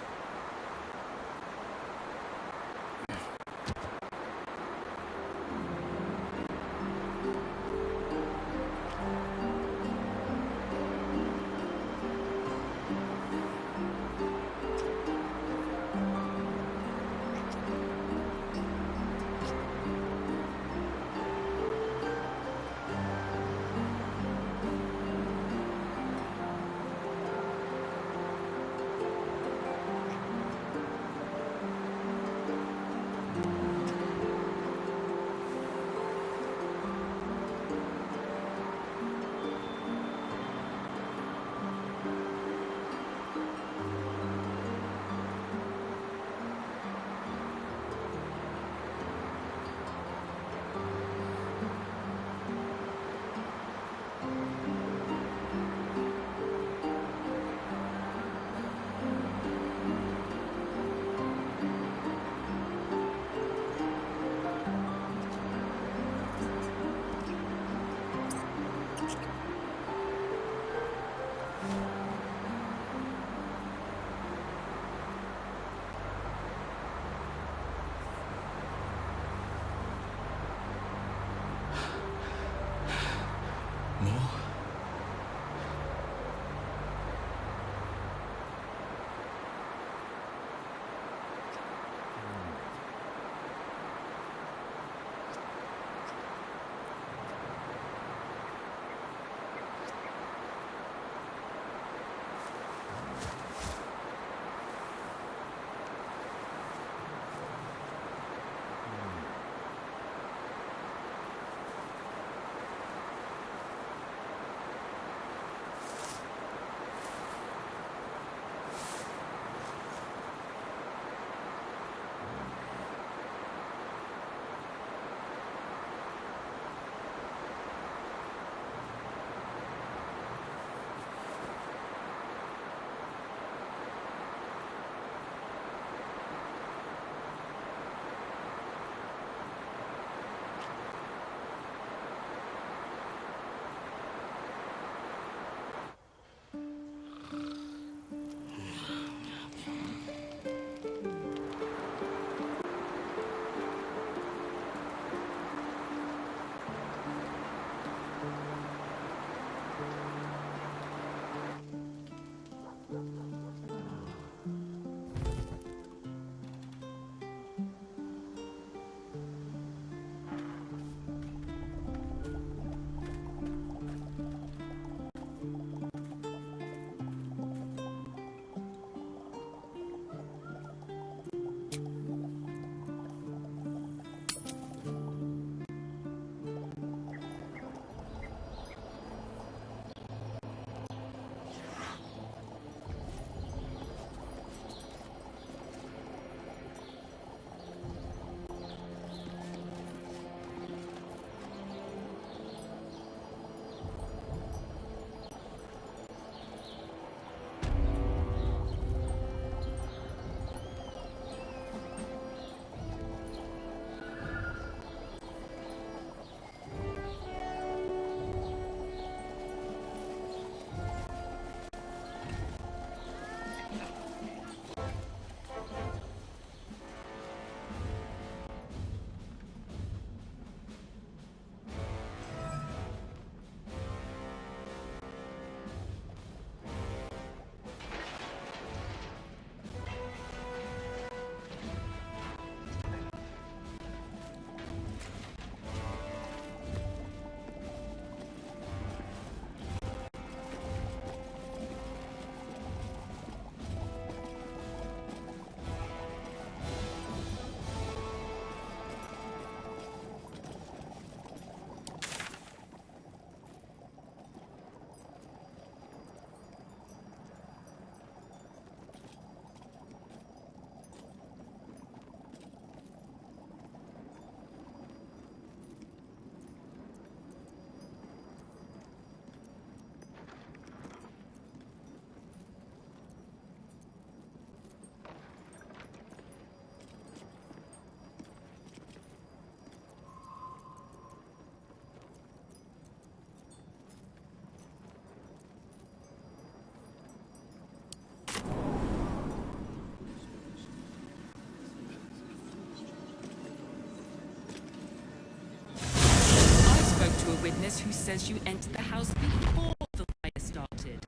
says you entered the house before the fire started.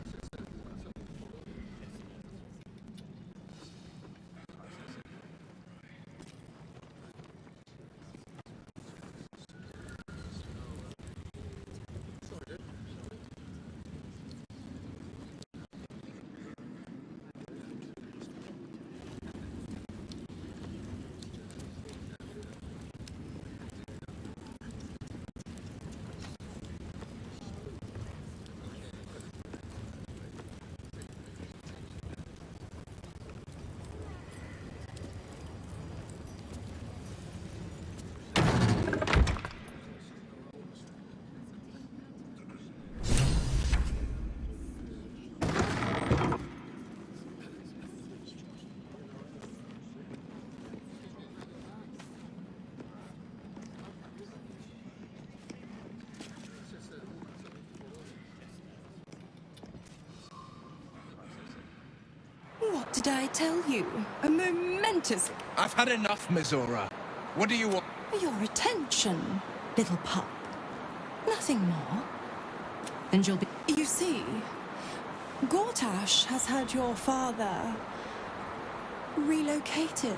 What did I tell you? A momentous... I've had enough, Mizora. What do you want? Your attention, little pup. Nothing more. And you'll be... You see, Gortash has had your father relocated.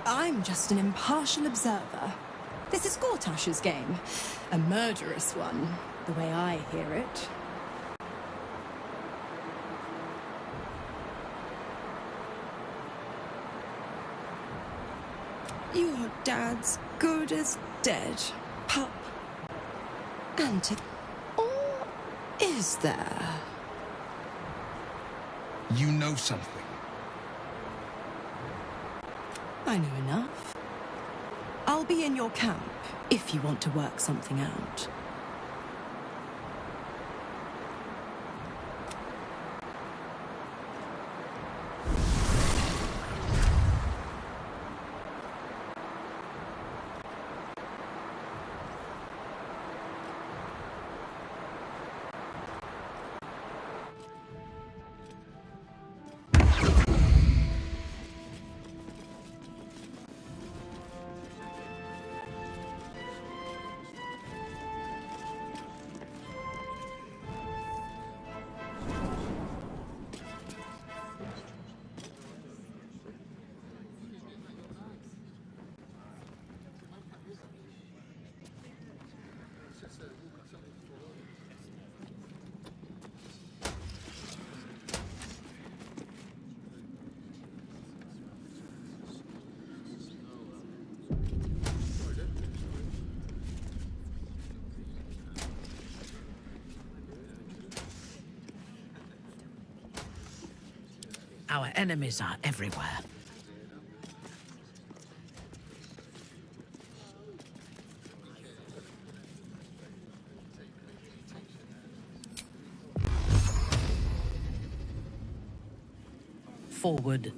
I'm just an impartial observer. This is Gortash's game. A murderous one, the way I hear it. Your dad's good as dead, pup. Or is there? You know something. I know enough. I'll be in your camp if you want to work something out. Our enemies are everywhere. Forward.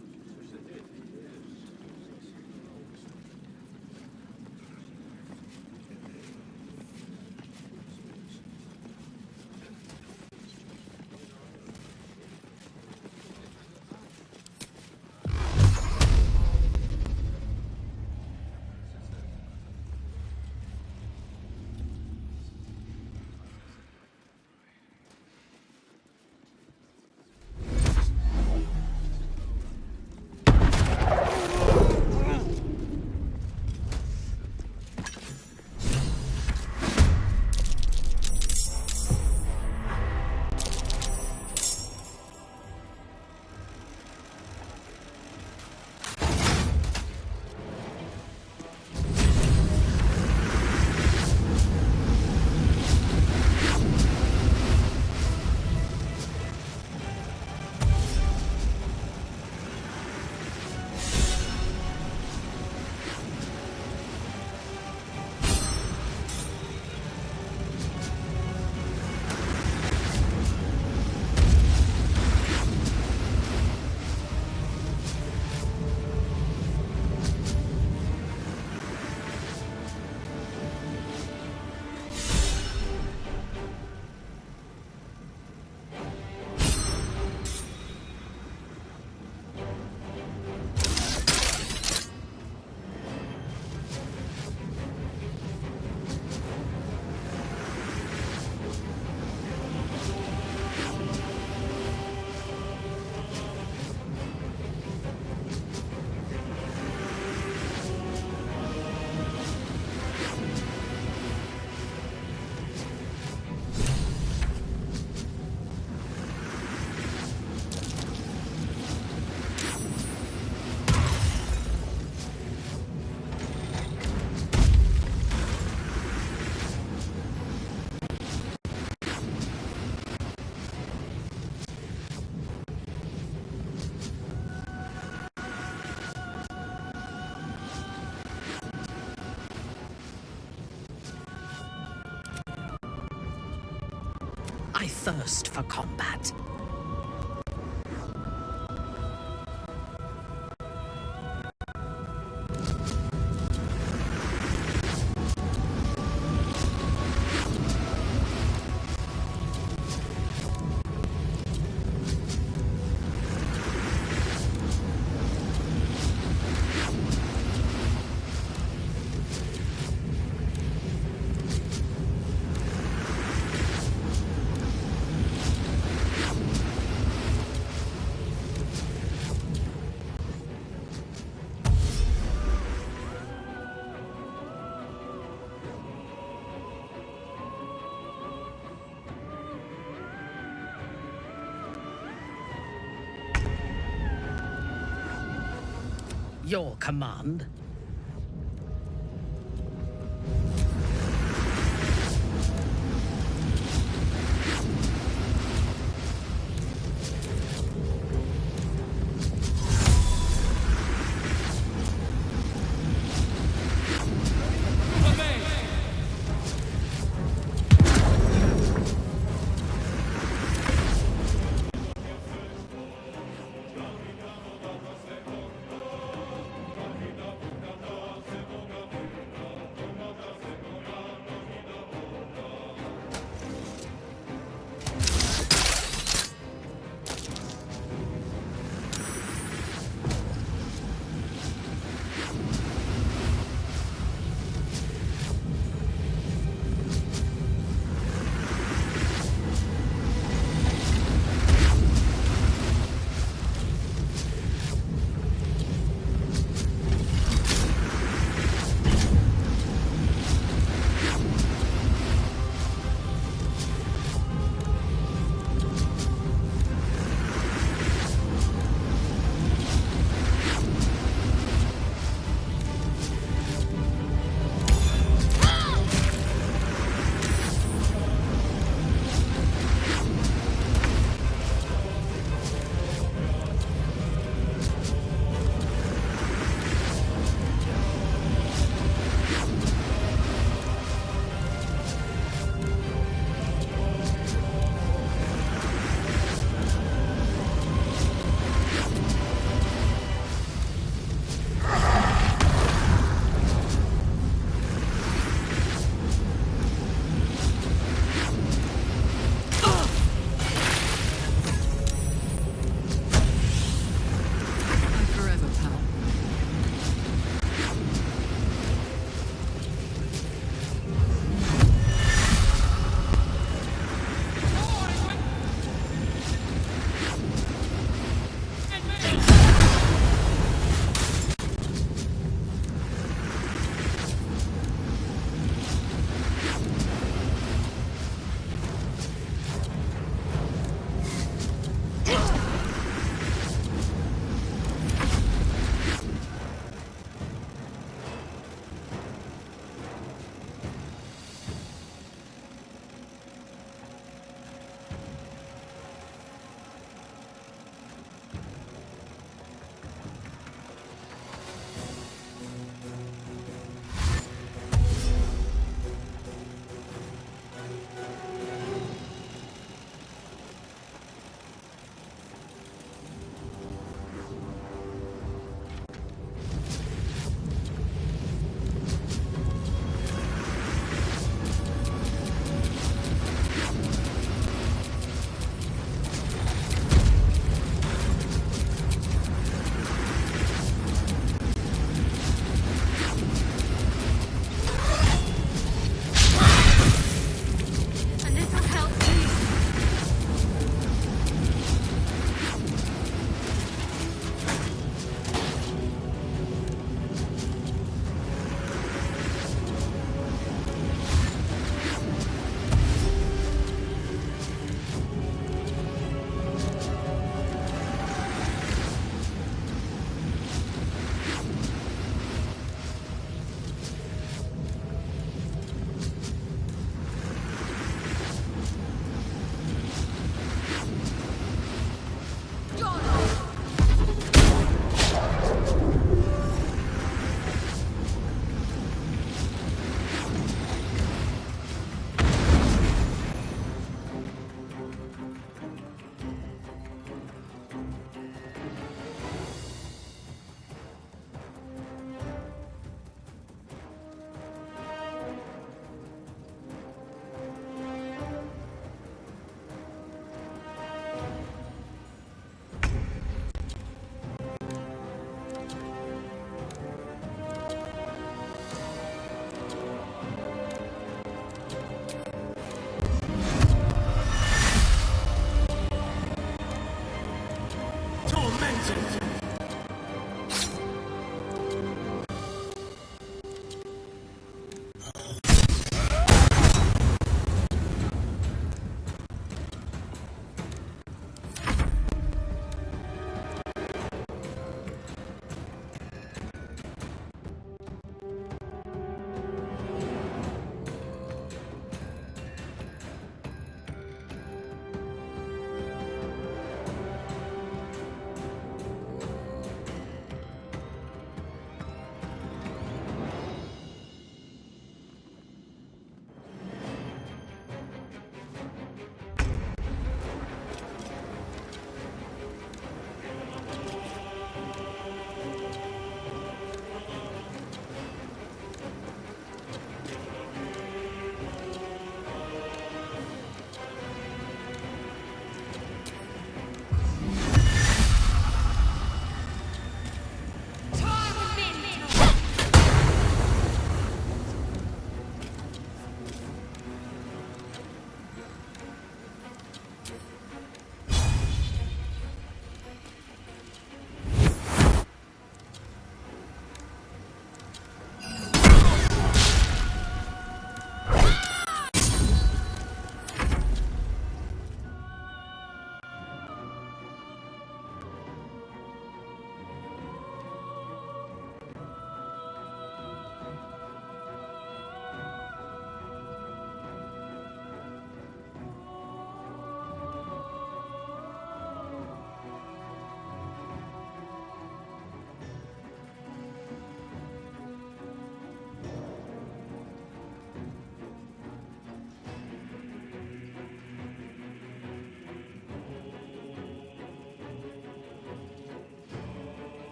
I thirst for combat. Your command.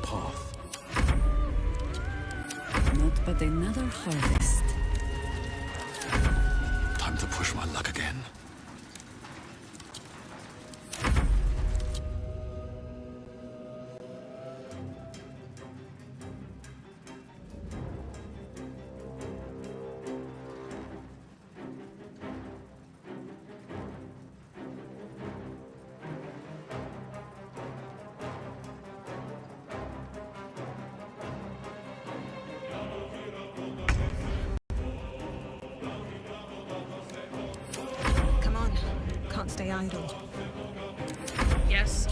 Path. Not but another harvest. Time to push my luck again. Stay idle. Yes.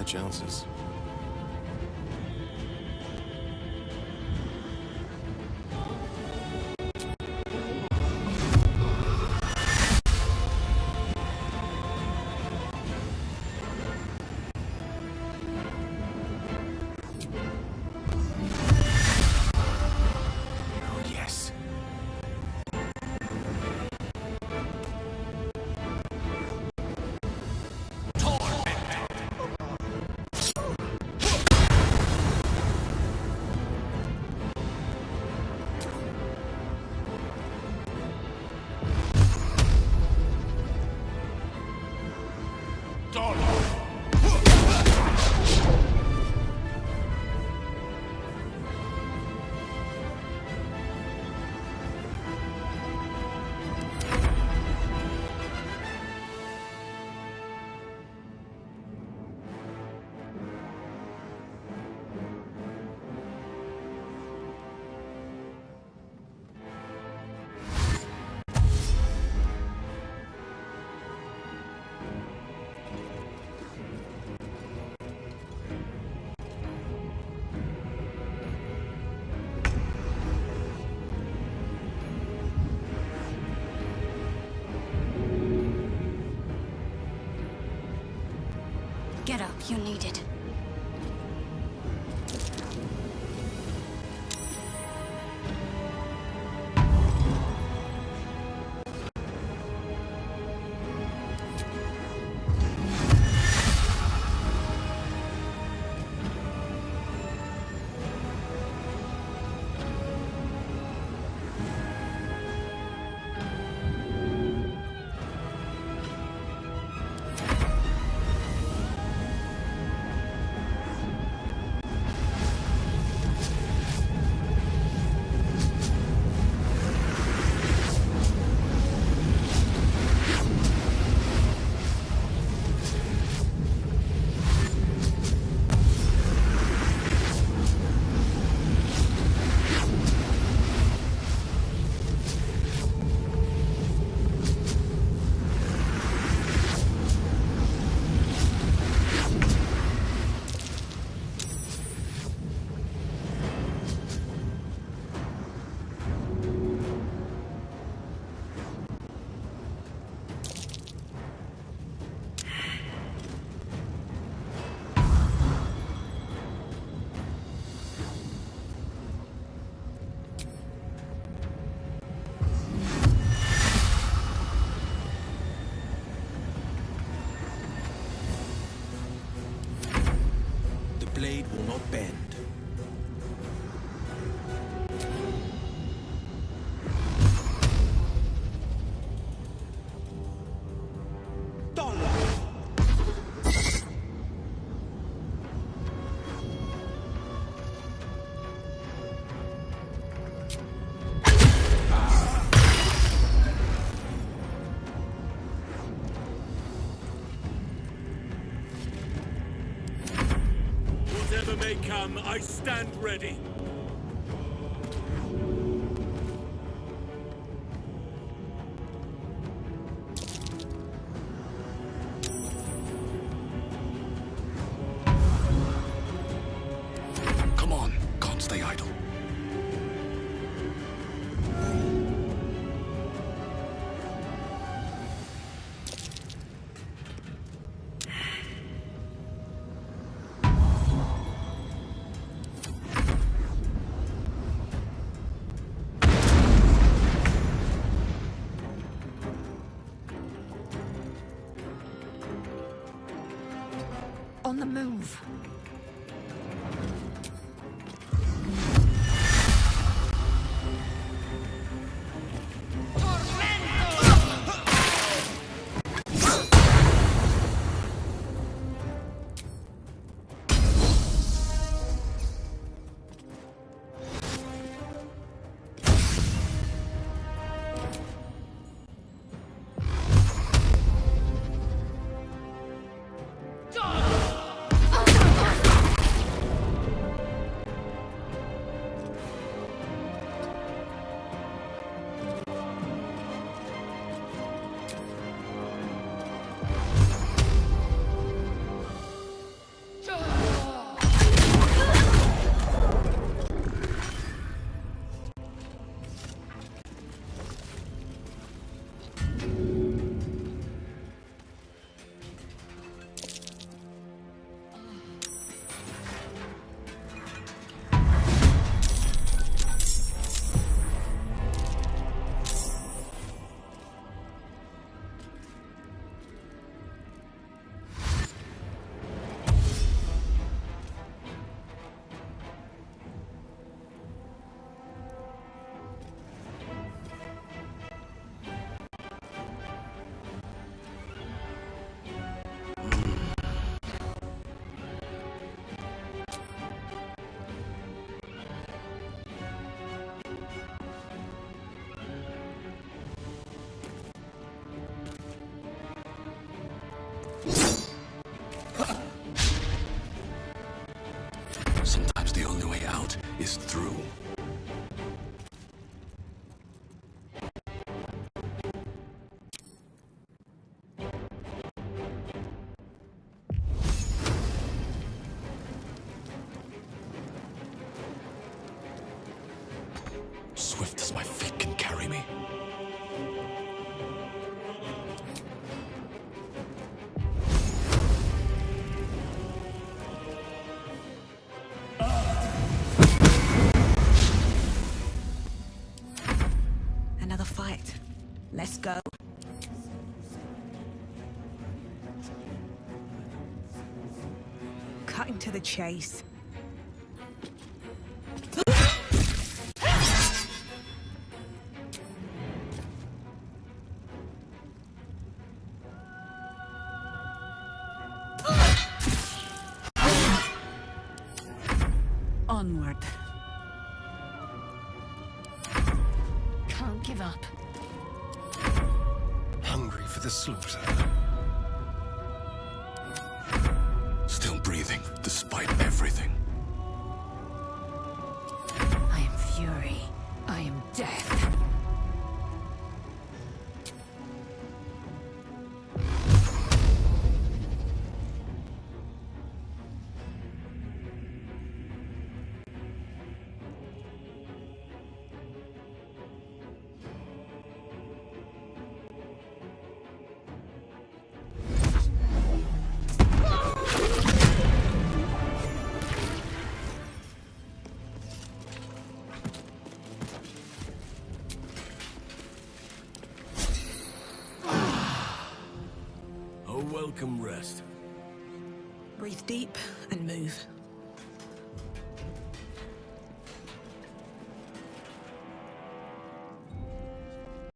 her chances. Get up, you need it. blade will not bend. Whatever may come, I stand ready. Come on, can't stay idle. On the move. Sometimes the only way out is through. Swift as my feet can carry me. Another fight. Let's go. Cutting to the chase. Onward. Can't give up. Hungry for the slaughter. Still breathing, despite everything. I am fury. I am death. A welcome rest. Breathe deep and move.